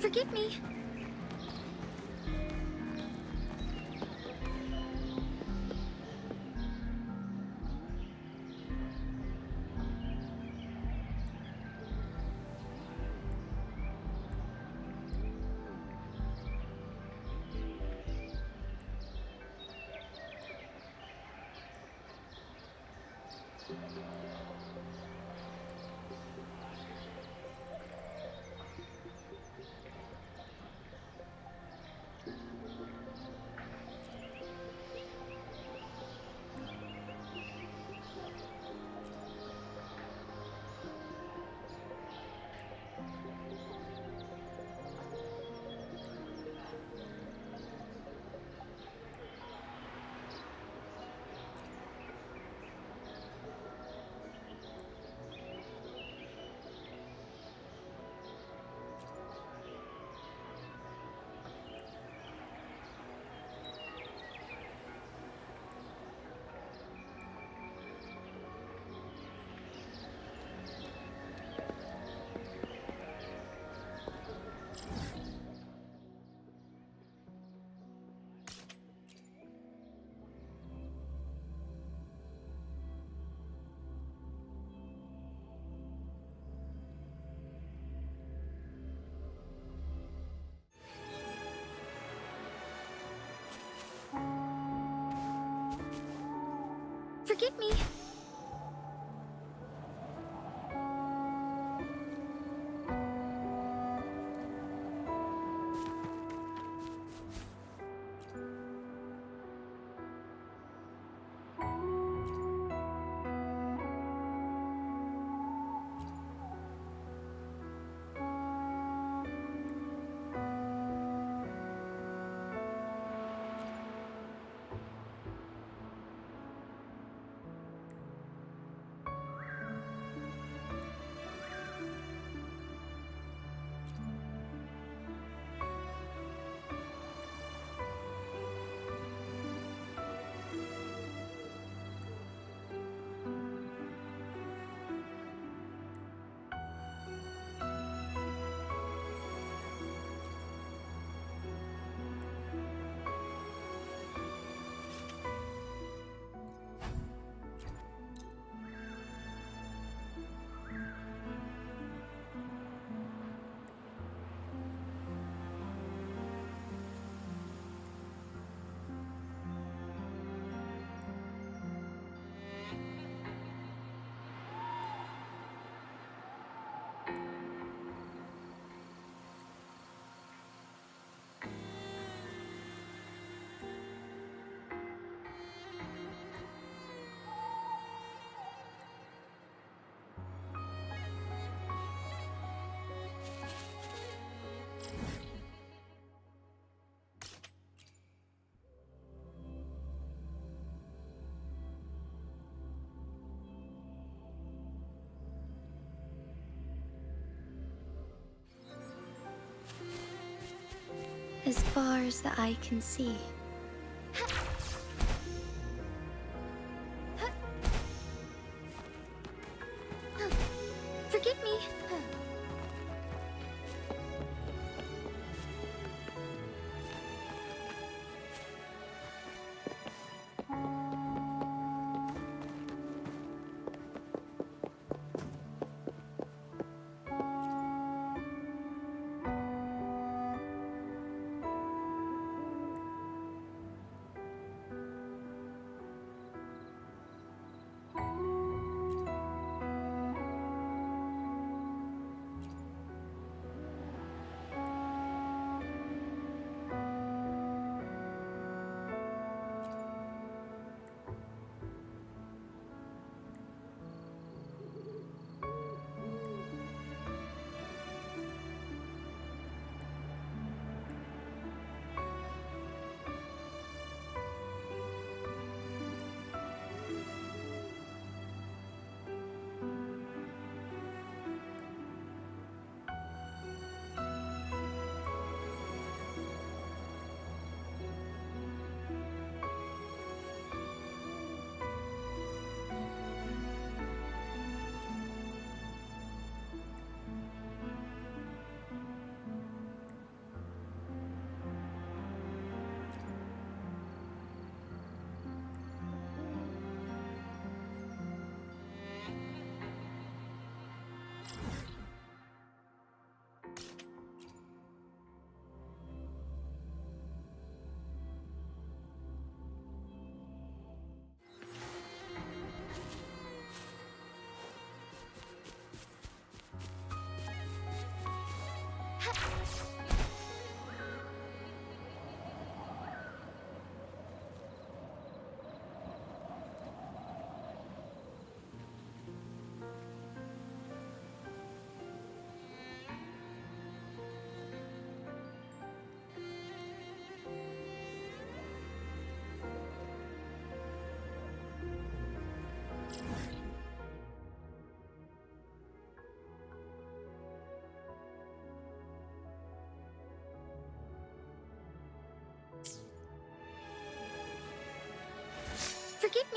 Speaker 17: Forgive me. Forgive me.
Speaker 19: As far as the eye can see.
Speaker 17: Forgive me.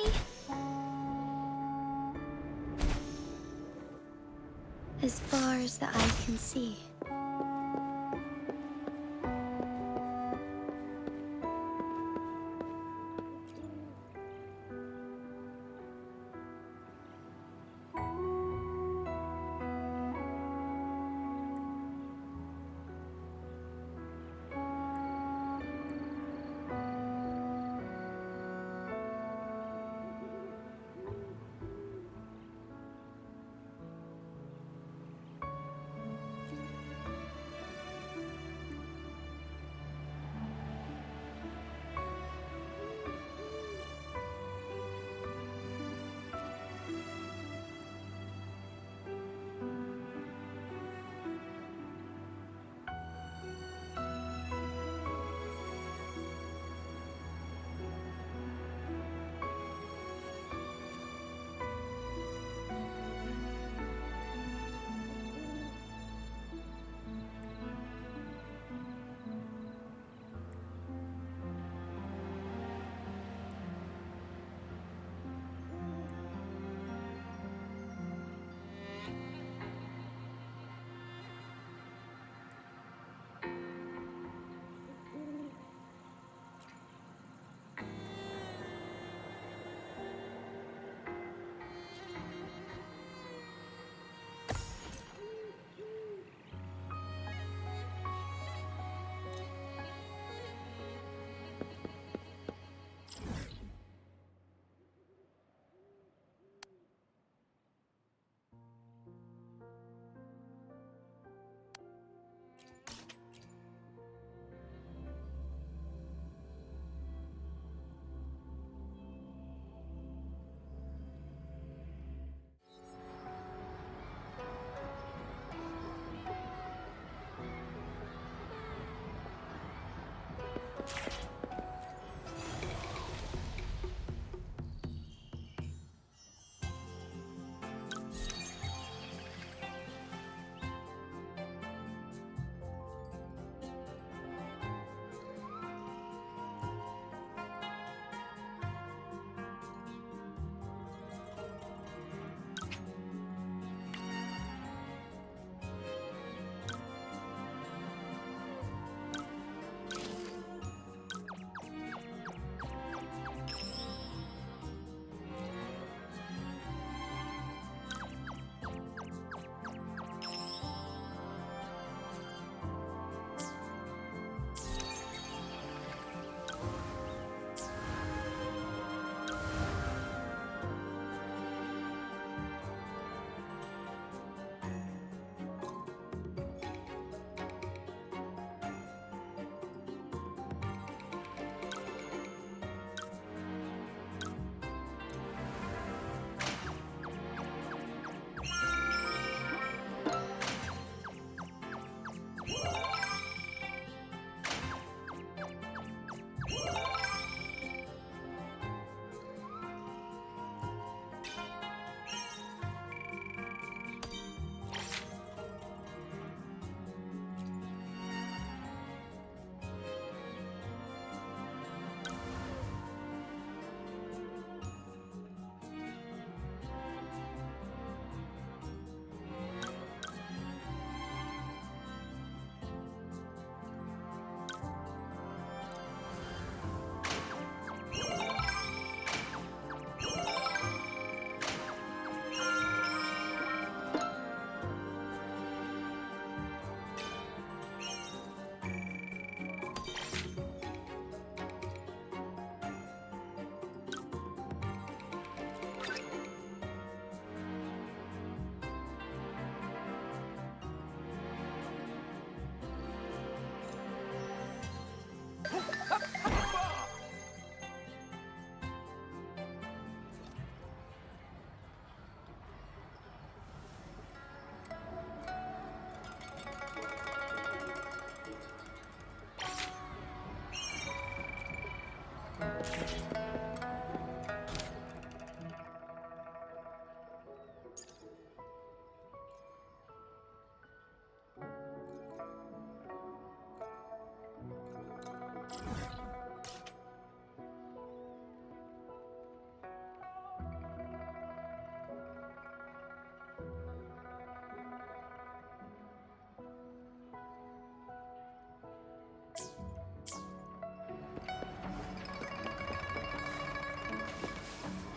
Speaker 19: me. As far as the eye can see.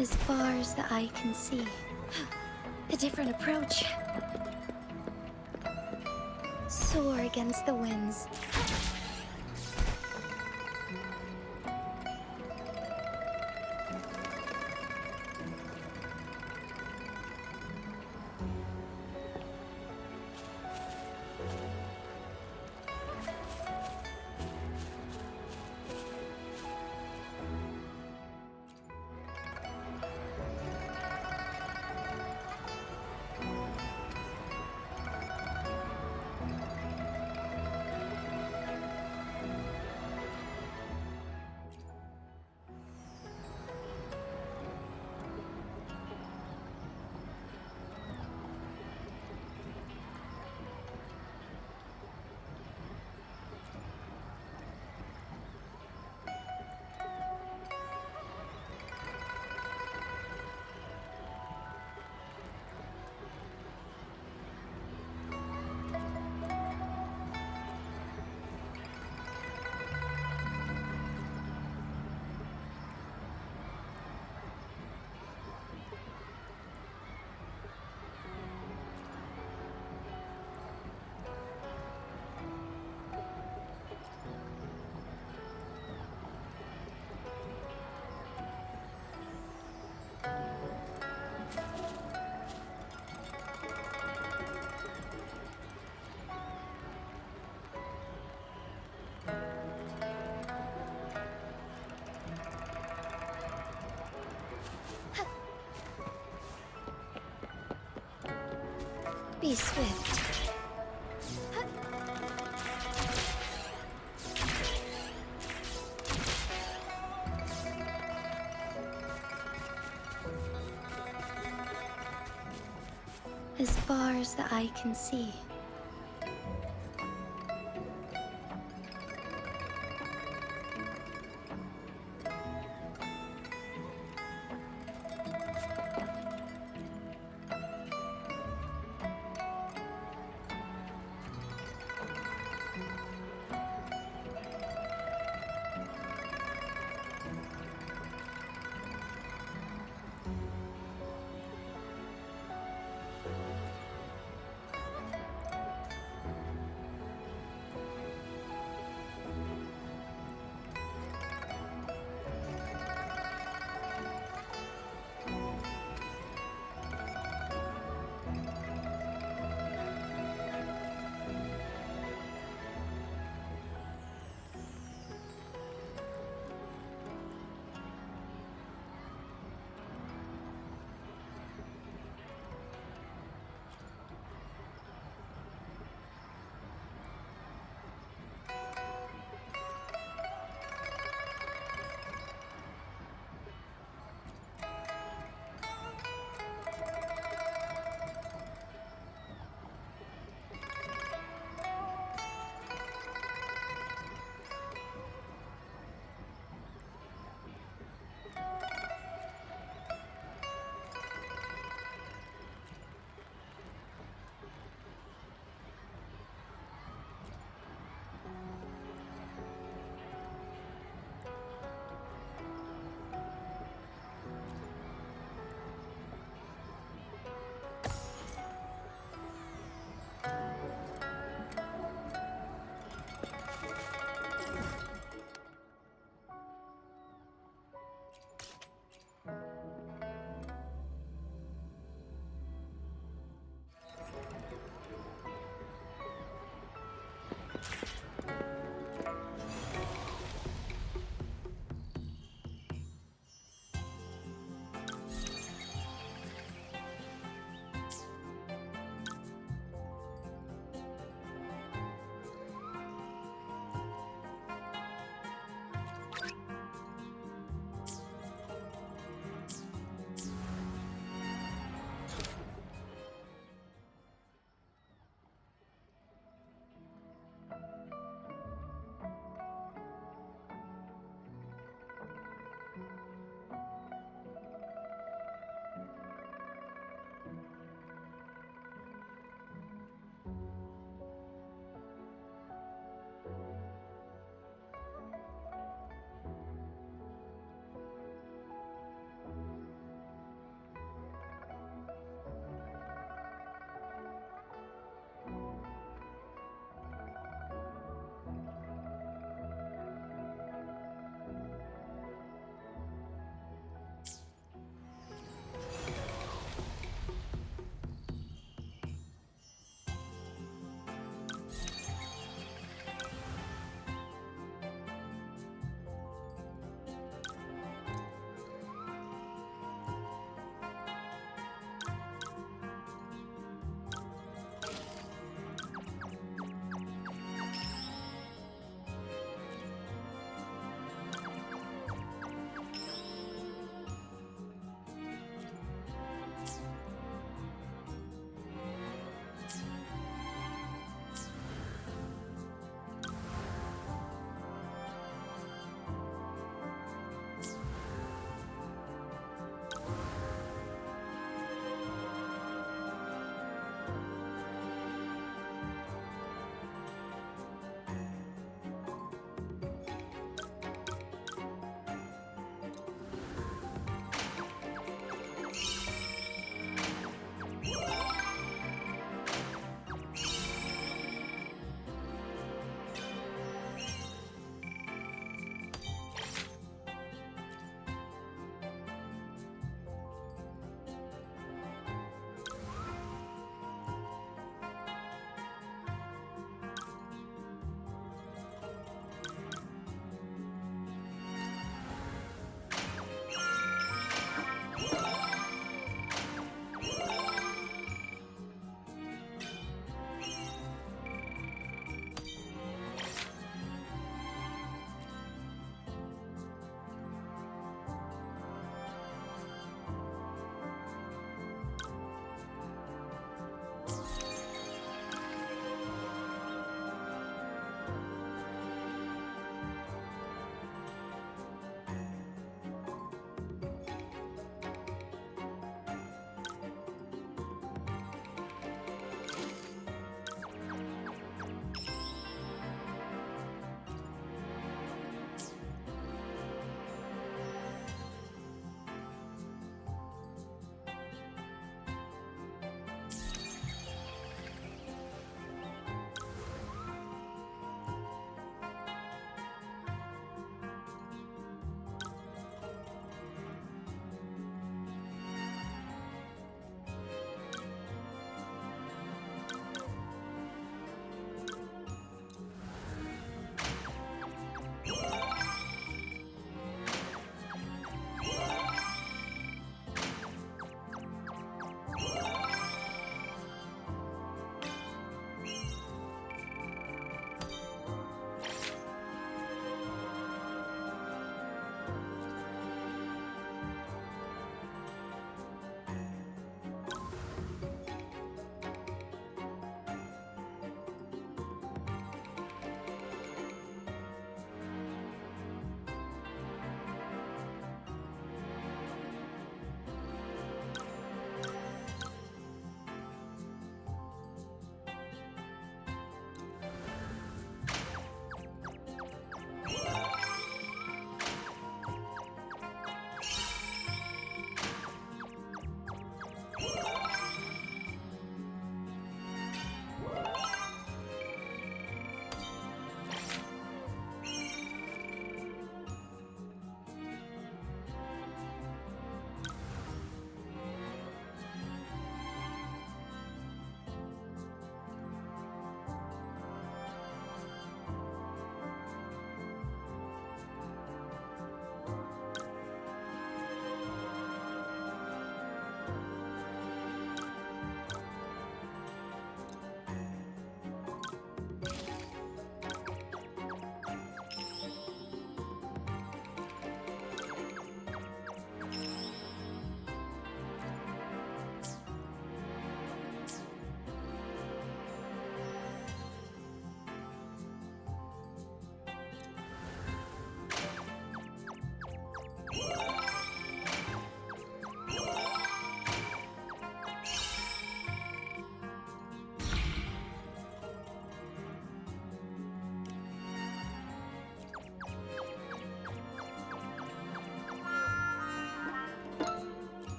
Speaker 19: As far as the eye can see. A different approach. Soar against the winds. Be swift. As far as the eye can see.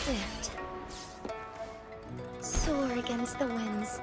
Speaker 19: swift. Soar against the winds.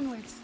Speaker 17: Onwards.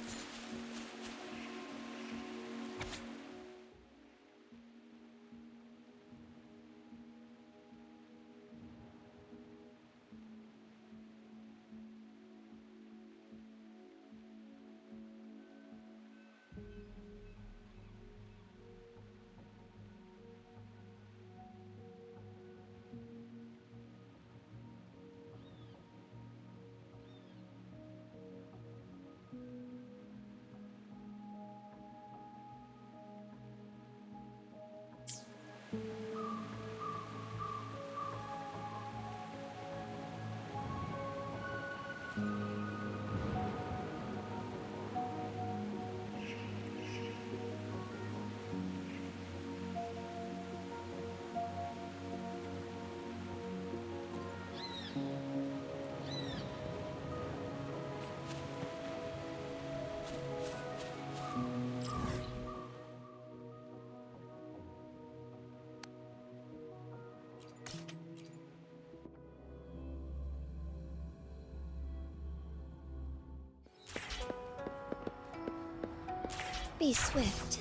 Speaker 19: Be swift.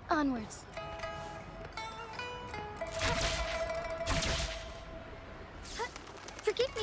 Speaker 19: Onwards. Forgive me.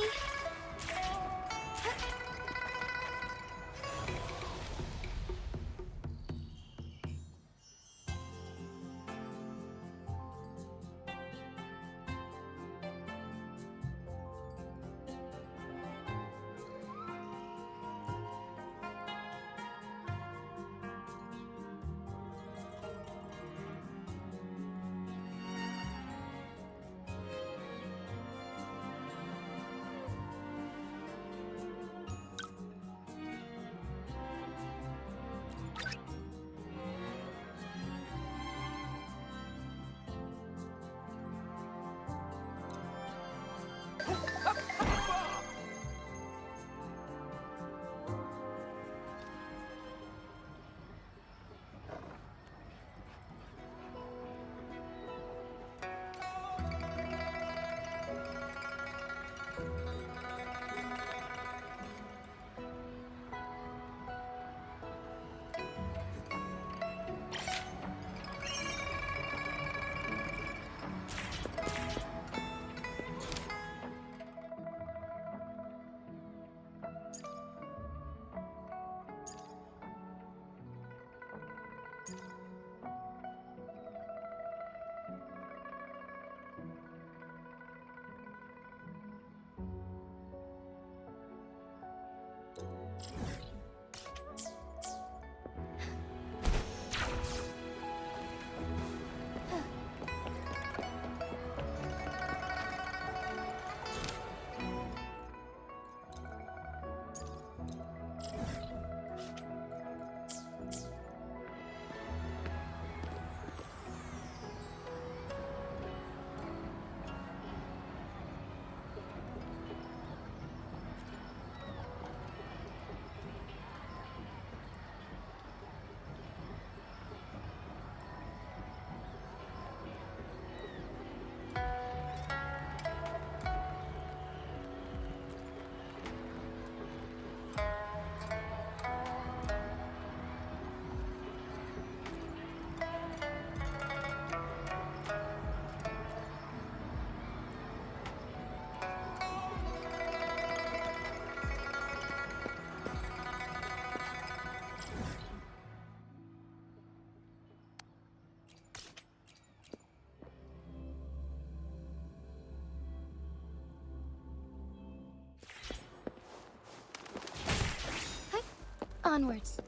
Speaker 19: Onwards.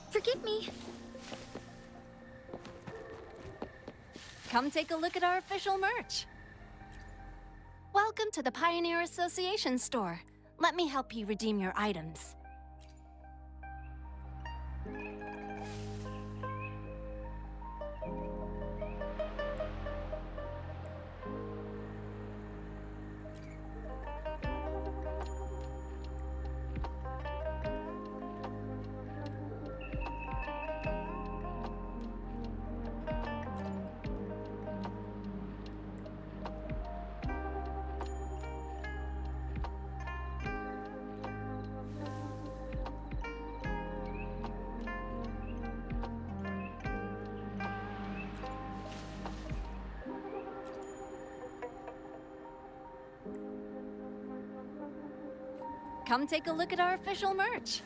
Speaker 19: Forgive me.
Speaker 14: Come take a look at our official merch. Welcome to the Pioneer Association store. Let me help you redeem your items. Come take a look at our official merch.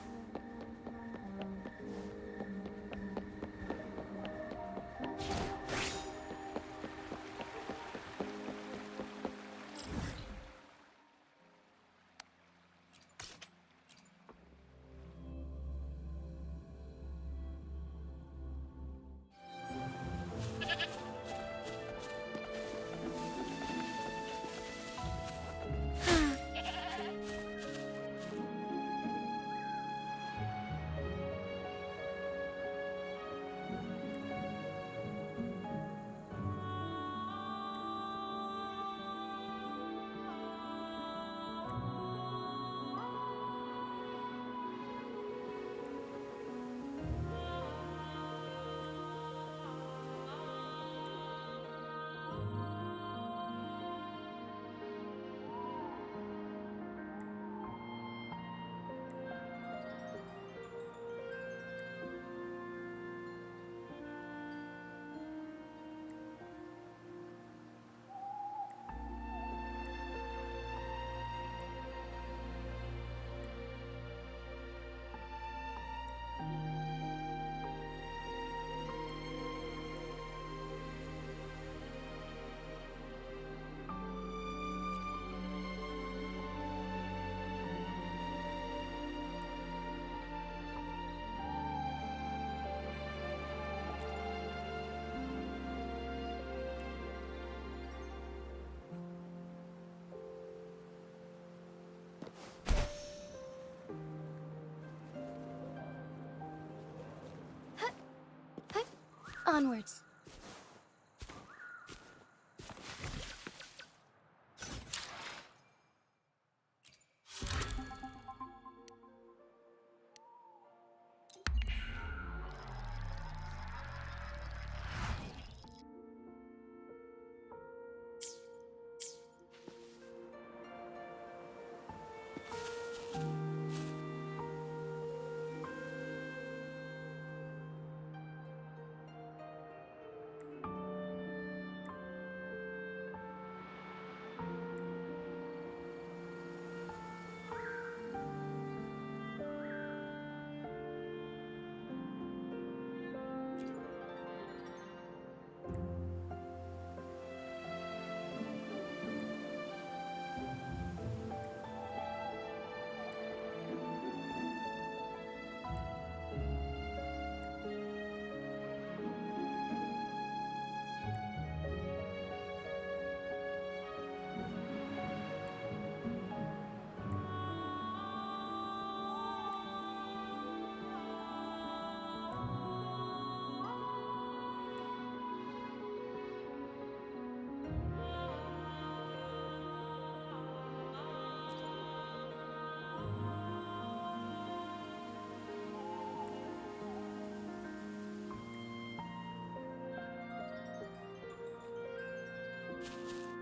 Speaker 19: Onwards.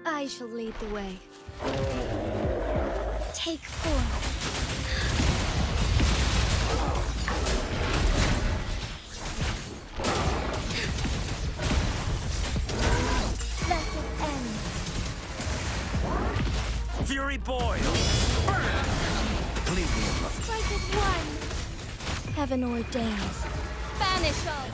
Speaker 19: I shall lead the way. Take form. Let it end.
Speaker 15: Fury boil! Leave me alone.
Speaker 19: Strike as one. Heaven ordains. Banish all.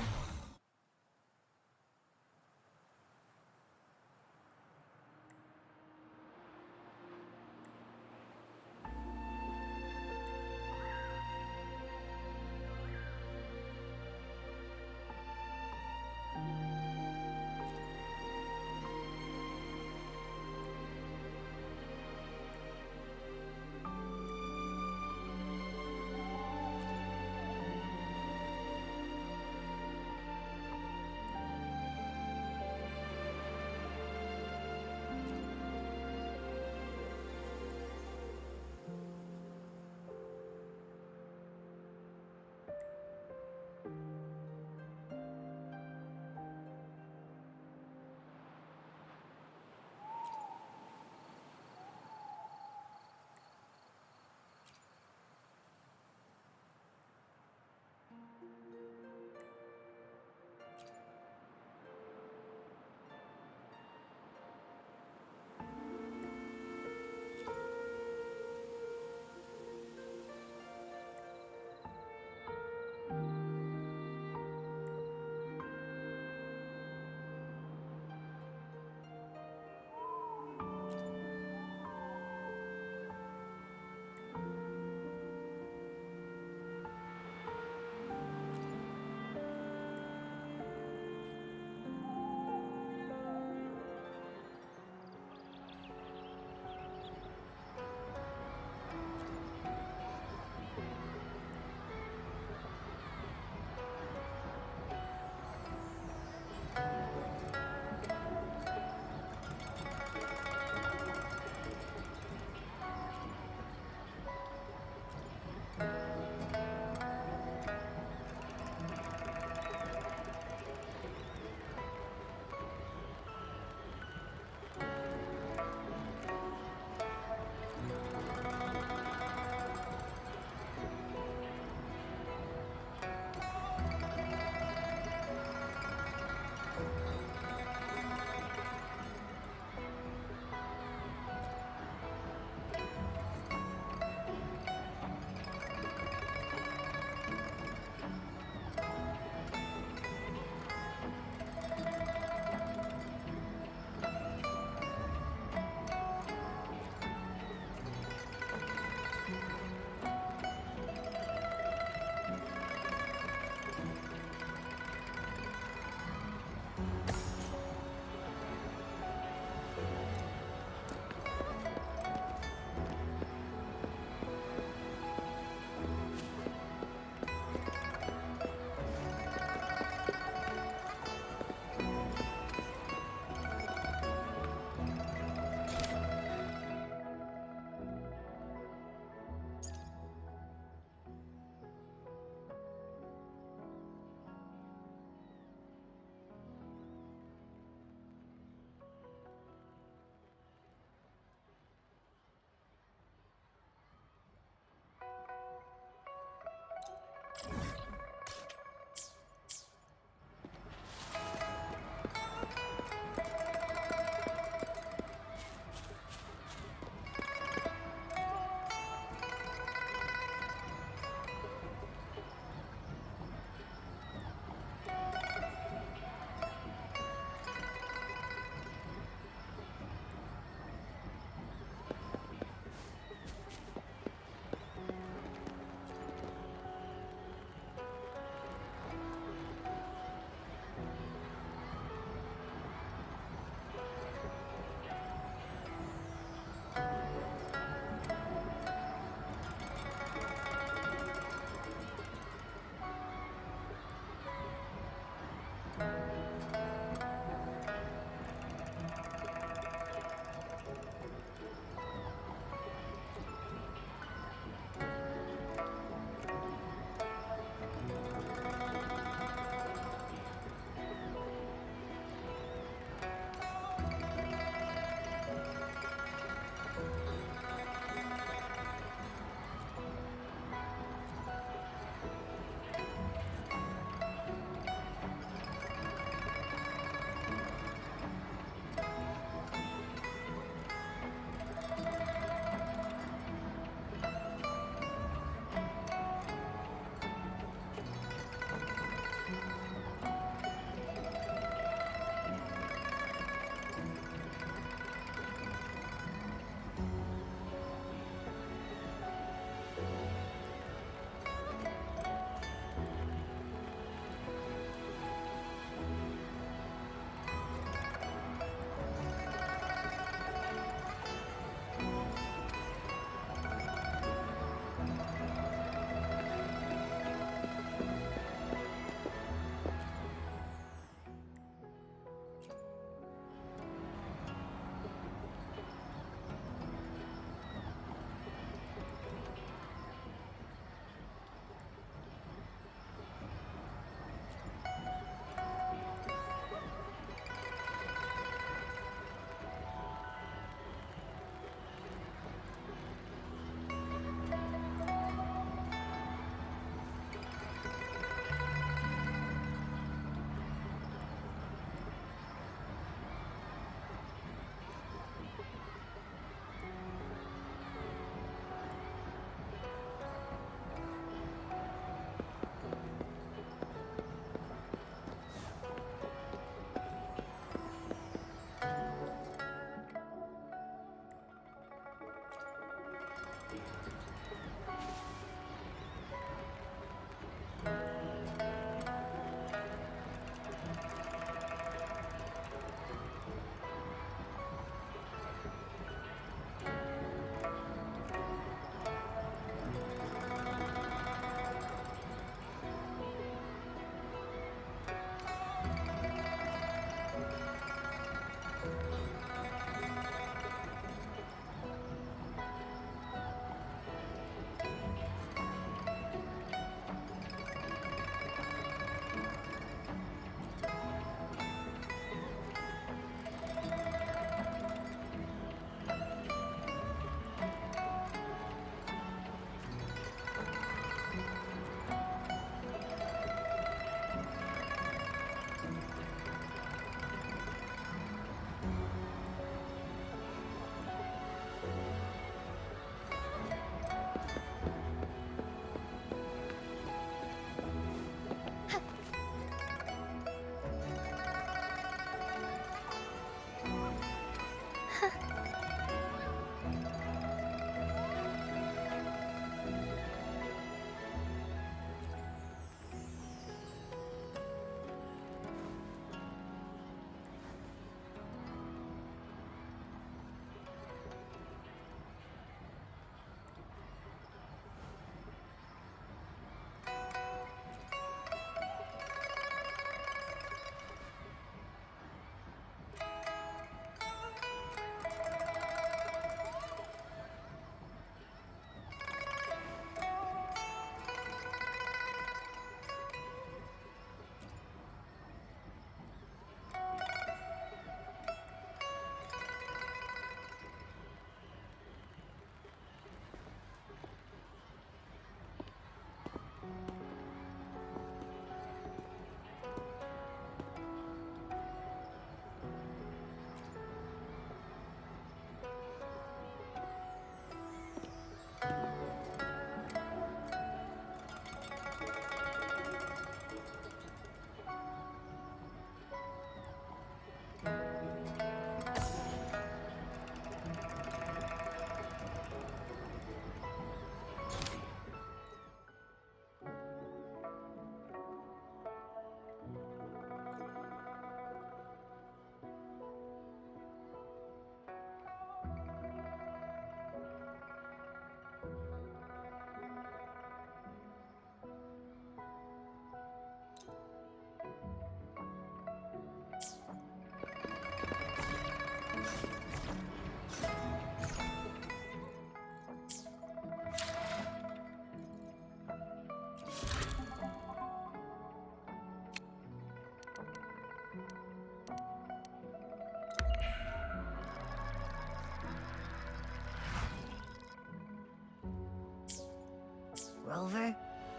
Speaker 17: Rover?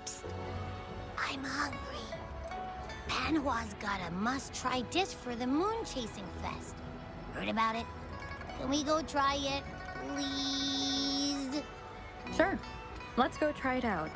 Speaker 17: Psst. I'm hungry. Panhua's got a must-try dish for the Moon Chasing Fest. Heard about it? Can we go try it, please?
Speaker 5: Sure. Let's go try it out.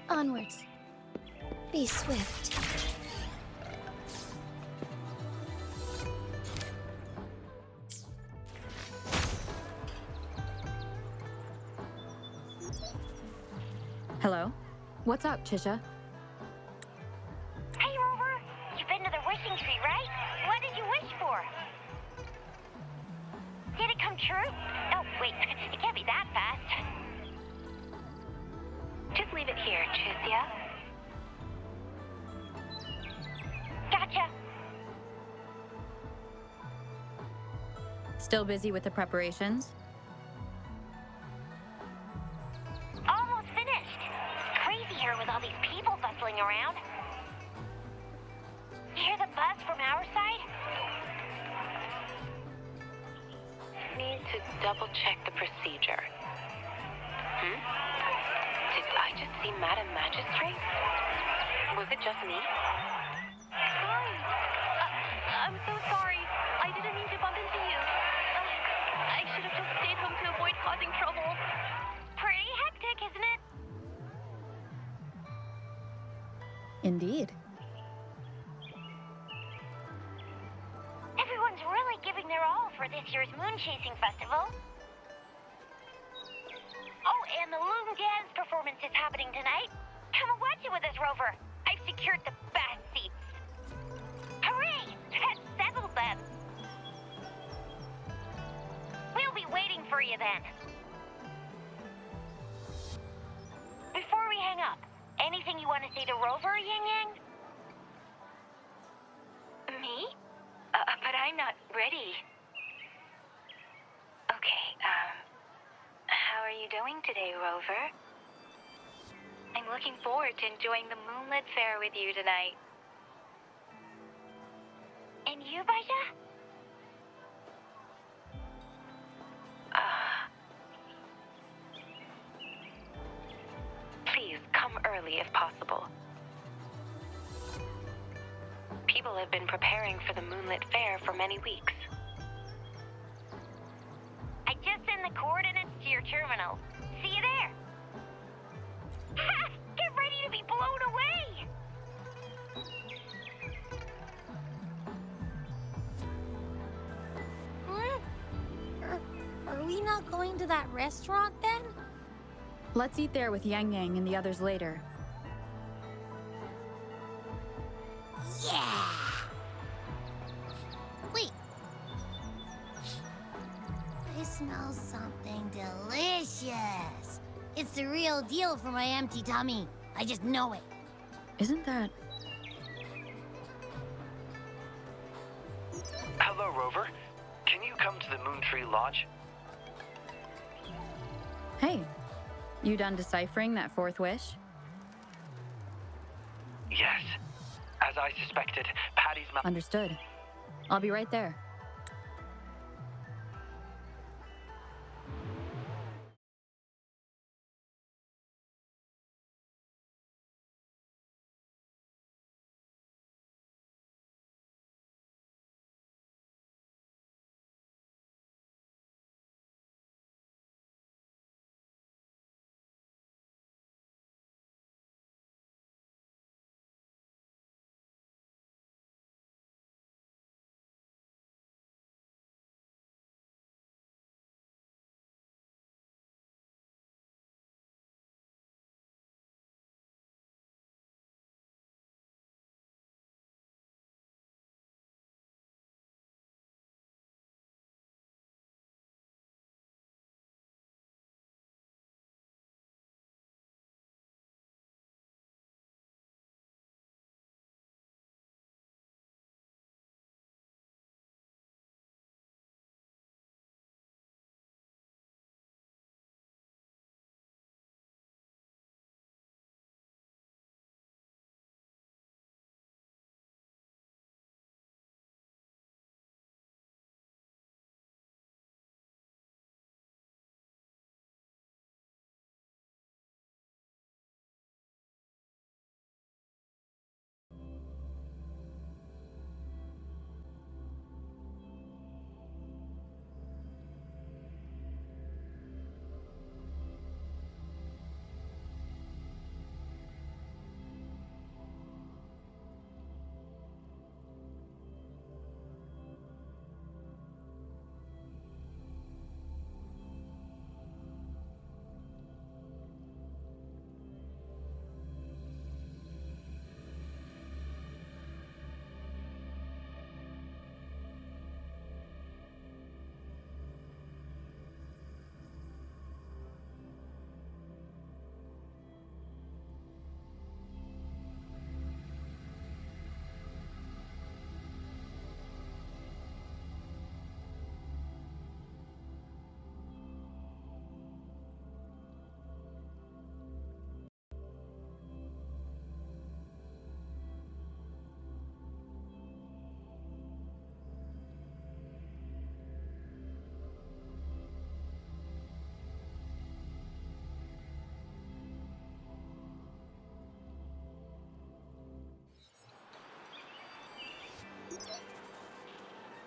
Speaker 19: Onwards. Be swift.
Speaker 5: Hello? What's up, Chisha?
Speaker 1: Hey, Rover. You've been to the wishing tree, right? What did you wish for? Did it come true? Oh, wait. It can't be that fast. Just leave it here, Zhezhi. Gotcha.
Speaker 5: Still busy with the preparations?
Speaker 1: Almost finished. Crazy here with all these people bustling around. You hear the buzz from our side?
Speaker 2: to double-check the procedure. Did I just see Madam Magistrate? Was it just me?
Speaker 1: Sorry. I'm so sorry. I didn't mean to bump into you. I should have just stayed home to avoid causing trouble.
Speaker 4: Pretty hectic, isn't it?
Speaker 5: Indeed.
Speaker 4: Everyone's really giving their all for this year's moon chasing festival. Oh, and the Loom Dance performance is happening tonight. Come and watch it with us, Rover. I've secured the best seats. Hooray! That settled them. We'll be waiting for you then. Before we hang up, anything you want to say to Rover, Yang Yang?
Speaker 2: Me? But I'm not ready. Okay, how are you doing today, Rover? I'm looking forward to enjoying the moonlit fair with you tonight.
Speaker 4: And you, Baja?
Speaker 2: Please come early if possible. People have been preparing for the moonlit fair for many weeks.
Speaker 4: I just sent the coordinates to your terminal. See you there. Ha! Get ready to be blown away!
Speaker 17: Are we not going to that restaurant then?
Speaker 5: Let's eat there with Yang Yang and the others later.
Speaker 17: Yeah! Wait. I smell something delicious. It's the real deal for my empty tummy. I just know it.
Speaker 5: Isn't that...
Speaker 12: Hello, Rover. Can you come to the Moon Tree Lodge?
Speaker 5: Hey, you done deciphering that fourth wish?
Speaker 12: Yes. As I suspected, Patty's...
Speaker 5: Understood. I'll be right there.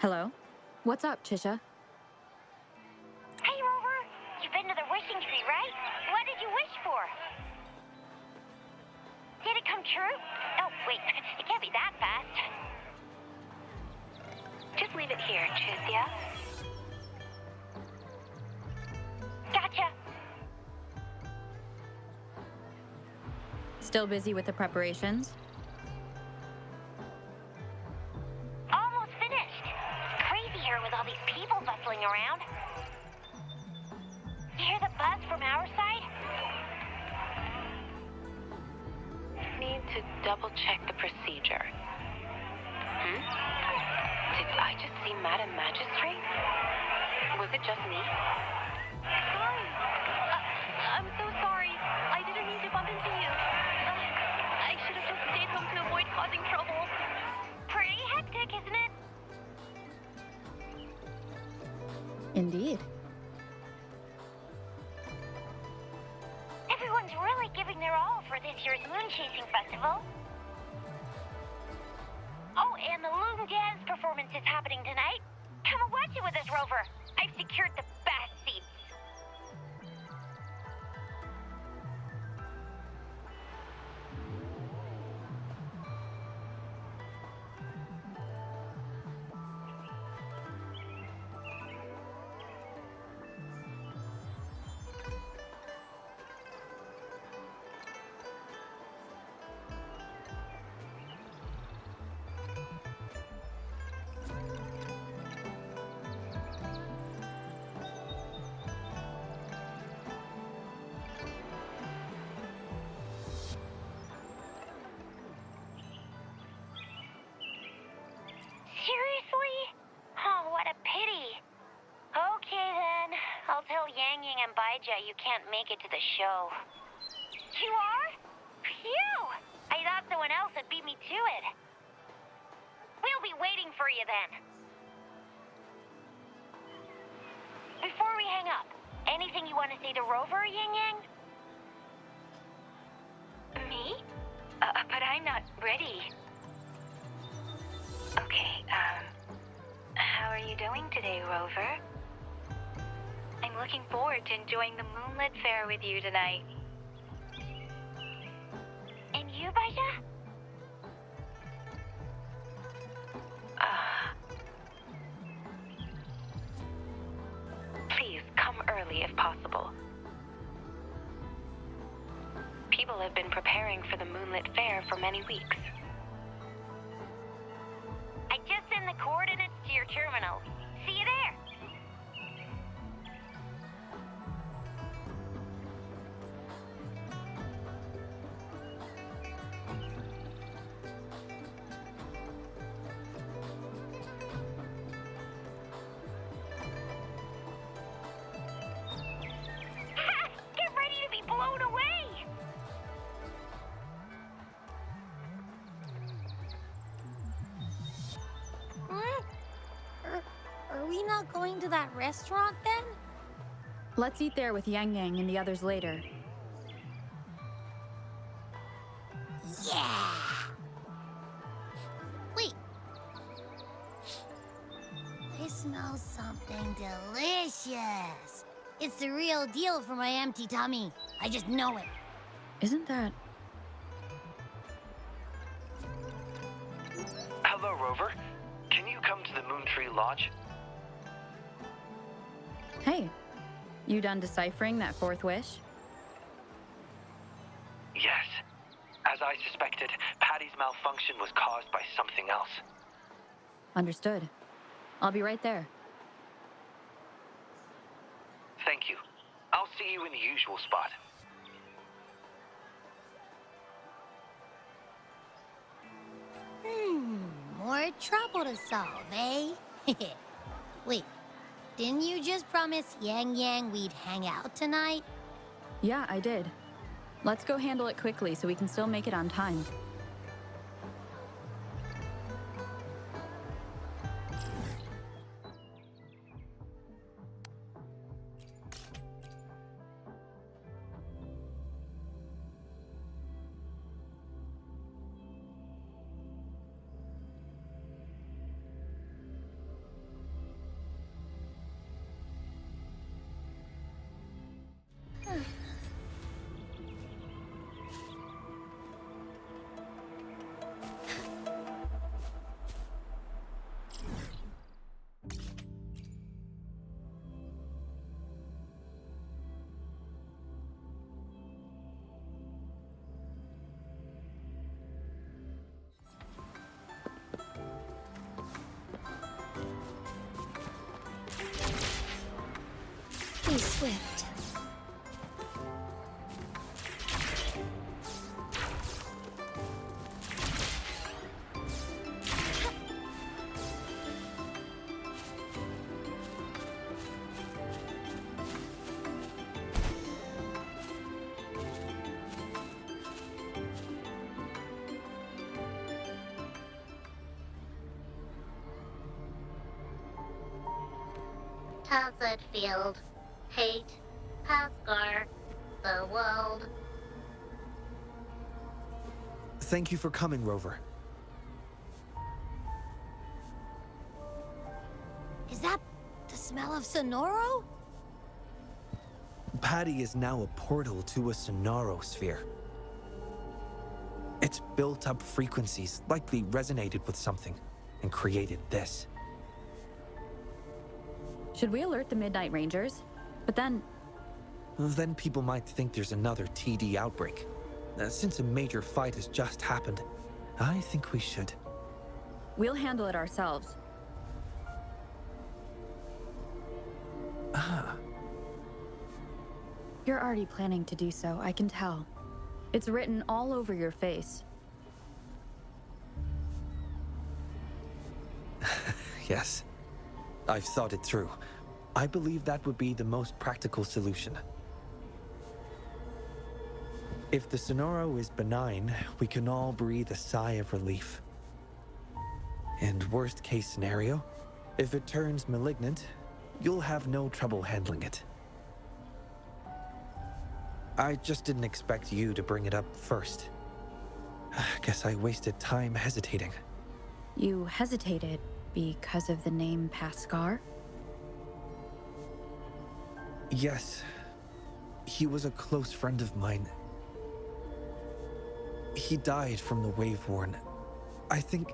Speaker 5: Hello? What's up, Chisha?
Speaker 4: Hey, Rover. You've been to the wishing tree, right? What did you wish for? Did it come true? Oh, wait. It can't be that fast.
Speaker 1: Just leave it here, Zhezhi.
Speaker 4: Gotcha.
Speaker 5: Still busy with the preparations?
Speaker 4: Almost finished. It's crazy here with all these people bustling around. You hear the buzz from our side?
Speaker 2: Need to double-check the procedure. Did I just see Madam Magistrate? Was it just me?
Speaker 1: Sorry. I'm so sorry. I didn't mean to bump into you. I should have just stayed home to avoid causing trouble.
Speaker 4: Pretty hectic, isn't it?
Speaker 5: Indeed.
Speaker 4: Everyone's really giving their all for this year's moon chasing festival. Oh, and the Loom Dance performance is happening tonight. Come and watch it with us, Rover. I've secured the best seats. Seriously? Oh, what a pity. Okay, then. I'll tell Yang Yang and Baija you can't make it to the show. You are? Phew! I thought someone else had beat me to it. We'll be waiting for you then. Before we hang up, anything you want to say to Rover, Yang Yang?
Speaker 1: Me? But I'm not ready. Okay, how are you doing today, Rover? I'm looking forward to enjoying the moonlit fair with you tonight.
Speaker 4: And you, Baija?
Speaker 2: Please come early if possible. People have been preparing for the moonlit fair for many weeks.
Speaker 4: I just sent the coordinates to your terminal. See you there. Get ready to be blown away.
Speaker 17: Are we not going to that restaurant then?
Speaker 5: Let's eat there with Yang Yang and the others later.
Speaker 17: Yeah! Wait. I smell something delicious. It's the real deal for my empty tummy. I just know it.
Speaker 5: Isn't that...
Speaker 12: Hello, Rover. Can you come to the Moon Tree Lodge?
Speaker 5: Hey, you done deciphering that fourth wish?
Speaker 12: Yes. As I suspected, Patty's malfunction was caused by something else.
Speaker 5: Understood. I'll be right there.
Speaker 12: Thank you. I'll see you in the usual spot.
Speaker 17: More trouble to solve, eh? Wait, didn't you just promise Yang Yang we'd hang out tonight?
Speaker 5: Yeah, I did. Let's go handle it quickly so we can still make it on time.
Speaker 17: swift.
Speaker 1: How's it feel? Hate, Asgard, the world.
Speaker 7: Thank you for coming, Rover.
Speaker 17: Is that the smell of Sonoro?
Speaker 7: Patty is now a portal to a sonorosphere. Its built-up frequencies likely resonated with something and created this.
Speaker 5: Should we alert the Midnight Rangers? But then
Speaker 7: People might think there's another TD outbreak. Since a major fight has just happened, I think we should.
Speaker 5: we'll handle it ourselves. You're already planning to do so, I can tell. It's written all over your face.
Speaker 7: Yes. I've thought it through. I believe that would be the most practical solution. If the Sonoro is benign, we can all breathe a sigh of relief. And worst case scenario, if it turns malignant, you'll have no trouble handling it. I just didn't expect you to bring it up first. Guess I wasted time hesitating.
Speaker 5: You hesitated because of the name Pascar?
Speaker 7: Yes. He was a close friend of mine. He died from the Wave-Worn. I think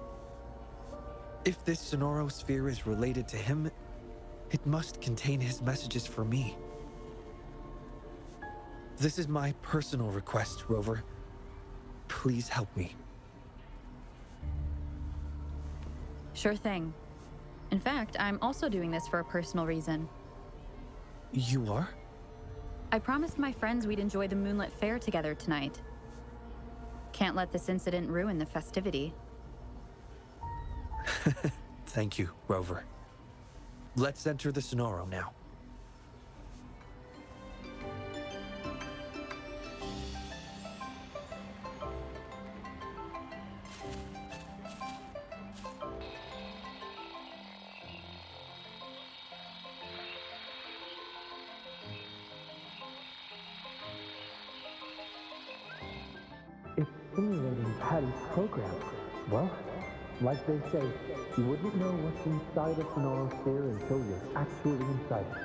Speaker 7: if this sonorosphere is related to him, it must contain his messages for me. This is my personal request, Rover. Please help me.
Speaker 5: Sure thing. In fact, I'm also doing this for a personal reason.
Speaker 7: You are?
Speaker 5: I promised my friends we'd enjoy the moonlit fair together tonight. Can't let this incident ruin the festivity.
Speaker 7: Thank you, Rover. Let's enter the Sonoro now.
Speaker 20: It's simulating Patty's program. Well, like they say, you wouldn't know what's inside a sonorosphere until you're actually inside it.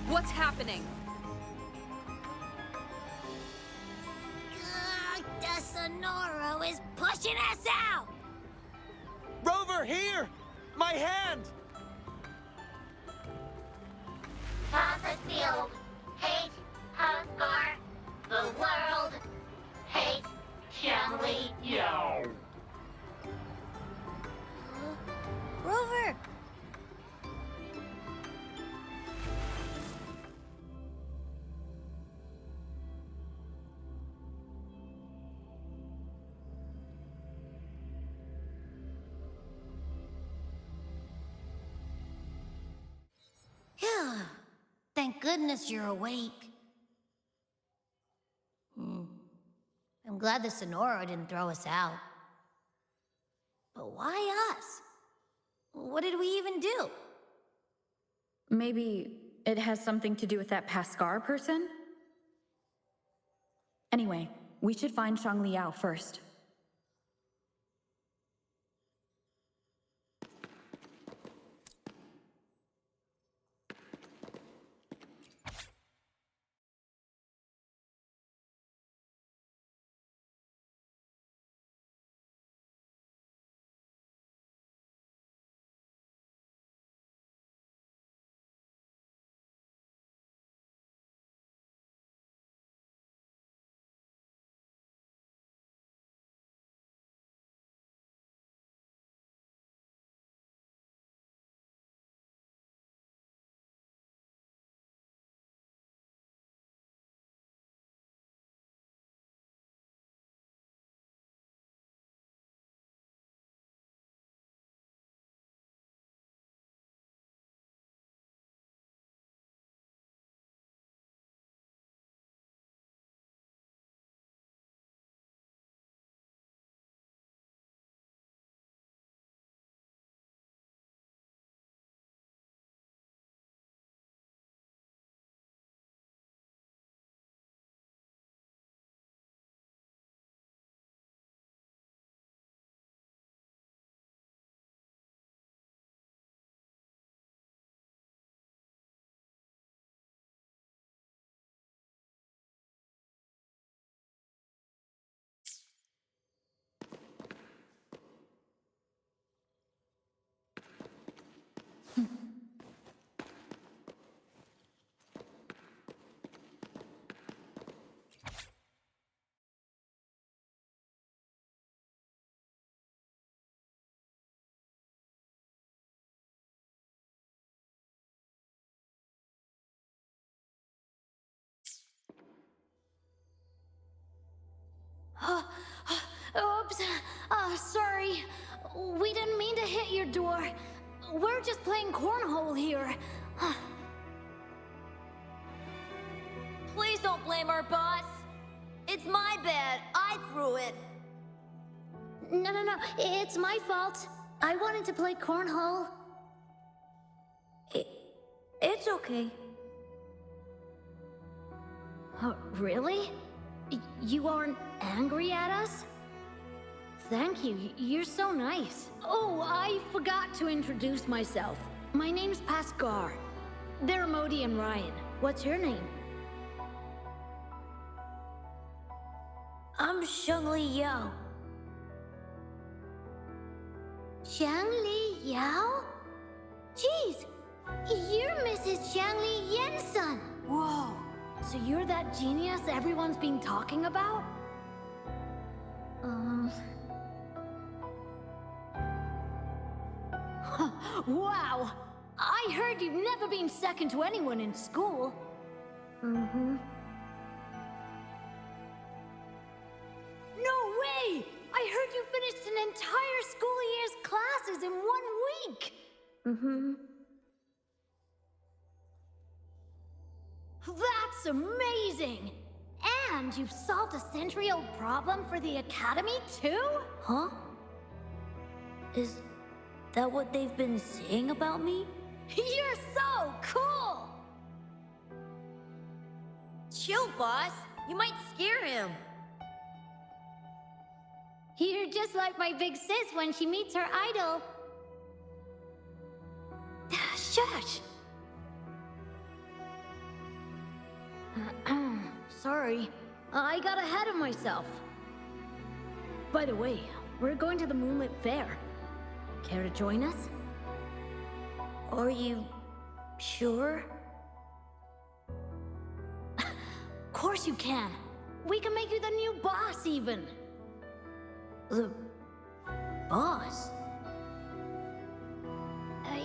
Speaker 14: What's happening?
Speaker 17: The Sonoro is pushing us out!
Speaker 7: Rover, here! My hand!
Speaker 1: How's it feel? Hate, Asgard, the world. Hate, Xiangli. Yo.
Speaker 17: Rover! Phew. Thank goodness you're awake. I'm glad the Sonoro didn't throw us out. But why us? What did we even do?
Speaker 5: Maybe it has something to do with that Pascar person? Anyway, we should find Shang Liao first.
Speaker 17: Oops. Sorry. We didn't mean to hit your door. We're just playing cornhole here.
Speaker 13: Please don't blame our boss. It's my bad. I threw it.
Speaker 17: No. It's my fault. I wanted to play cornhole.
Speaker 13: It's okay.
Speaker 17: Really? You aren't angry at us? Thank you. You're so nice. Oh, I forgot to introduce myself. My name's Pascal. They're Modi and Ryan. What's your name?
Speaker 13: I'm Shengli Yao.
Speaker 17: Shangli Yao? Jeez, you're Mrs. Shangli Yensun. Whoa, so you're that genius everyone's been talking about? Wow, I heard you've never been second to anyone in school.
Speaker 13: Mm-hmm.
Speaker 17: No way! I heard you finished an entire school year's classes in 1 week!
Speaker 13: Mm-hmm.
Speaker 17: That's amazing! And you've solved a century-old problem for the Academy, too?
Speaker 13: Huh? Is that what they've been saying about me?
Speaker 17: You're so cool!
Speaker 13: Chill, boss. You might scare him.
Speaker 17: You're just like my big sis when she meets her idol. Shush! Sorry, I got ahead of myself. By the way, we're going to the Moonlit Fair. Care to join us?
Speaker 13: Are you sure?
Speaker 17: Of course you can. We can make you the new boss, even.
Speaker 13: The boss?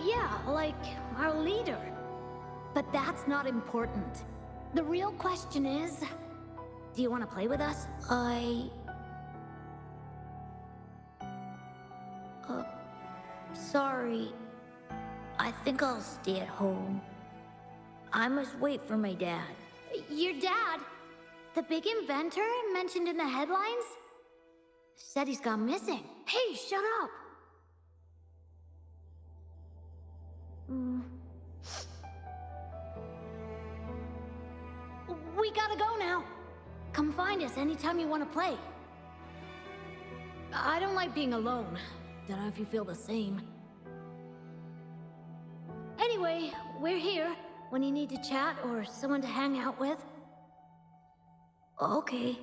Speaker 17: Yeah, like our leader. But that's not important. The real question is, do you want to play with us?
Speaker 13: Sorry. I think I'll stay at home. I must wait for my dad.
Speaker 17: Your dad? The big inventor mentioned in the headlines? Said he's gone missing. Hey, shut up! We gotta go now. Come find us anytime you want to play. I don't like being alone. Don't know if you feel the same. Anyway, we're here when you need to chat or someone to hang out with.
Speaker 13: Okay.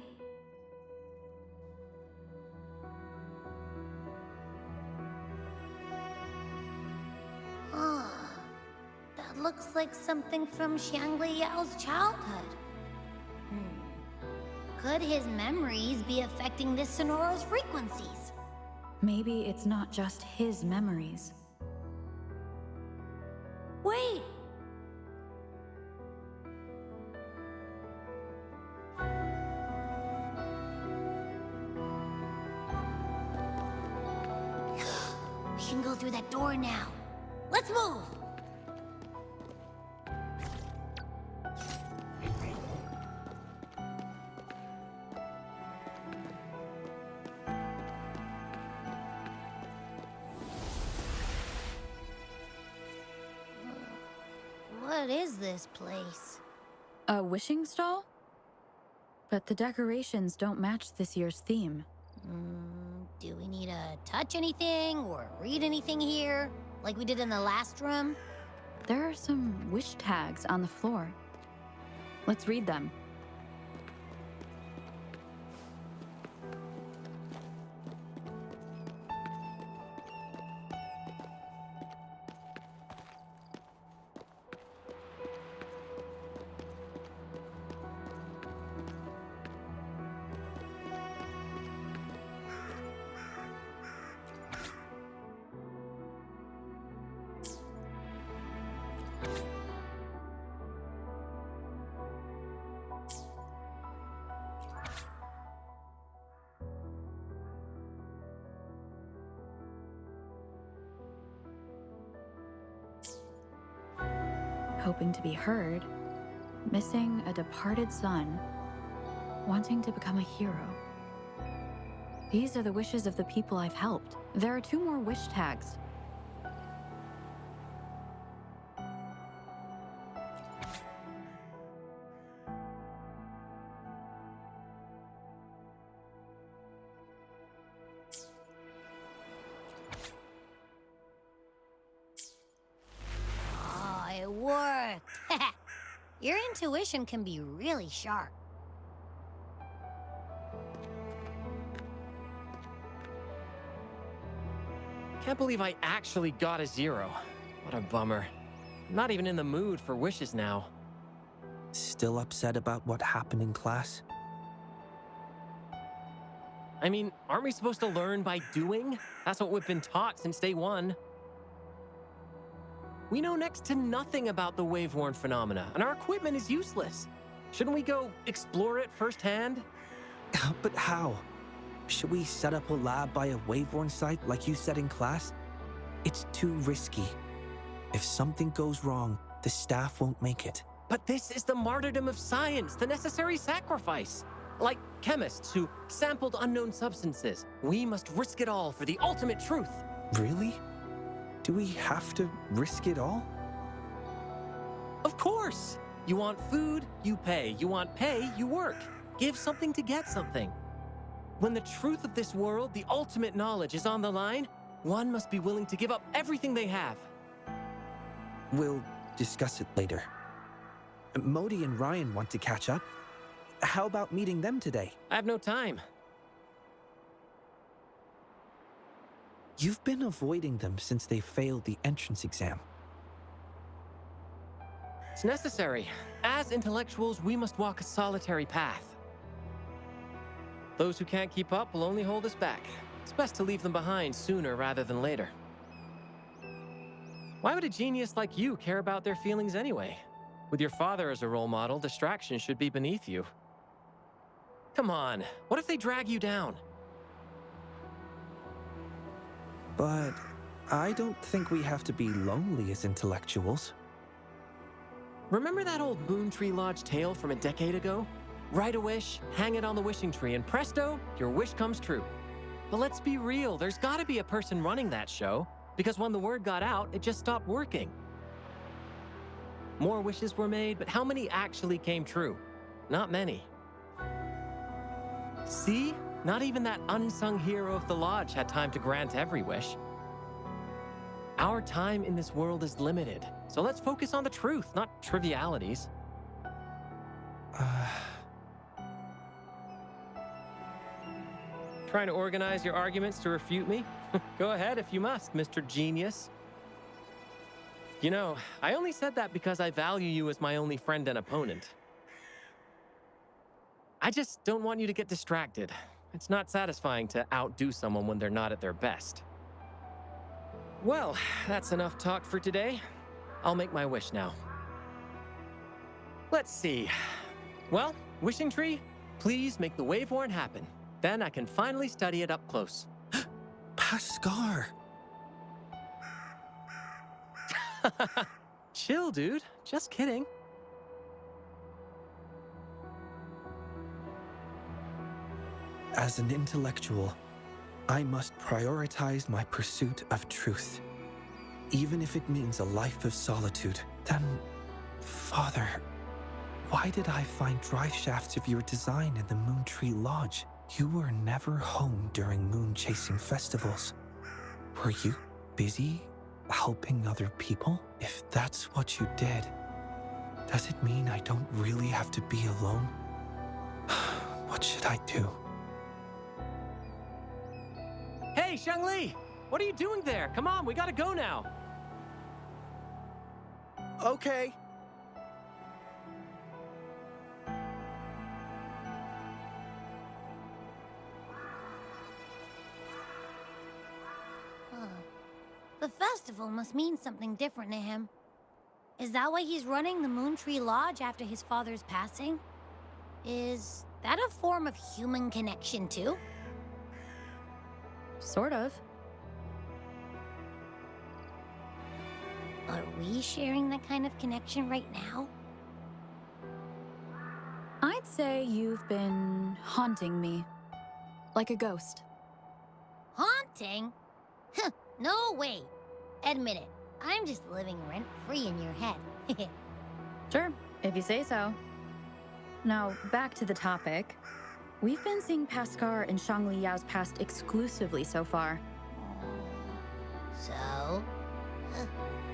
Speaker 17: That looks like something from Shangli Yao's childhood. Could his memories be affecting this Sonoro's frequencies?
Speaker 5: Maybe it's not just his memories.
Speaker 17: Wait! We can go through that door now. Let's move! What is this place?
Speaker 5: A wishing stall? But the decorations don't match this year's theme.
Speaker 17: Do we need to touch anything or read anything here, like we did in the last room?
Speaker 5: There are some wish tags on the floor. Let's read them. hoping to be heard, missing a departed son, wanting to become a hero. These are the wishes of the people I've helped. There are 2 more wish tags.
Speaker 17: Oh, it worked. Your intuition can be really sharp.
Speaker 11: Can't believe I actually got a 0. What a bummer. I'm not even in the mood for wishes now.
Speaker 7: Still upset about what happened in class?
Speaker 11: I mean, aren't we supposed to learn by doing? That's what we've been taught since day 1. We know next to nothing about the wave-worn phenomena, and our equipment is useless. Shouldn't we go explore it firsthand?
Speaker 7: But how? Should we set up a lab by a wave-worn site like you said in class? It's too risky. If something goes wrong, the staff won't make it.
Speaker 11: But this is the martyrdom of science, the necessary sacrifice. Like chemists who sampled unknown substances. We must risk it all for the ultimate truth.
Speaker 7: Really? Do we have to risk it all?
Speaker 11: Of course! You want food, you pay. You want pay, you work. Give something to get something. When the truth of this world, the ultimate knowledge, is on the line, one must be willing to give up everything they have.
Speaker 7: We'll discuss it later. Modi and Ryan want to catch up. How about meeting them today?
Speaker 11: I have no time.
Speaker 7: You've been avoiding them since they failed the entrance exam.
Speaker 11: It's necessary. As intellectuals, we must walk a solitary path. Those who can't keep up will only hold us back. It's best to leave them behind sooner rather than later. Why would a genius like you care about their feelings anyway? With your father as a role model, distraction should be beneath you. Come on, what if they drag you down?
Speaker 7: But I don't think we have to be lonely as intellectuals.
Speaker 11: Remember that old Moon Tree Lodge tale from a decade ago? Write a wish, hang it on the wishing tree, and presto, your wish comes true. But let's be real, there's gotta be a person running that show, because when the word got out, it just stopped working. More wishes were made, but how many actually came true? Not many. See? Not even that unsung hero of the lodge had time to grant every wish. Our time in this world is limited, so let's focus on the truth, not trivialities. Trying to organize your arguments to refute me? Go ahead if you must, Mr. Genius. You know, I only said that because I value you as my only friend and opponent. I just don't want you to get distracted. It's not satisfying to outdo someone when they're not at their best. Well, that's enough talk for today. I'll make my wish now. Let's see. Well, wishing tree, please make the wave-worn happen. Then I can finally study it up close.
Speaker 7: Pascar!
Speaker 11: Chill, dude. Just kidding.
Speaker 7: As an intellectual, I must prioritize my pursuit of truth. Even if it means a life of solitude. Then, Father, why did I find drive shafts of your design in the Moon Tree Lodge? You were never home during moon-chasing festivals. Were you busy helping other people? If that's what you did, does it mean I don't really have to be alone? What should I do?
Speaker 11: Hey, Shangli! What are you doing there? Come on, we gotta go now.
Speaker 7: Okay.
Speaker 17: The festival must mean something different to him. Is that why he's running the Moon Tree Lodge after his father's passing? Is that a form of human connection too?
Speaker 5: Sort of.
Speaker 17: Are we sharing that kind of connection right now?
Speaker 5: I'd say you've been haunting me. Like a ghost.
Speaker 17: Haunting? Huh, no way. Admit it, I'm just living rent-free in your head.
Speaker 5: Sure, if you say so. Now, back to the topic. We've been seeing Paskar and Shangli Yao's past exclusively so far.
Speaker 17: So?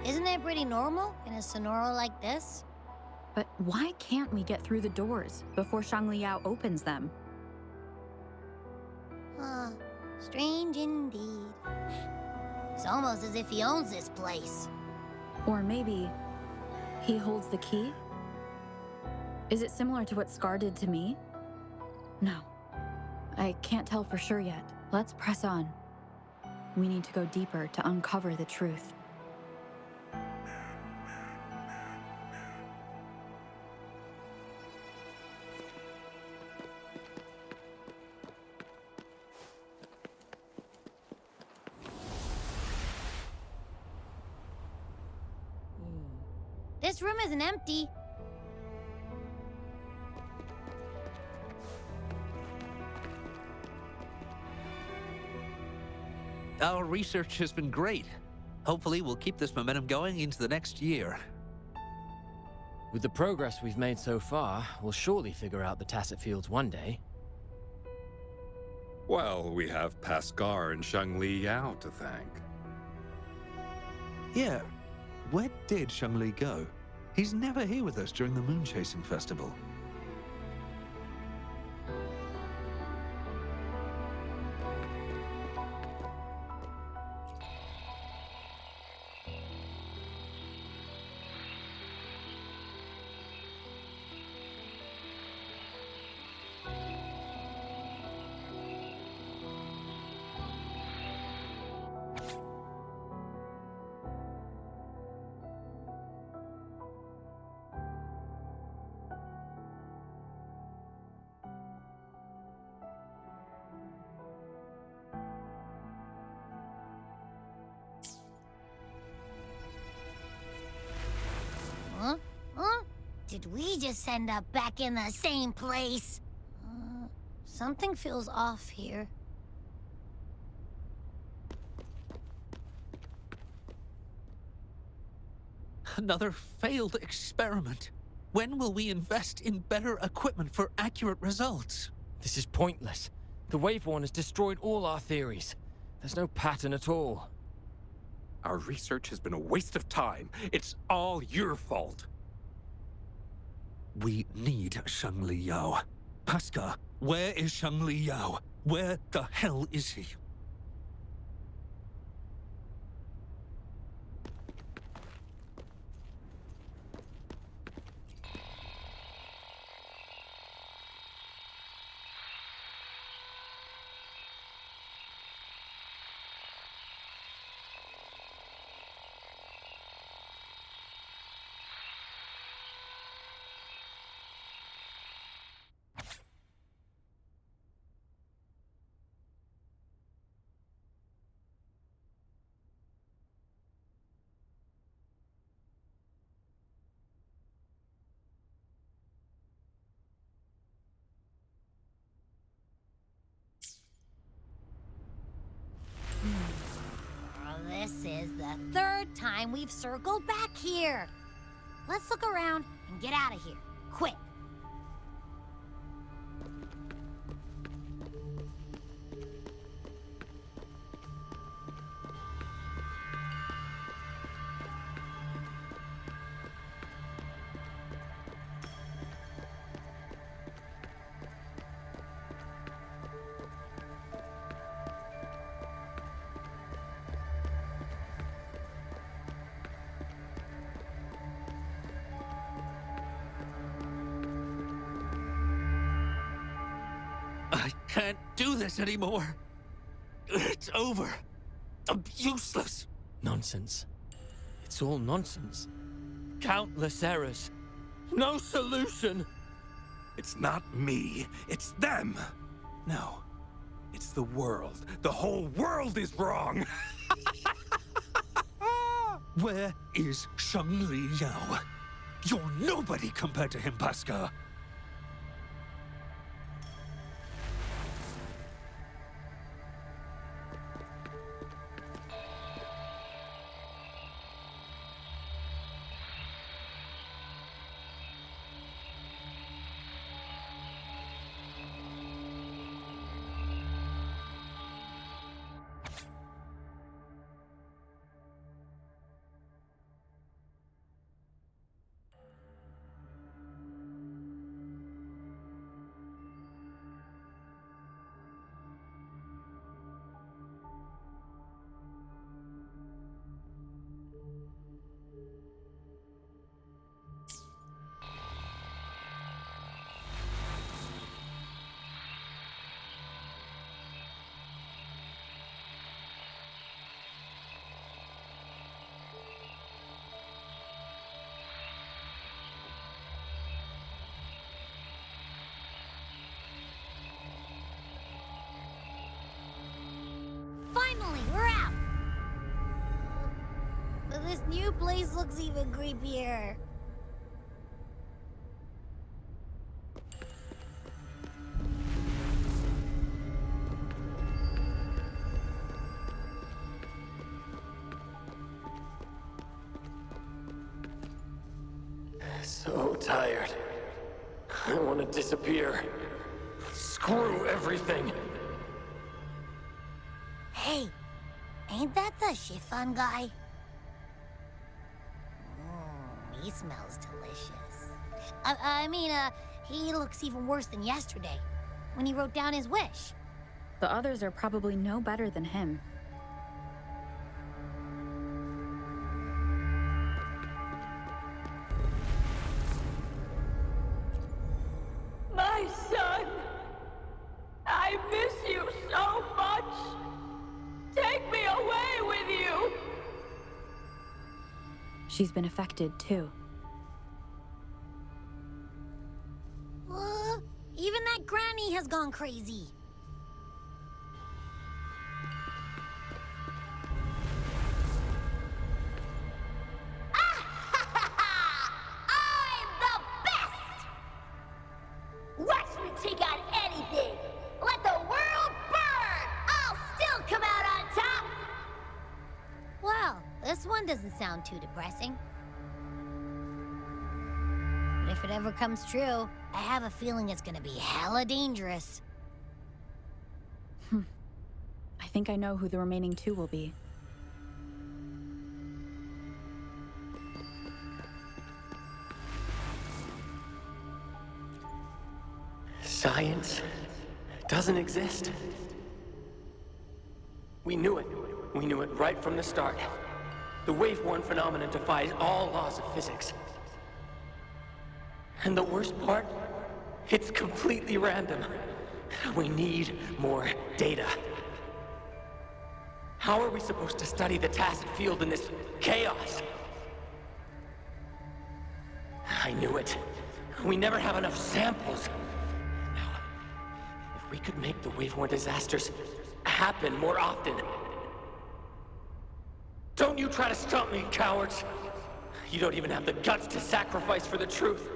Speaker 17: Isn't that pretty normal in a Sonora like this?
Speaker 5: But why can't we get through the doors before Shangli Yao opens them?
Speaker 17: Huh. Strange indeed. It's almost as if he owns this place.
Speaker 5: Or maybe he holds the key? Is it similar to what Scar did to me? No. I can't tell for sure yet. Let's press on. We need to go deeper to uncover the truth.
Speaker 17: This room isn't empty.
Speaker 6: Our research has been great. Hopefully, we'll keep this momentum going into the next year.
Speaker 11: With the progress we've made so far, we'll surely figure out the tacit fields one day.
Speaker 21: Well, we have Paskar and Shangli Yao to thank.
Speaker 6: Yeah, where did Shangli go? He's never here with us during the moon chasing festival.
Speaker 17: Huh? Huh? Did we just end up back in the same place? Something feels off here.
Speaker 6: Another failed experiment. When will we invest in better equipment for accurate results?
Speaker 11: This is pointless. The Wave One has destroyed all our theories. There's no pattern at all.
Speaker 21: Our research has been a waste of time. It's all your fault.
Speaker 6: We need Shangli Yao. Paskar, where is Shangli Yao? Where the hell is he?
Speaker 17: This is the third time we've circled back here. Let's look around and get out of here, quick.
Speaker 6: I can't do this anymore. It's over. I'm useless.
Speaker 11: Nonsense. It's all nonsense.
Speaker 6: Countless errors. No solution.
Speaker 21: It's not me. It's them. No. It's the world. The whole world is wrong. Where is Shangli Yao? You're nobody compared to him, Bhaskar.
Speaker 17: Finally, we're out! But this new place looks even creepier.
Speaker 11: So tired. I want to disappear. Screw everything.
Speaker 17: Hey, ain't that the chiffon guy? He smells delicious. I mean, he looks even worse than yesterday, when he wrote down his wish.
Speaker 5: The others are probably no better than him.
Speaker 9: My son! I miss you so much! Take me away with you!
Speaker 5: She's been affected too.
Speaker 17: Even that granny has gone crazy.
Speaker 9: I'm the best! Watch me take on anything! Let the world burn! I'll still come out on top!
Speaker 17: Well, this one doesn't sound too depressing. But if it ever comes true, I have a feeling it's gonna be hella dangerous.
Speaker 5: I think I know who the remaining two will be.
Speaker 11: Science doesn't exist. We knew it. We knew it right from the start. The wave-worn phenomenon defies all laws of physics. And the worst part? It's completely random. We need more data. How are we supposed to study the tacit field in this chaos? I knew it. We never have enough samples. Now, if we could make the wave-worn disasters happen more often. Don't you try to stop me, cowards! You don't even have the guts to sacrifice for the truth.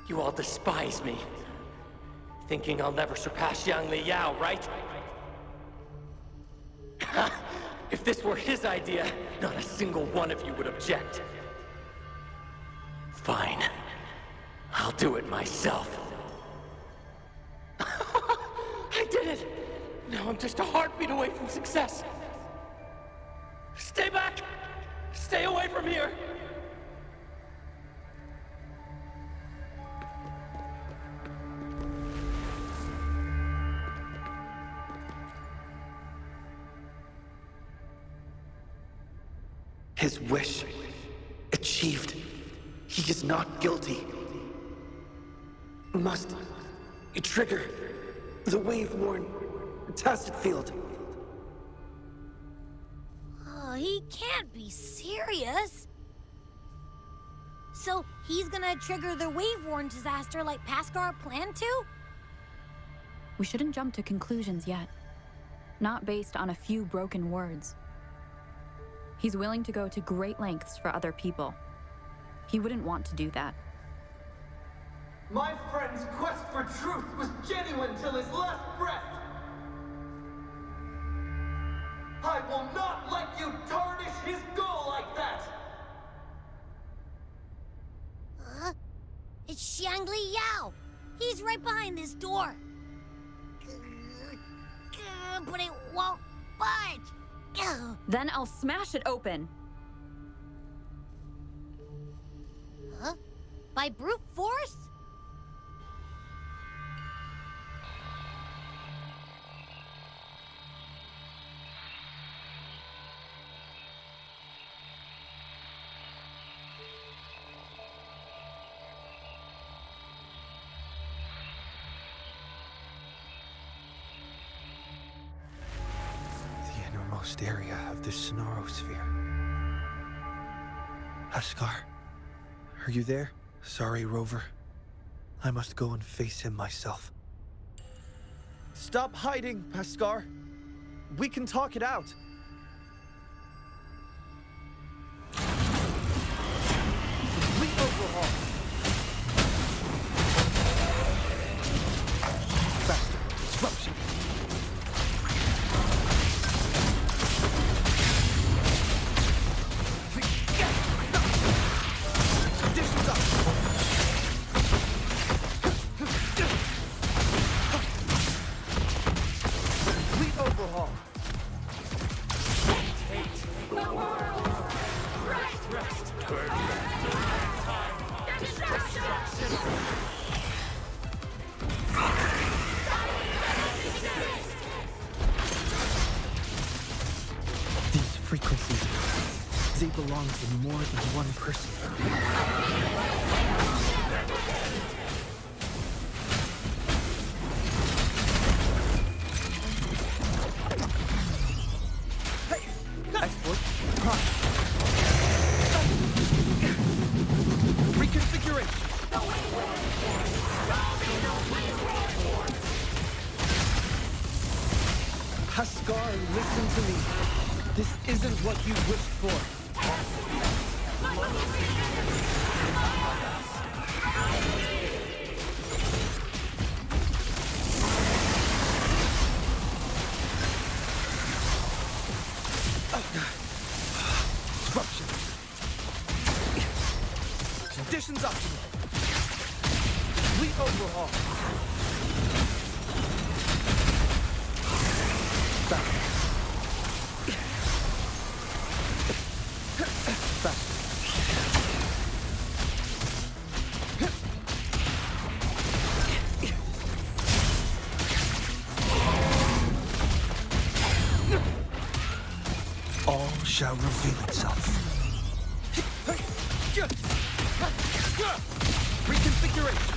Speaker 11: You all despise me, thinking I'll never surpass Shangli Yao, right? If this were his idea, not a single one of you would object. Fine. I'll do it myself. I did it! Now I'm just a heartbeat away from success. Stay back! Stay away from here!
Speaker 18: His wish achieved. He is not guilty. Must trigger the wave-worn tacit field.
Speaker 17: Oh, he can't be serious. So he's gonna trigger the wave-worn disaster like Bhaskar planned to?
Speaker 5: We shouldn't jump to conclusions yet. Not based on a few broken words. He's willing to go to great lengths for other people. He wouldn't want to do that.
Speaker 3: My friend's quest for truth was genuine till his last breath! I will not let you tarnish his goal like that!
Speaker 17: It's Shangli Yao! He's right behind this door! But it won't budge!
Speaker 5: Then I'll smash it open.
Speaker 17: Huh? By brute force?
Speaker 7: Area of the Sonorosphere. Haskar, are you there? Sorry, Rover. I must go and face him myself. Stop hiding, Haskar. We can talk it out. Complete overhaul. Faster. Disruption. They belong to more than one person. Hey! Export. Reconfiguration. Haskar, listen to me. This isn't what you wished for. Disruption. Conditions optimal. Complete overhaul. All shall reveal itself. Reconfiguration.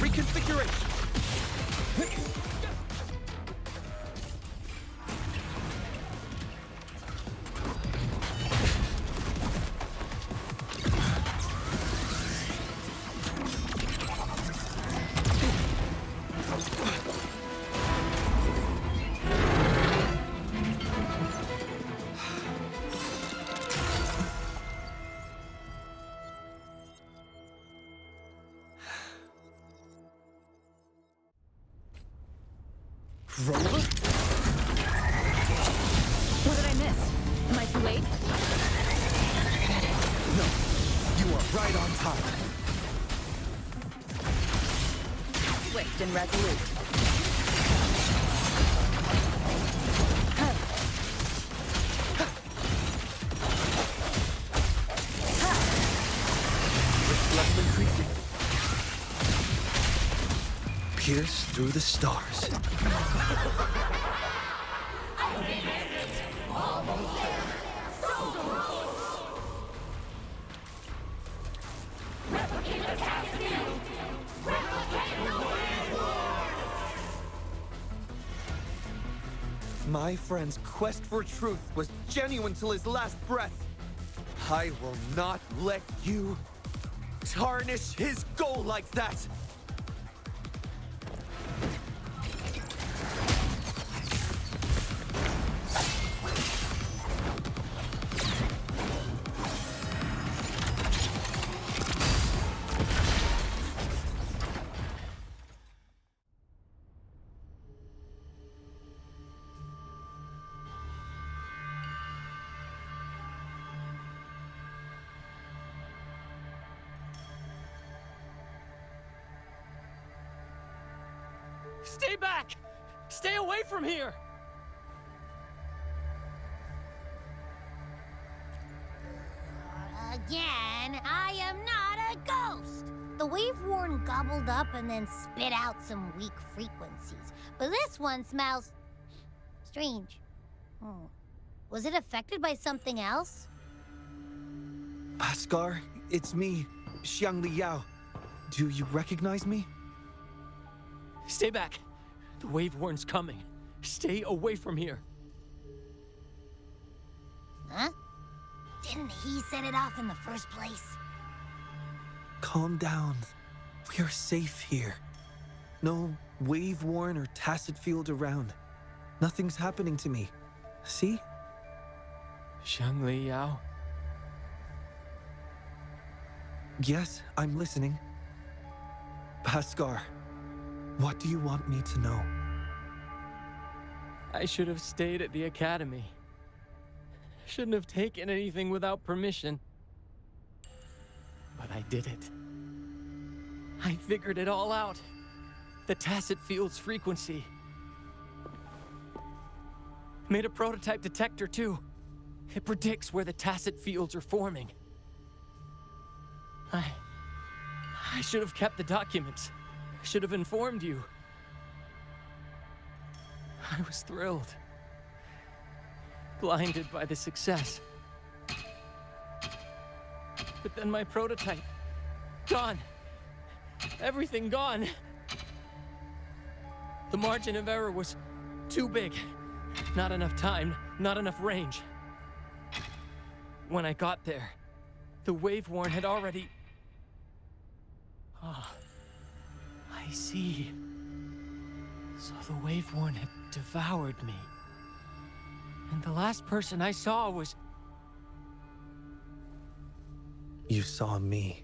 Speaker 7: Reconfiguration. Rover?
Speaker 5: What did I miss? Am I too late?
Speaker 7: No, you are right on time.
Speaker 5: Swift and resolute.
Speaker 7: Risk level increasing. Pierce through the stars. My friend's quest for truth was genuine till his last breath. I will not let you tarnish his goal like that.
Speaker 11: Stay back! Stay away from here!
Speaker 17: Again, I am not a ghost. The wave-worn gobbled up and then spit out some weak frequencies. But this one smells... strange. Was it affected by something else?
Speaker 7: Bhaskar, it's me, Xiangli Yao. Do you recognize me?
Speaker 11: Stay back. The wave-worn's coming. Stay away from here.
Speaker 17: Huh? Didn't he set it off in the first place?
Speaker 7: Calm down. We are safe here. No wave-worn or tacit field around. Nothing's happening to me. See?
Speaker 11: Xiangli Yao?
Speaker 7: Yes, I'm listening. Bhaskar, what do you want me to know?
Speaker 11: I should have stayed at the academy. Shouldn't have taken anything without permission. But I did it. I figured it all out. The tacit field's frequency. Made a prototype detector, too. It predicts where the tacit fields are forming. I should have kept the documents. I should have informed you. I was thrilled. Blinded by the success. But then my prototype, gone. Everything gone. The margin of error was too big. Not enough time, not enough range. When I got there, the wave-worn had already... Ah, I see. So the wave-worn had devoured me. And the last person I saw was...
Speaker 7: You saw me.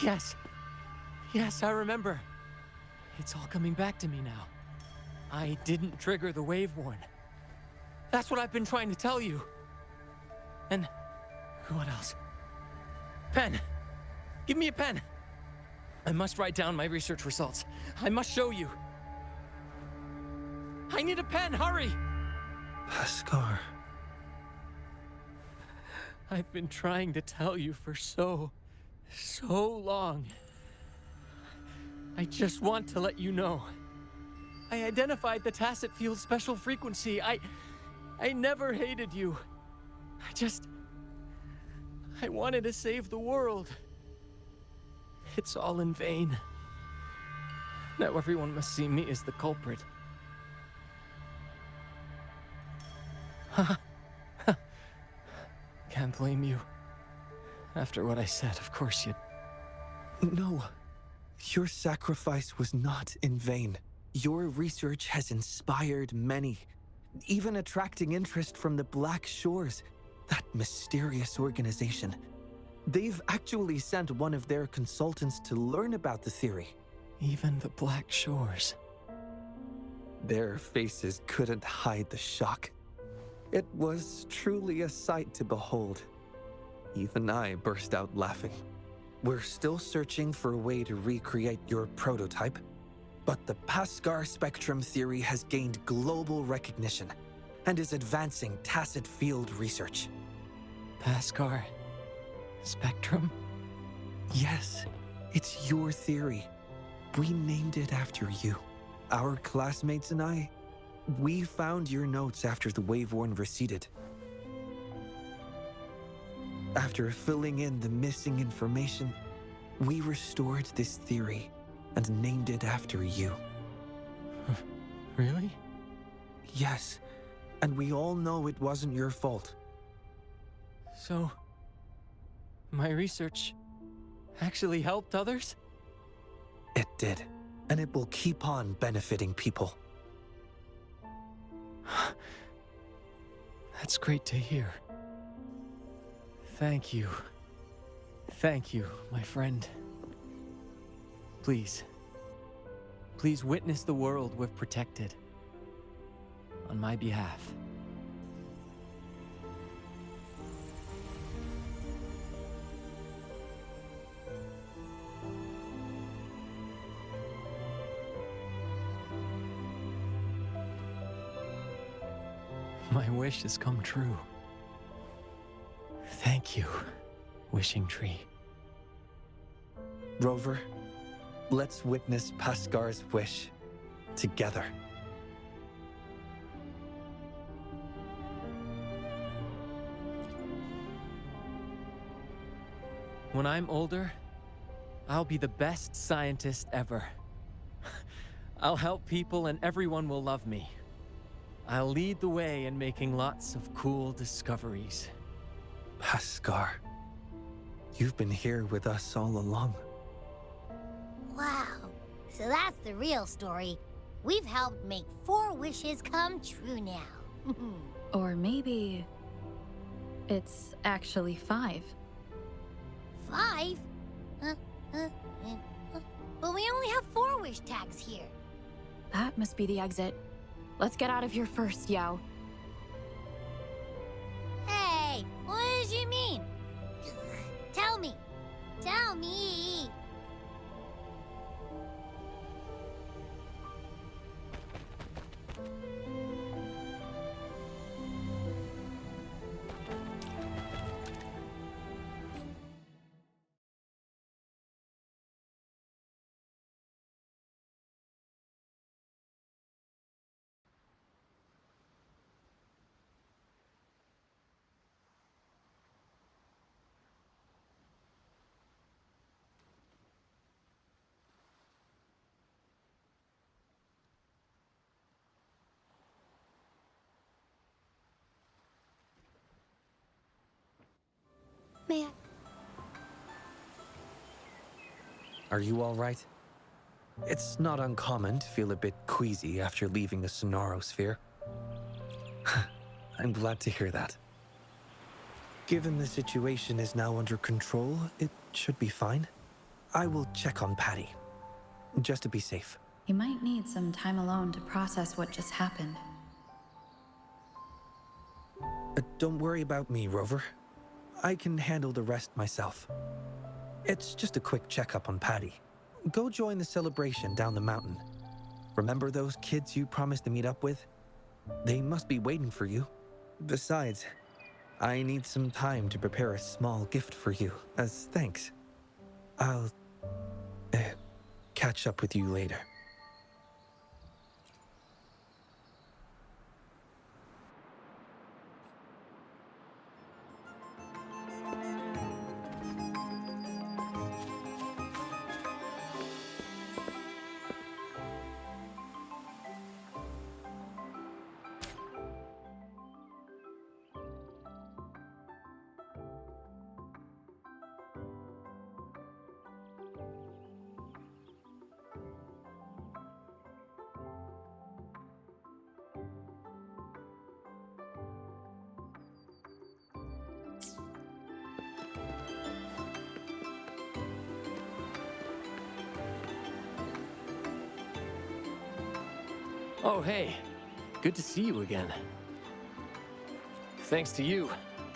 Speaker 11: Yes. Yes, I remember. It's all coming back to me now. I didn't trigger the wave-worn. That's what I've been trying to tell you. And what else? Pen. Give me a pen. I must write down my research results. I must show you. I need a pen, hurry!
Speaker 7: Bhaskar.
Speaker 11: I've been trying to tell you for so long. I just want to let you know. I identified the tacit field special frequency. I never hated you. I wanted to save the world. It's all in vain. Now everyone must see me as the culprit. Can't blame you. After what I said, of course you'd...
Speaker 7: No. Your sacrifice was not in vain. Your research has inspired many, even attracting interest from the Black Shores, that mysterious organization. They've actually sent one of their consultants to learn about the theory.
Speaker 11: Even the Black Shores.
Speaker 7: Their faces couldn't hide the shock. It was truly a sight to behold. Even I burst out laughing. We're still searching for a way to recreate your prototype, but the Bhaskar spectrum theory has gained global recognition and is advancing tacit field research.
Speaker 11: Bhaskar spectrum?
Speaker 7: Yes, it's your theory. We named it after you. Our classmates and I, we found your notes after the wave-worn receded. After filling in the missing information, we restored this theory and named it after you.
Speaker 11: Really?
Speaker 7: Yes, and we all know it wasn't your fault.
Speaker 11: So, my research actually helped others?
Speaker 7: It did, and it will keep on benefiting people.
Speaker 11: That's great to hear. Thank you. Thank you, my friend. Please. Please witness the world we've protected. On my behalf. My wish has come true. Thank you, Wishing Tree.
Speaker 7: Rover, let's witness Pascar's wish together.
Speaker 11: When I'm older, I'll be the best scientist ever. I'll help people and everyone will love me. I'll lead the way in making lots of cool discoveries.
Speaker 7: Pascar, you've been here with us all along.
Speaker 17: Wow. So that's the real story. We've helped make 4 wishes come true now.
Speaker 5: Or maybe it's actually 5.
Speaker 17: 5? But we only have 4 wish tags here.
Speaker 5: That must be the exit. Let's get out of here first, Yao.
Speaker 17: Hey, what did you mean? Tell me. Tell me.
Speaker 10: May I?
Speaker 7: Are you all right? It's not uncommon to feel a bit queasy after leaving the Sonarosphere. I'm glad to hear that. Given the situation is now under control, it should be fine. I will check on Patty, just to be safe.
Speaker 5: You might need some time alone to process what just happened.
Speaker 7: Don't worry about me, Rover. I can handle the rest myself. It's just a quick checkup on Patty. Go join the celebration down the mountain. Remember those kids you promised to meet up with? They must be waiting for you. Besides, I need some time to prepare a small gift for you as thanks. I'll catch up with you later.
Speaker 11: Oh, hey. Good to see you again. Thanks to you,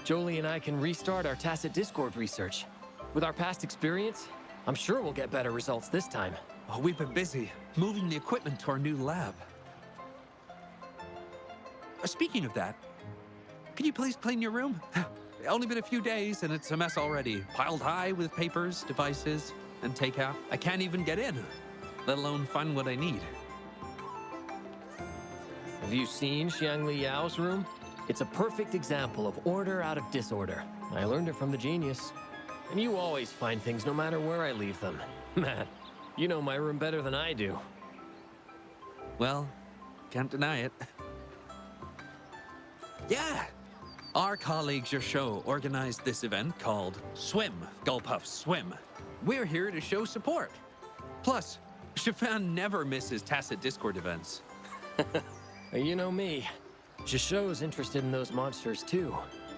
Speaker 11: Jolie and I can restart our tacit discord research. With our past experience, I'm sure we'll get better results this time.
Speaker 6: Oh, we've been busy moving the equipment to our new lab. Speaking of that, can you please clean your room? Only been a few days and it's a mess already. Piled high with papers, devices, and takeout. I can't even get in, let alone find what I need.
Speaker 11: Have you seen Xiangli Yao's room? It's a perfect example of order out of disorder. I learned it from the genius. And you always find things no matter where I leave them. Man, you know my room better than I do.
Speaker 6: Well, can't deny it. Yeah! Our colleague Zhezhi organized this event called Swim, Gulpuff Swim. We're here to show support. Plus, Shifan never misses tacit discord events.
Speaker 11: You know me. Zhezhi's interested in those monsters too.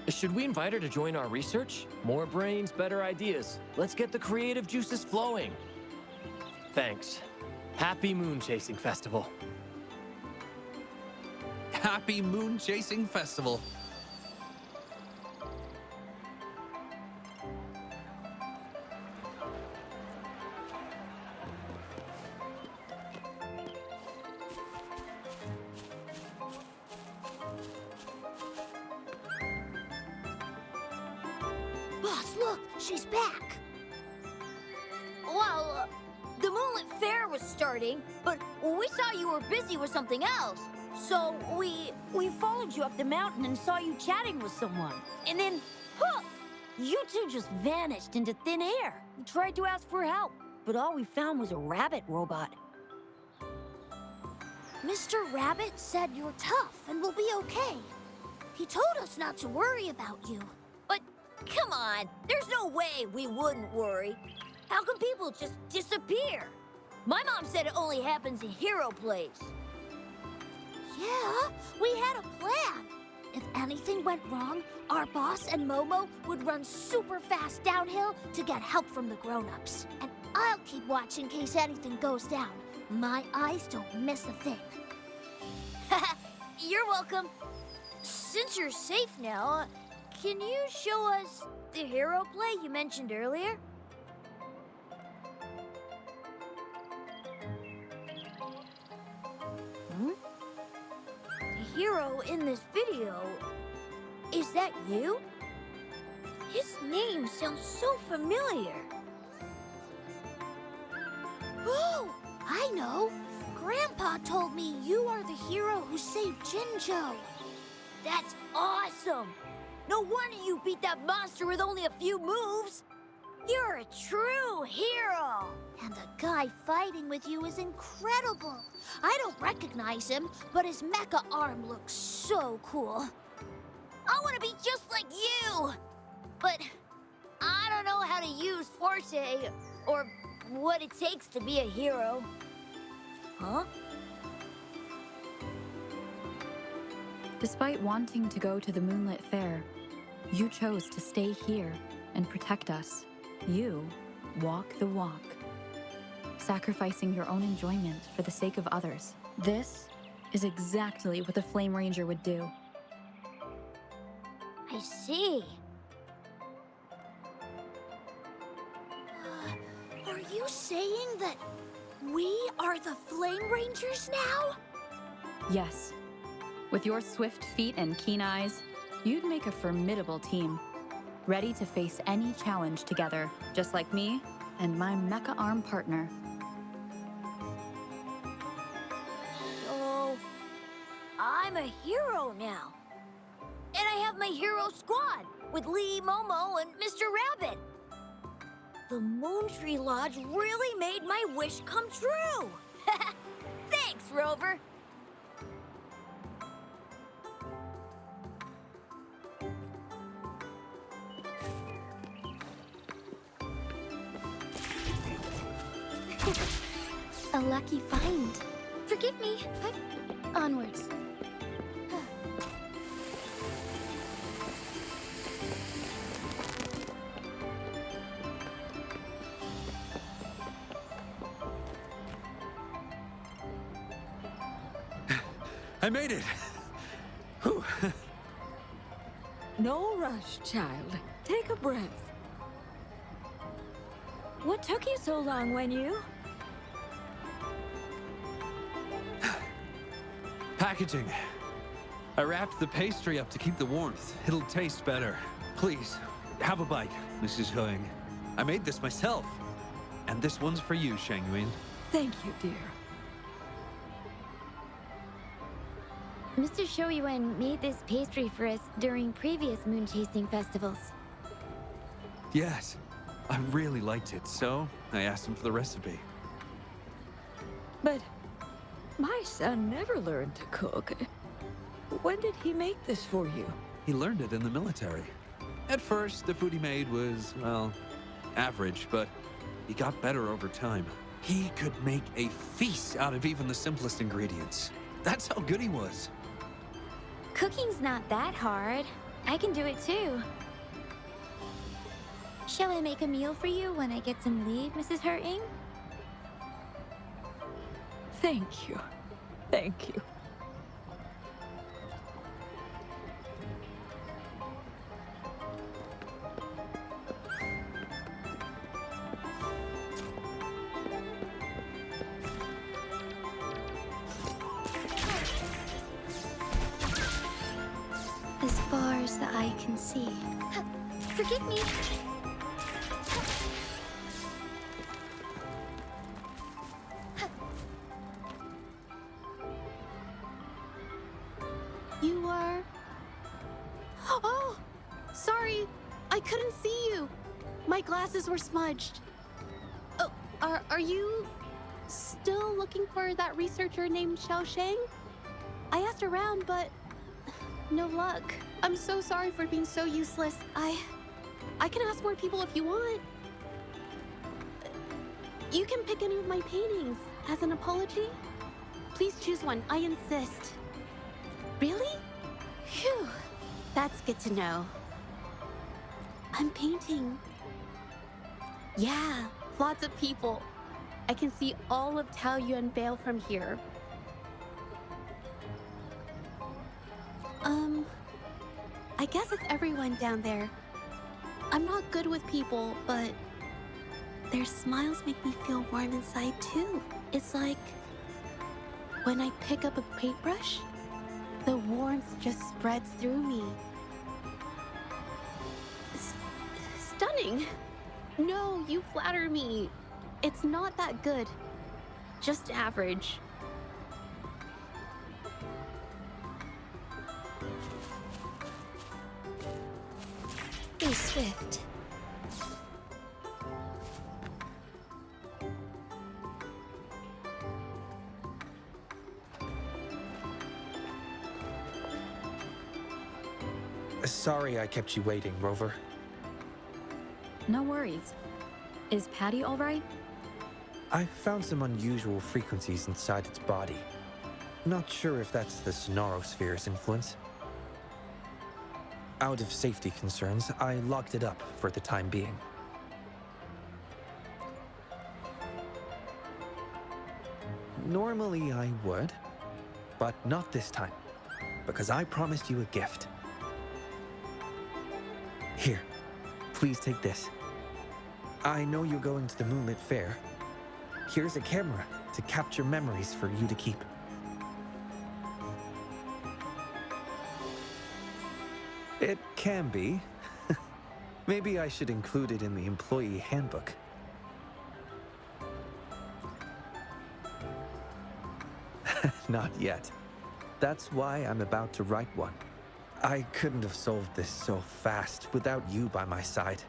Speaker 11: Should we invite her to join our research? More brains, better ideas. Let's get the creative juices flowing. Thanks. Happy Moon Chasing Festival.
Speaker 6: Happy Moon Chasing Festival.
Speaker 17: Look, she's back.
Speaker 13: Well, the Moonlit Fair was starting, but we saw you were busy with something else. So we followed you up the mountain and saw you chatting with someone. And then, poof! You two just vanished into thin air. We tried to ask for help, but all we found was a rabbit robot.
Speaker 17: Mr. Rabbit said you're tough and will be okay. He told us not to worry about you.
Speaker 13: But come on, there's no way we wouldn't worry. How can people just disappear? My mom said it only happens in hero plays.
Speaker 17: Yeah, we had a plan. If anything went wrong, our boss and Momo would run super fast downhill to get help from the grown-ups. And I'll keep watch in case anything goes down. My eyes don't miss a thing.
Speaker 13: You're welcome. Since you're safe now, can you show us the hero play you mentioned earlier? The hero in this video, is that you? His name sounds so familiar.
Speaker 17: Oh, I know. Grandpa told me you are the hero who saved Jinjo.
Speaker 13: That's awesome! No wonder you beat that monster with only a few moves. You're a true hero!
Speaker 17: And the guy fighting with you is incredible. I don't recognize him, but his mecha arm looks so cool.
Speaker 13: I want to be just like you! But I don't know how to use Forte or what it takes to be a hero. Huh?
Speaker 5: Despite wanting to go to the Moonlit Fair, you chose to stay here and protect us. You walk the walk, sacrificing your own enjoyment for the sake of others. This is exactly what the Flame Ranger would do.
Speaker 13: I see.
Speaker 17: Are you saying that we are the Flame Rangers now?
Speaker 5: Yes. With your swift feet and keen eyes, you'd make a formidable team, ready to face any challenge together, just like me and my mecha arm partner.
Speaker 13: So, I'm a hero now. And I have my hero squad with Lee, Momo, and Mr. Rabbit. The Moon Tree Lodge really made my wish come true. Thanks, Rover.
Speaker 10: A lucky find. Forgive me. Onwards.
Speaker 6: I made it! Whew.
Speaker 13: No rush, child. Take a breath. What took you so long, Wenyu?
Speaker 6: Packaging. I wrapped the pastry up to keep the warmth. It'll taste better. Please, have a bite, Mrs. Huang. I made this myself. And this one's for you, Shangyuan.
Speaker 13: Thank you, dear.
Speaker 1: Mr. Shoyuan made this pastry for us during previous moon chasing festivals.
Speaker 6: Yes, I really liked it, so I asked him for the recipe.
Speaker 13: But my son never learned to cook. When did he make this for you?
Speaker 6: He learned it in the military. At first, the food he made was, well, average, but he got better over time. He could make a feast out of even the simplest ingredients. That's how good he was.
Speaker 1: Cooking's not that hard. I can do it too. Shall I make a meal for you when I get some leave, Mrs. Hurting?
Speaker 13: Thank you. Thank you.
Speaker 10: As far as the eye can see.
Speaker 1: Forgive me.
Speaker 10: I couldn't see you. My glasses were smudged. Oh, are you still looking for that researcher named Xiao Shang? I asked around, but no luck. I'm so sorry for being so useless. I can ask more people if you want. You can pick any of my paintings as an apology. Please choose one, I insist. Really? Phew, that's good to know. I'm painting. Yeah, lots of people. I can see all of Taoyuan Vale from here. I guess it's everyone down there. I'm not good with people, but their smiles make me feel warm inside too. It's like when I pick up a paintbrush, the warmth just spreads through me. Stunning! No, you flatter me. It's not that good. Just average.
Speaker 19: Be swift.
Speaker 7: Sorry I kept you waiting, Rover.
Speaker 5: No worries. Is Patty all right?
Speaker 7: I found some unusual frequencies inside its body. Not sure if that's the Sonorosphere's influence. Out of safety concerns, I locked it up for the time being. Normally I would, but not this time, because I promised you a gift. Here, please take this. I know you're going to the Moonlit Fair. Here's a camera to capture memories for you to keep. It can be. Maybe I should include it in the employee handbook. Not yet. That's why I'm about to write one. I couldn't have solved this so fast without you by my side.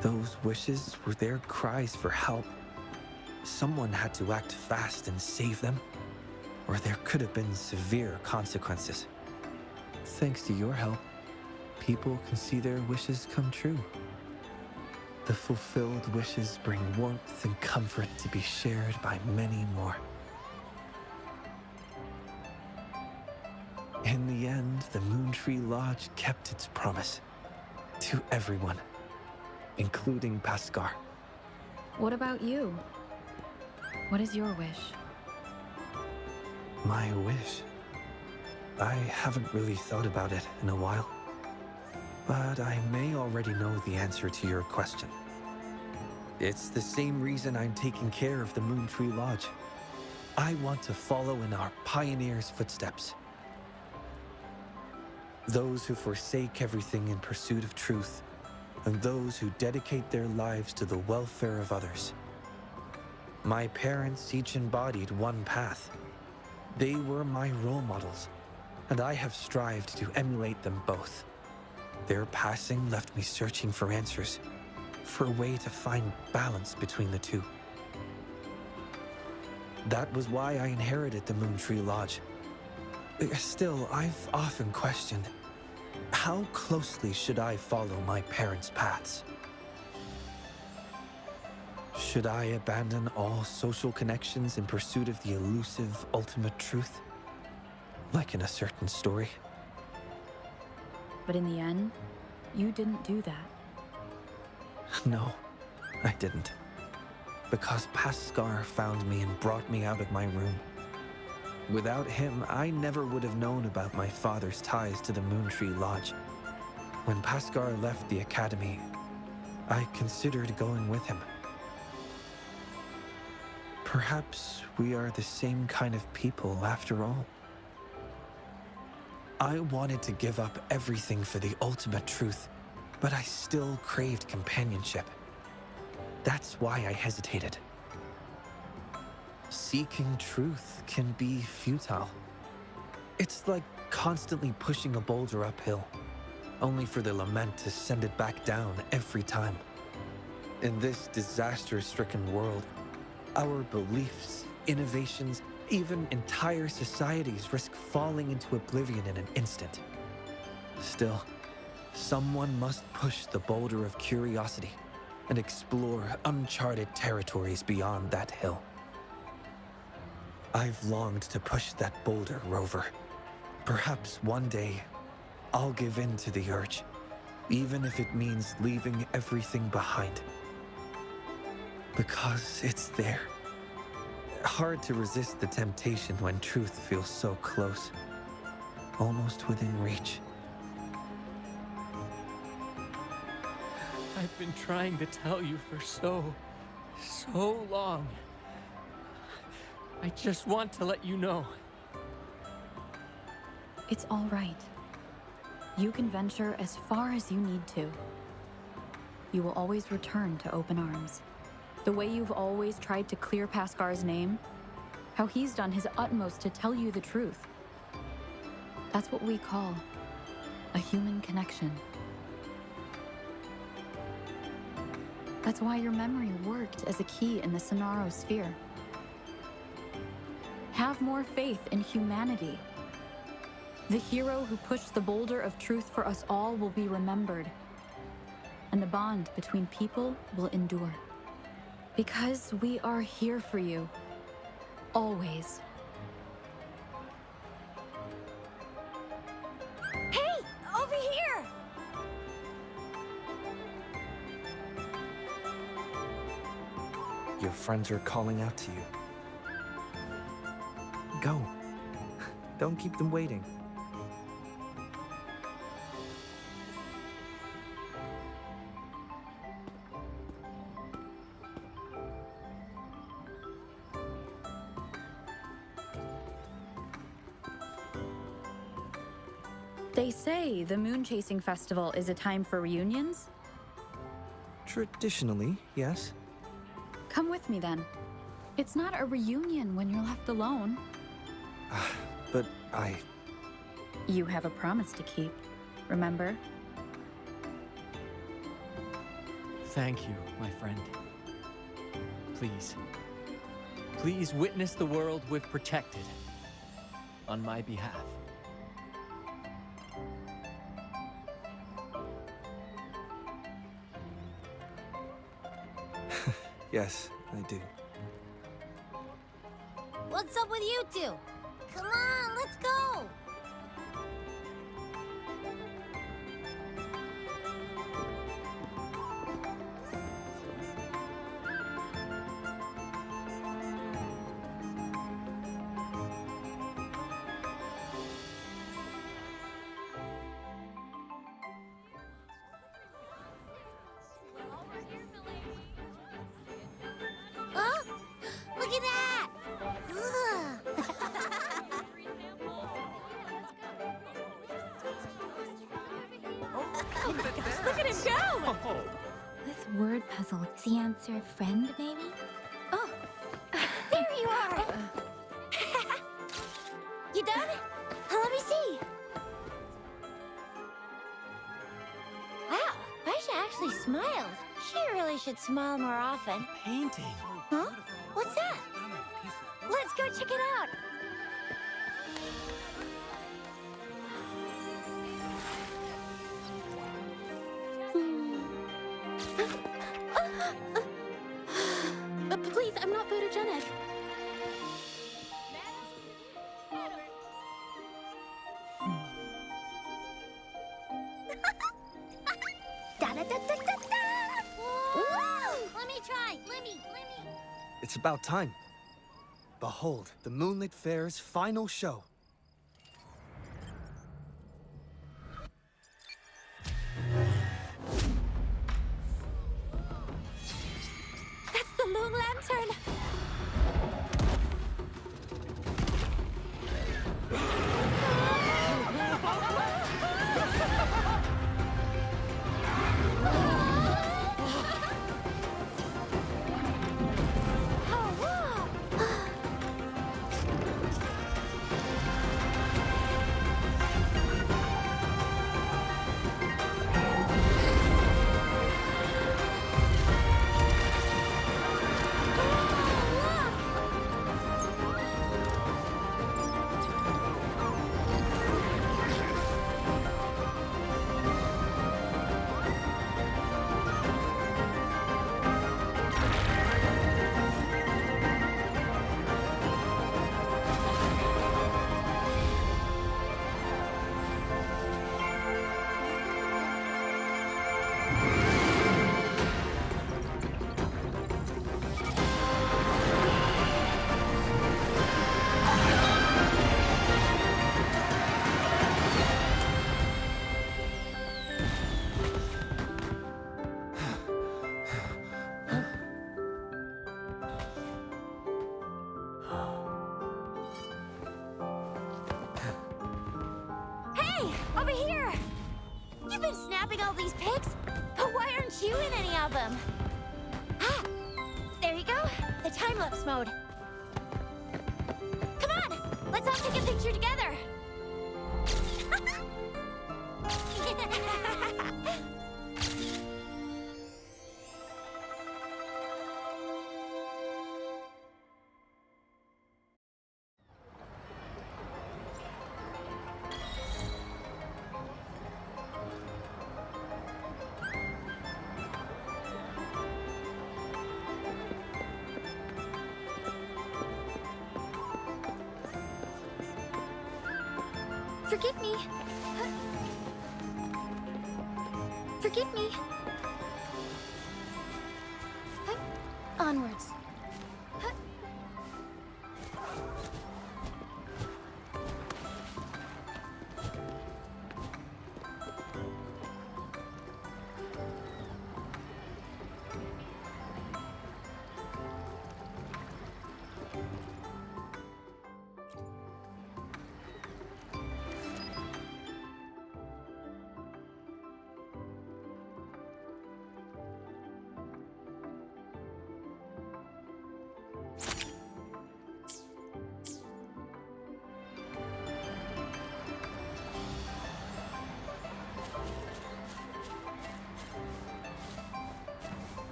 Speaker 7: Those wishes were their cries for help. Someone had to act fast and save them, or there could have been severe consequences. Thanks to your help, people can see their wishes come true. The fulfilled wishes bring warmth and comfort to be shared by many more. In the end, the Moontree Lodge kept its promise to everyone, including Paskar.
Speaker 5: What about you? What is your wish?
Speaker 7: My wish? I haven't really thought about it in a while, but I may already know the answer to your question. It's the same reason I'm taking care of the Moontree Lodge. I want to follow in our pioneers' footsteps. Those who forsake everything in pursuit of truth, and those who dedicate their lives to the welfare of others. My parents each embodied one path. They were my role models, and I have strived to emulate them both. Their passing left me searching for answers, for a way to find balance between the two. That was why I inherited the Moontree Lodge. Still, I've often questioned, how closely should I follow my parents' paths? Should I abandon all social connections in pursuit of the elusive ultimate truth? Like in a certain story?
Speaker 5: But in the end, you didn't do that.
Speaker 7: No, I didn't. Because Paskar found me and brought me out of my room. Without him, I never would have known about my father's ties to the Moontree Lodge. When Paskar left the academy, I considered going with him. Perhaps we are the same kind of people after all. I wanted to give up everything for the ultimate truth, but I still craved companionship. That's why I hesitated. Seeking truth can be futile. It's like constantly pushing a boulder uphill. only for the lament to send it back down every time. In this disaster-stricken world, our beliefs, innovations, even entire societies risk falling into oblivion in an instant. Still, someone must push the boulder of curiosity and explore uncharted territories beyond that hill. I've longed to push that boulder, Rover. Perhaps one day, I'll give in to the urge, even if it means leaving everything behind. Because it's there. Hard to resist the temptation when truth feels so close, almost within reach.
Speaker 11: I've been trying to tell you for so long. I just want to let you know.
Speaker 5: It's all right. You can venture as far as you need to. You will always return to open arms. The way you've always tried to clear Pascar's name, how he's done his utmost to tell you the truth. That's what we call a human connection. That's why your memory worked as a key in the Sonaro sphere. Have more faith in humanity. The hero who pushed the boulder of truth for us all will be remembered, and the bond between people will endure. Because we are here for you, always.
Speaker 17: Hey, over here!
Speaker 7: Your friends are calling out to you. Go. Don't keep them waiting.
Speaker 5: They say the Moon Chasing Festival is a time for reunions?
Speaker 7: Traditionally, yes.
Speaker 5: Come with me then. It's not a reunion when you're left alone.
Speaker 7: But
Speaker 5: You have a promise to keep, remember?
Speaker 11: Thank you, my friend. Please. Please witness the world we've protected. On my behalf.
Speaker 7: Yes, I do.
Speaker 17: What's up with you two? Come on, let's go! Huh? Look at that!
Speaker 14: Look at him go!
Speaker 19: This word puzzle is the answer of friend, maybe?
Speaker 17: Oh, there you are! You done? Let me see. Wow, Baisha actually smiled. She really should smile more often.
Speaker 11: Painting.
Speaker 17: Huh? What's that? Let's go check it out.
Speaker 10: Please, I'm not photogenic.
Speaker 17: Da-da-da-da-da-da! Woo! Let me try. Let me.
Speaker 7: It's about time. Behold, the Moonlit Fair's final show.
Speaker 14: That's the Moon Lantern!
Speaker 17: over here! You've been snapping all these pics, but why aren't you in any of them? Ah! There you go, the time-lapse mode. Come on, let's all take a picture together.
Speaker 19: Forgive me. Forgive me. Onwards.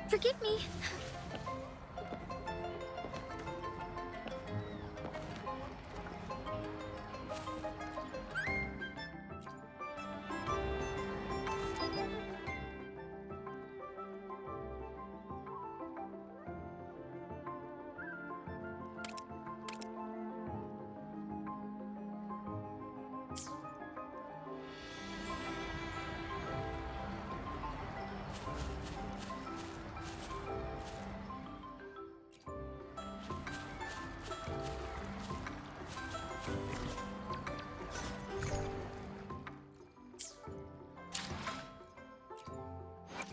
Speaker 19: Forgive me.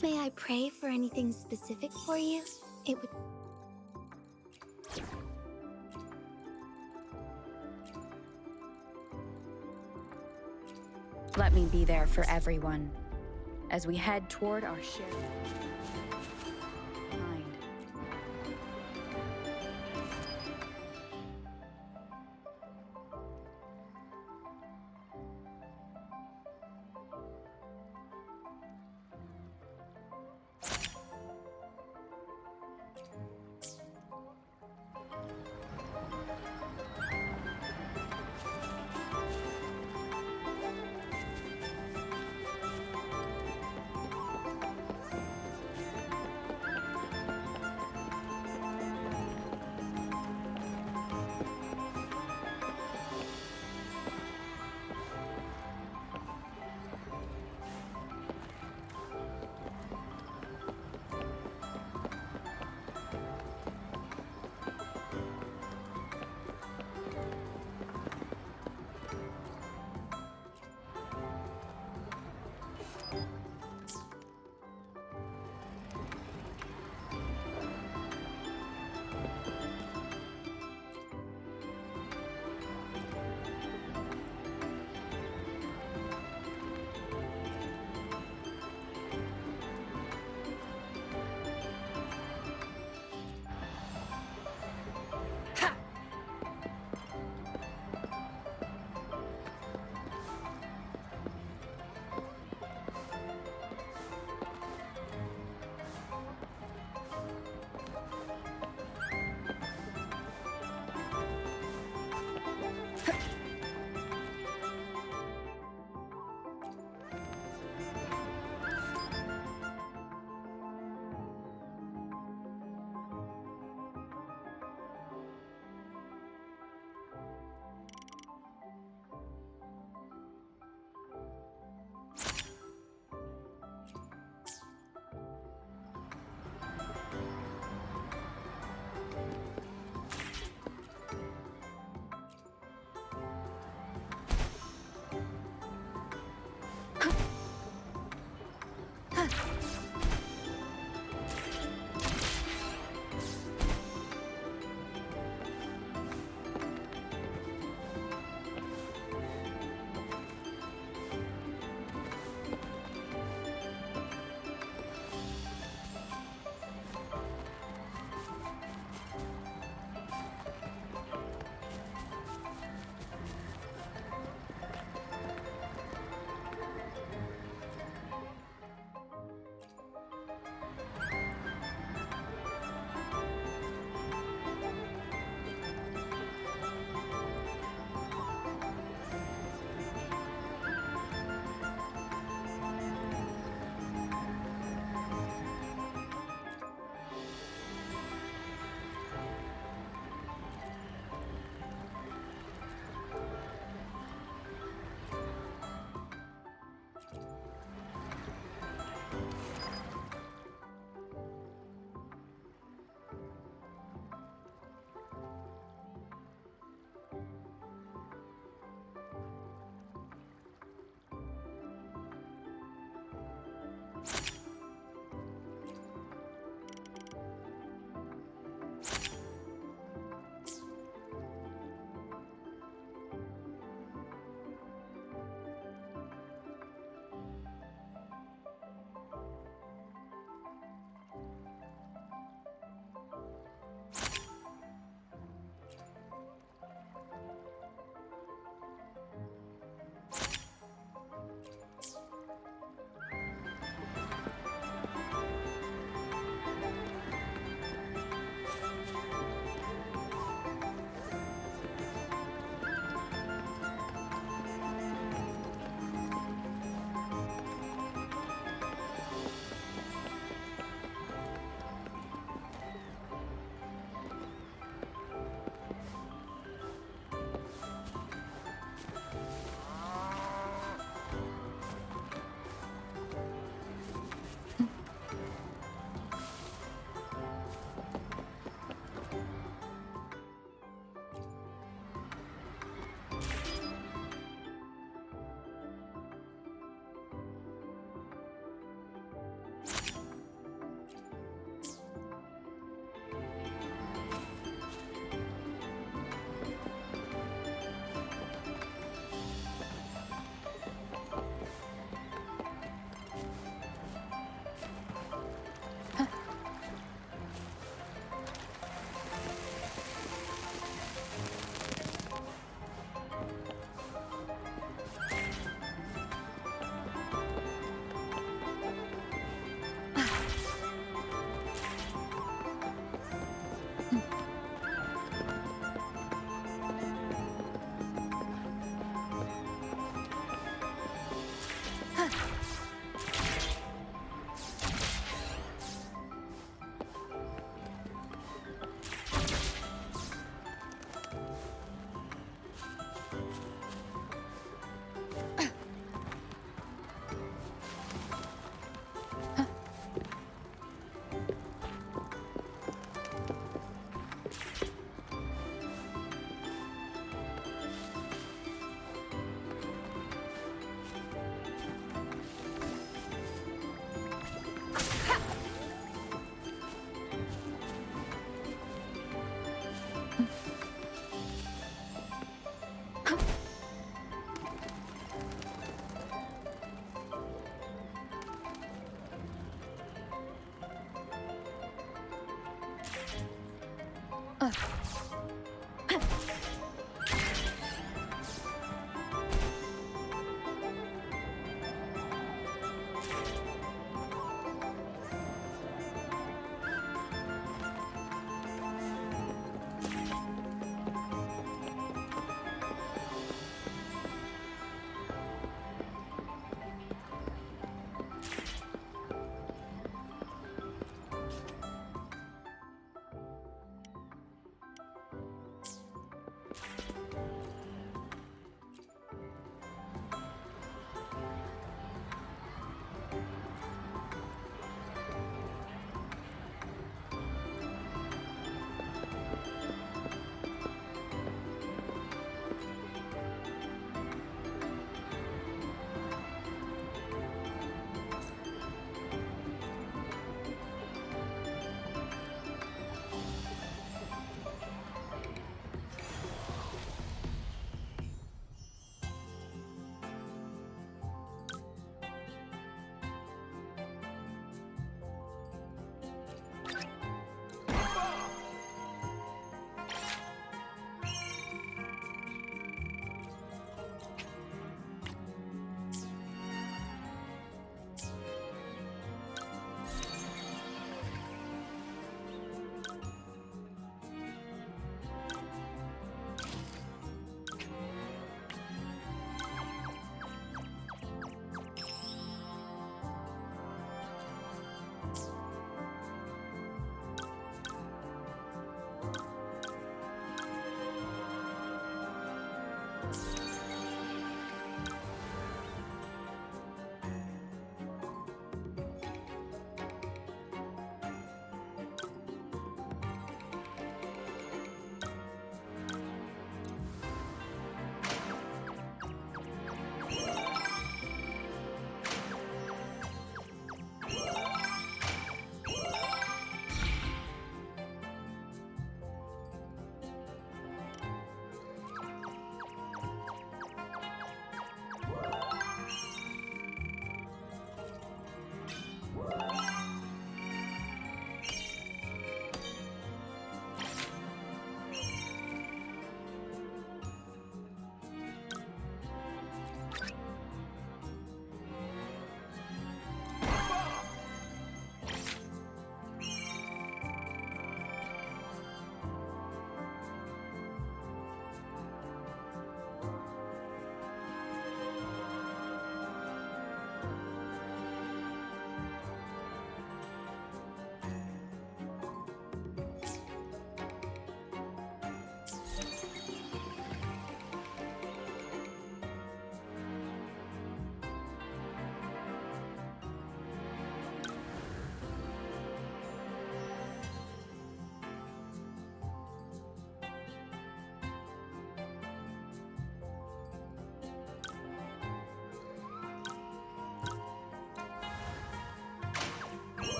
Speaker 19: May I pray for anything specific for you? It would...
Speaker 5: Let me be there for everyone as we head toward our shared mind.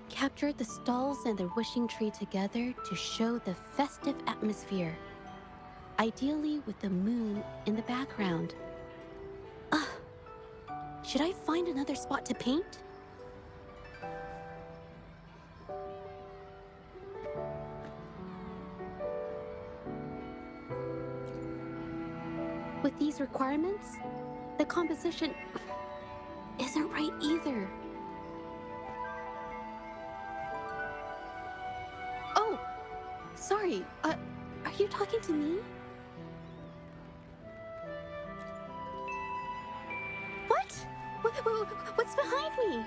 Speaker 10: Captured the stalls and the wishing tree together to show the festive atmosphere. Ideally with the moon in the background. Should I find another spot to paint? With these requirements, the composition isn't right either. Oh, sorry. Are you talking to me? What? What's behind me?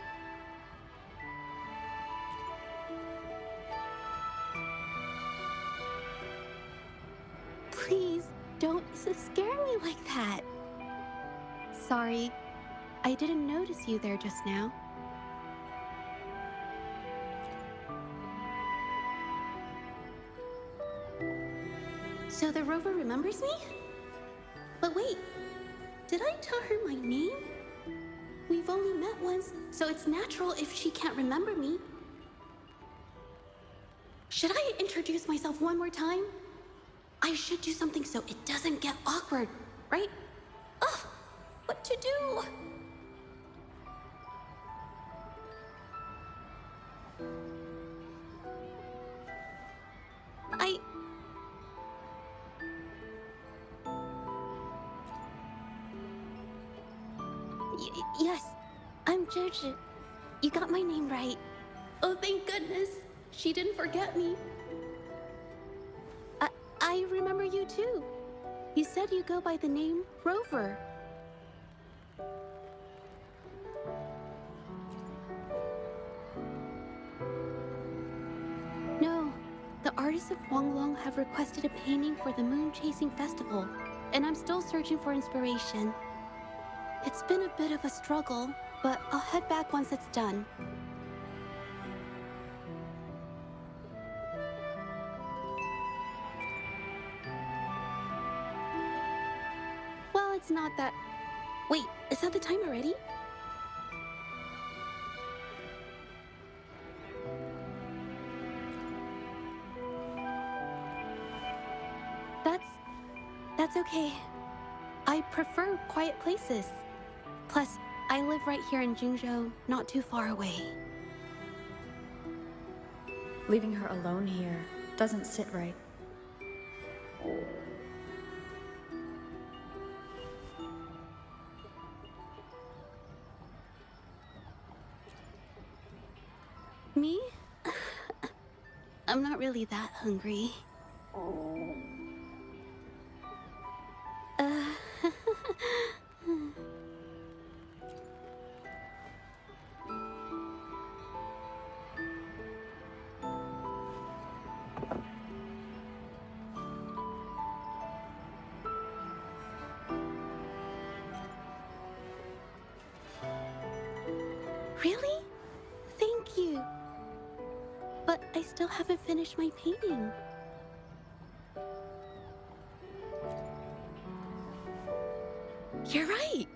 Speaker 10: Please, don't scare me like that. Sorry, I didn't notice you there just now. So the rover remembers me? But wait, did I tell her my name? We've only met once, so it's natural if she can't remember me. Should I introduce myself one more time? I should do something so it doesn't get awkward, right? Ugh, what to do? Yes, I'm Zhezhi. You got my name right. Oh, thank goodness. She didn't forget me. I remember you too. You said you go by the name Rover. No, the artists of Huanglong have requested a painting for the Moon Chasing Festival, and I'm still searching for inspiration. It's been a bit of a struggle, but I'll head back once it's done. Well, it's not that... Wait, is that the time already? That's okay. I prefer quiet places. Plus, I live right here in Jinzhou, not too far away.
Speaker 5: Leaving her alone here doesn't sit right.
Speaker 10: Me? I'm not really that hungry. Really? Thank you. But I still haven't finished my painting. You're right.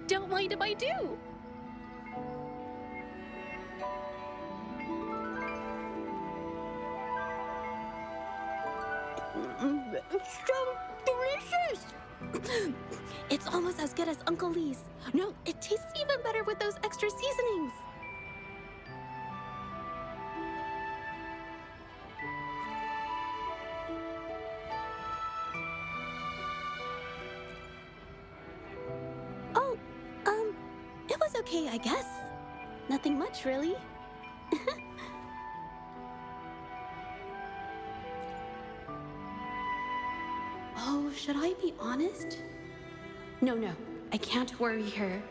Speaker 10: Don't mind if I do. It's so delicious. It's almost as good as Uncle Lee's. No, it tastes even better with those extra seasonings. It was okay, I guess. Nothing much, really. Oh, should I be honest? No, I can't worry her.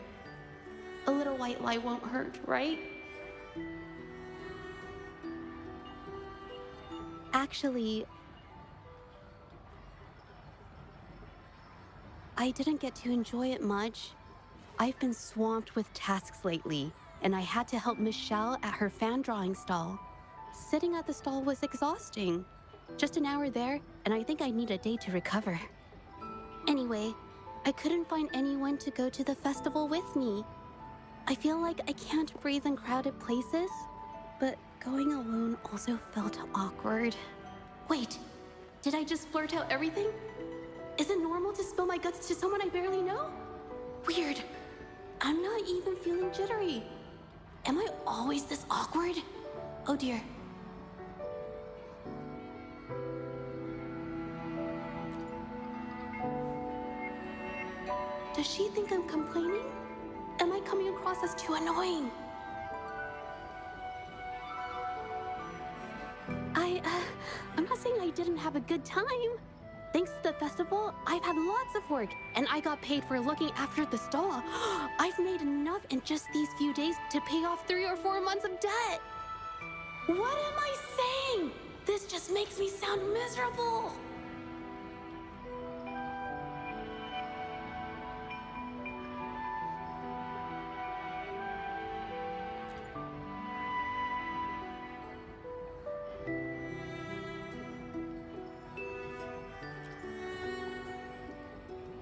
Speaker 10: A little white lie won't hurt, right? Actually, I didn't get to enjoy it much. I've been swamped with tasks lately, and I had to help Michelle at her fan drawing stall. Sitting at the stall was exhausting. Just an hour there, and I think I need a day to recover. Anyway, I couldn't find anyone to go to the festival with me. I feel like I can't breathe in crowded places, but going alone also felt awkward. Wait, did I just blurt out everything? Is it normal to spill my guts to someone I barely know? Weird. I'm not even feeling jittery. Am I always this awkward? Oh dear. Does she think I'm complaining? Am I coming across as too annoying? I'm not saying I didn't have a good time. Thanks to the festival, I've had lots of work, and I got paid for looking after the stall. I've made enough in just these few days to pay off 3 or 4 months of debt. What am I saying? This just makes me sound miserable.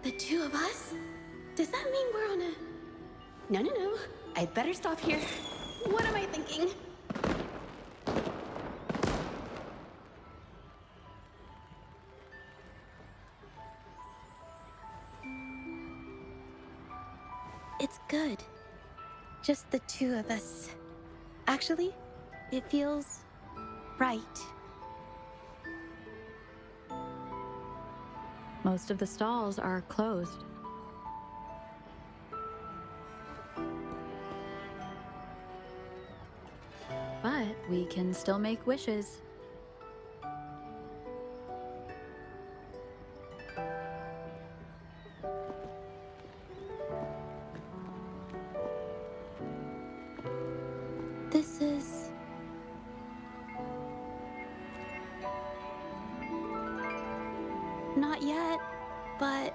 Speaker 10: The two of us? Does that mean we're on a... No. I'd better stop here. What am I thinking? It's good. Just the two of us. Actually, it feels right.
Speaker 5: Most of the stalls are closed. But we can still make wishes.
Speaker 10: This is... not yet, but...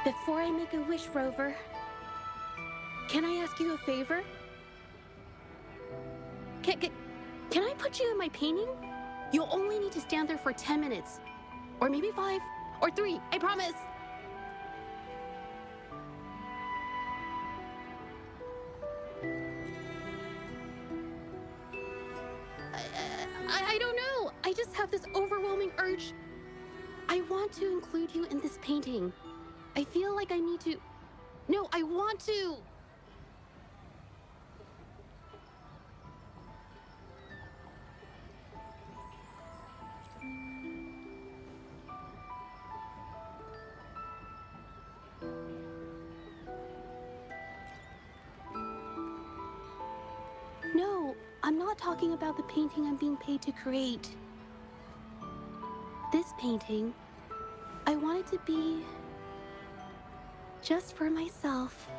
Speaker 10: Before I make a wish, Rover, can I ask you a favor? Can I put you in my painting? You'll only need to stand there for 10 minutes. Or maybe 5, or 3, I promise! I don't know! I just have this overwhelming urge. I want to include you in this painting. I feel like I need to... No, I want to! No, I'm not talking about the painting I'm being paid to create. This painting, I want it to be just for myself.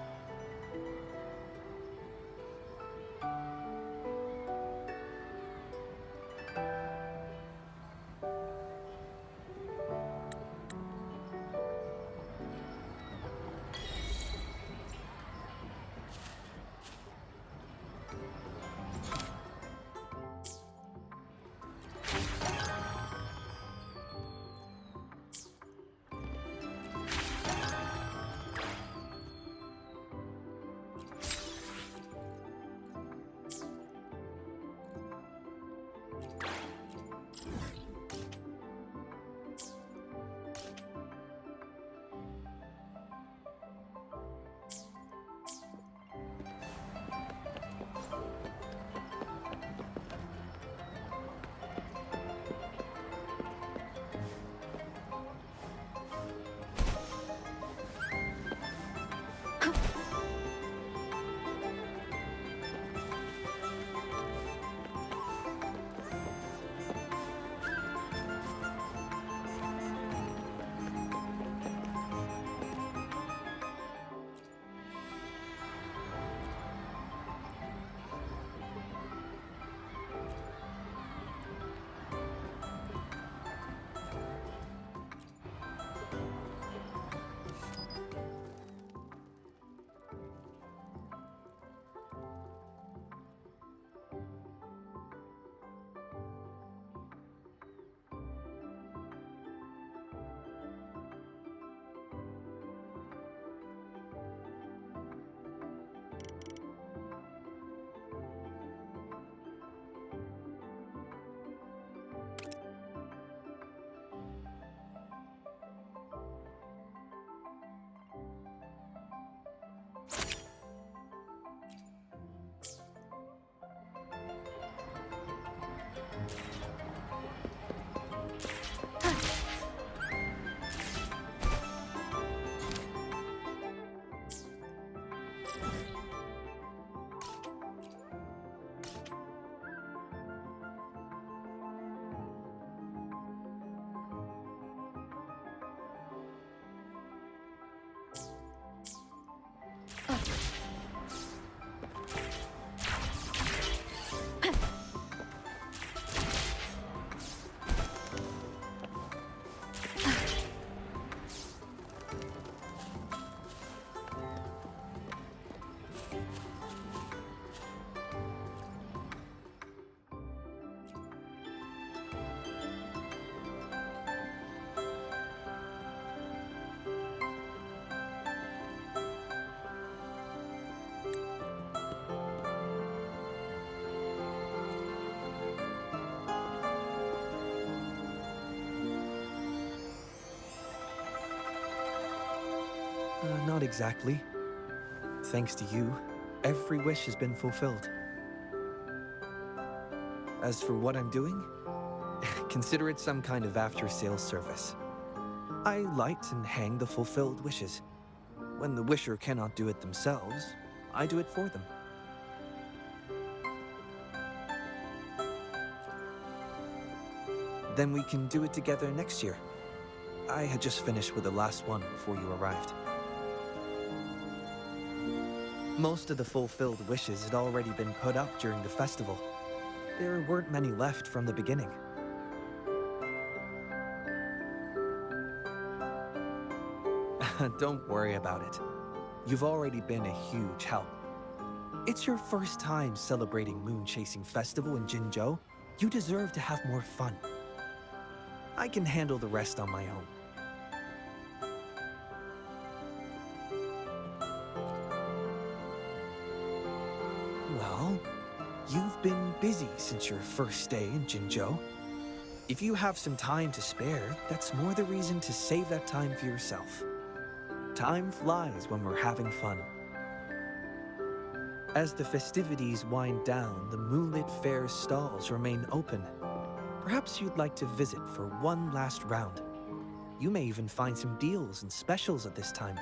Speaker 7: Not exactly. Thanks to you, every wish has been fulfilled. As for what I'm doing, consider it some kind of after-sales service. I light and hang the fulfilled wishes. When the wisher cannot do it themselves, I do it for them. Then we can do it together next year. I had just finished with the last one before you arrived. Most of the fulfilled wishes had already been put up during the festival. There weren't many left from the beginning. Don't worry about it. You've already been a huge help. It's your first time celebrating Moon Chasing Festival in Jinzhou. You deserve to have more fun. I can handle the rest on my own. Well, you've been busy since your first day in Jinzhou. If you have some time to spare, that's more the reason to save that time for yourself. Time flies when we're having fun. As the festivities wind down, the Moonlit Fair's stalls remain open. Perhaps you'd like to visit for one last round. You may even find some deals and specials at this time.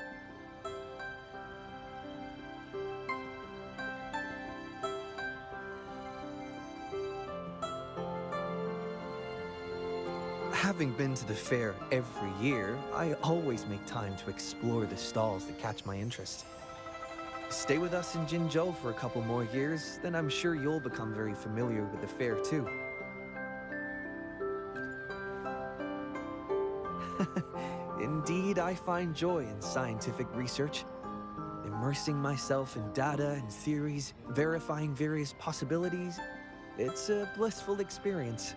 Speaker 7: Having been to the fair every year, I always make time to explore the stalls that catch my interest. Stay with us in Jinzhou for a couple more years, then I'm sure you'll become very familiar with the fair too. Indeed, I find joy in scientific research. Immersing myself in data and theories, verifying various possibilities, it's a blissful experience.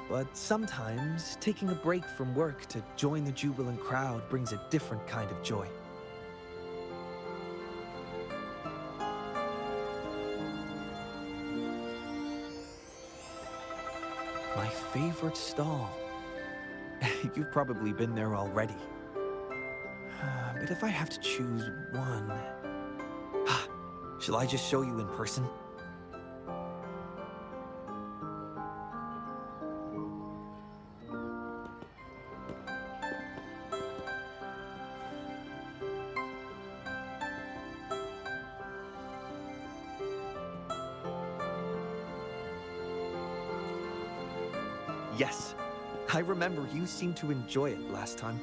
Speaker 7: But sometimes, taking a break from work to join the jubilant crowd brings a different kind of joy. My favorite stall. You've probably been there already. But if I have to choose one... Shall I just show you in person? Yes, I remember you seemed to enjoy it last time.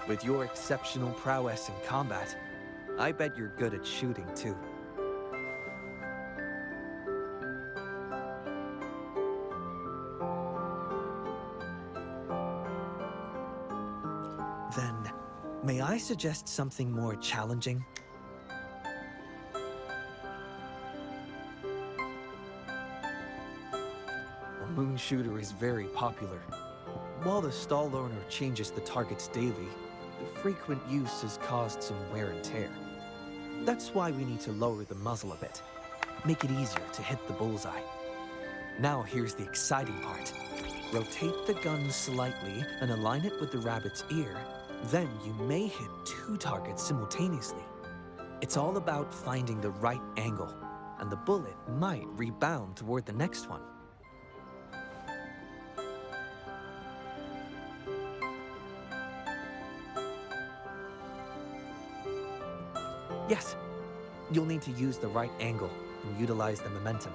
Speaker 7: With your exceptional prowess in combat, I bet you're good at shooting too. Then, may I suggest something more challenging? Moon Shooter is very popular. While the stall owner changes the targets daily, the frequent use has caused some wear and tear. That's why we need to lower the muzzle a bit, make it easier to hit the bullseye. Now here's the exciting part. Rotate the gun slightly and align it with the rabbit's ear. Then you may hit 2 targets simultaneously. It's all about finding the right angle, and the bullet might rebound toward the next one. Yes, you'll need to use the right angle and utilize the momentum.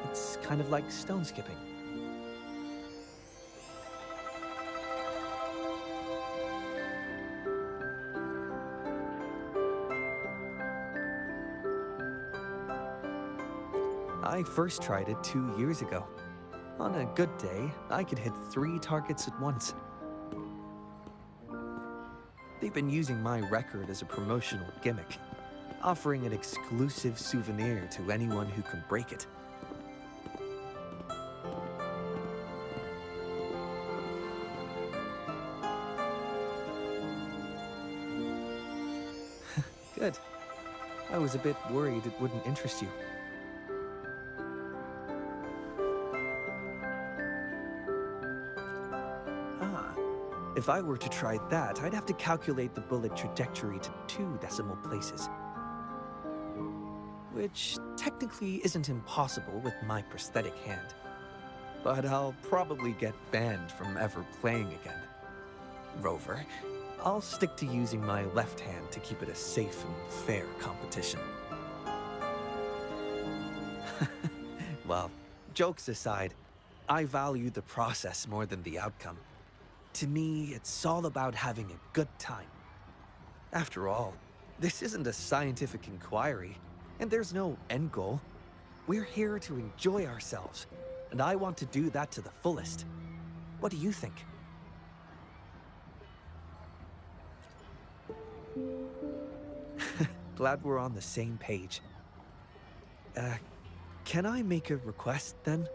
Speaker 7: It's kind of like stone skipping. I first tried it 2 years ago. On a good day, I could hit 3 targets at once. They've been using my record as a promotional gimmick, offering an exclusive souvenir to anyone who can break it. Good. I was a bit worried it wouldn't interest you. If I were to try that, I'd have to calculate the bullet trajectory to 2 decimal places. Which technically isn't impossible with my prosthetic hand. But I'll probably get banned from ever playing again. Rover, I'll stick to using my left hand to keep it a safe and fair competition. Well, jokes aside, I value the process more than the outcome. To me, it's all about having a good time. After all, this isn't a scientific inquiry, and there's no end goal. We're here to enjoy ourselves, and I want to do that to the fullest. What do you think? Glad we're on the same page. Can I make a request then?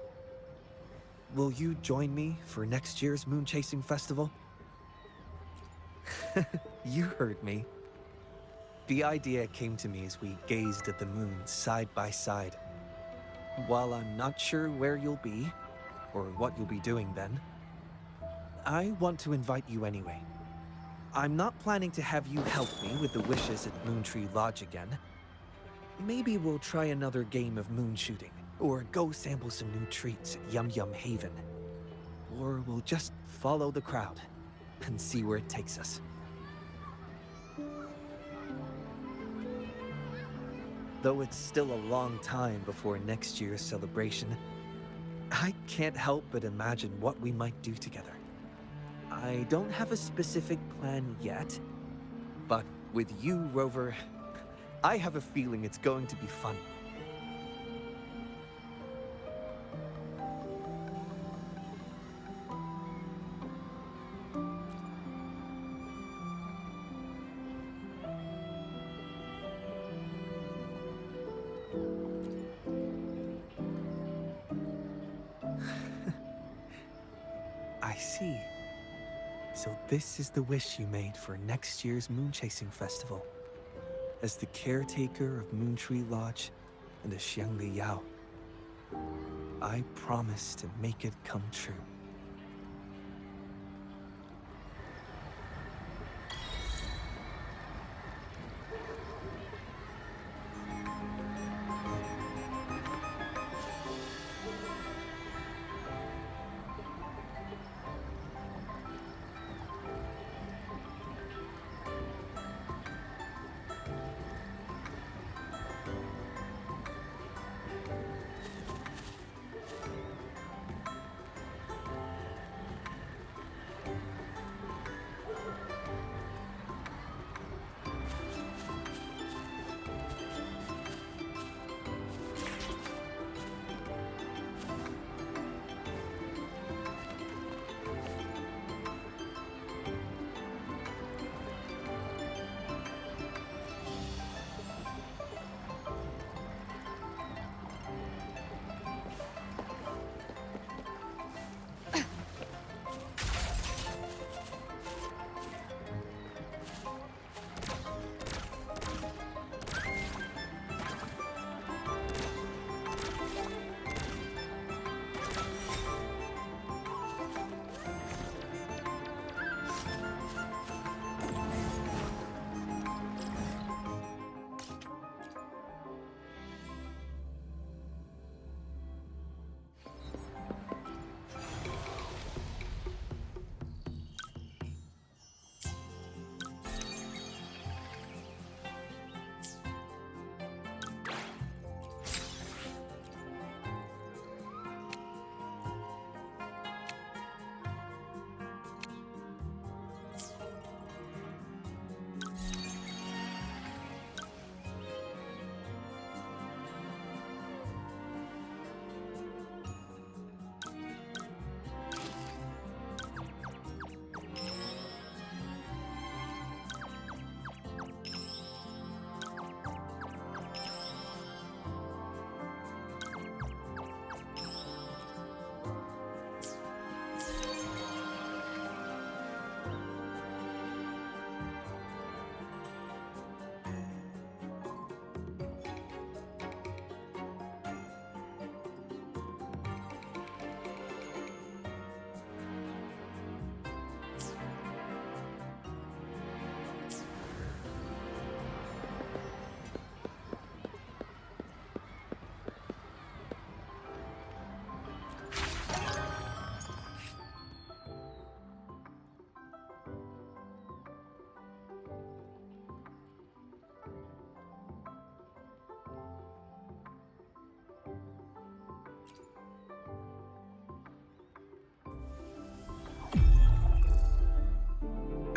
Speaker 7: Will you join me for next year's Moon Chasing Festival? You heard me. The idea came to me as we gazed at the moon side by side. While I'm not sure where you'll be, or what you'll be doing then, I want to invite you anyway. I'm not planning to have you help me with the wishes at Moontree Lodge again. Maybe we'll try another game of moon shooting, or go sample some new treats at Yum Yum Haven. Or we'll just follow the crowd and see where it takes us. Though it's still a long time before next year's celebration, I can't help but imagine what we might do together. I don't have a specific plan yet, but with you, Rover, I have a feeling it's going to be fun. I see. So this is the wish you made for next year's Moon Chasing Festival. As the caretaker of Moontree Lodge and the Xiangli Yao, I promise to make it come true.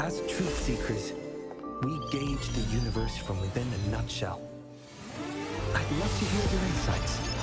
Speaker 7: As truth seekers, we gauge the universe from within a nutshell. I'd love to hear your insights.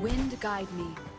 Speaker 16: Wind guide me.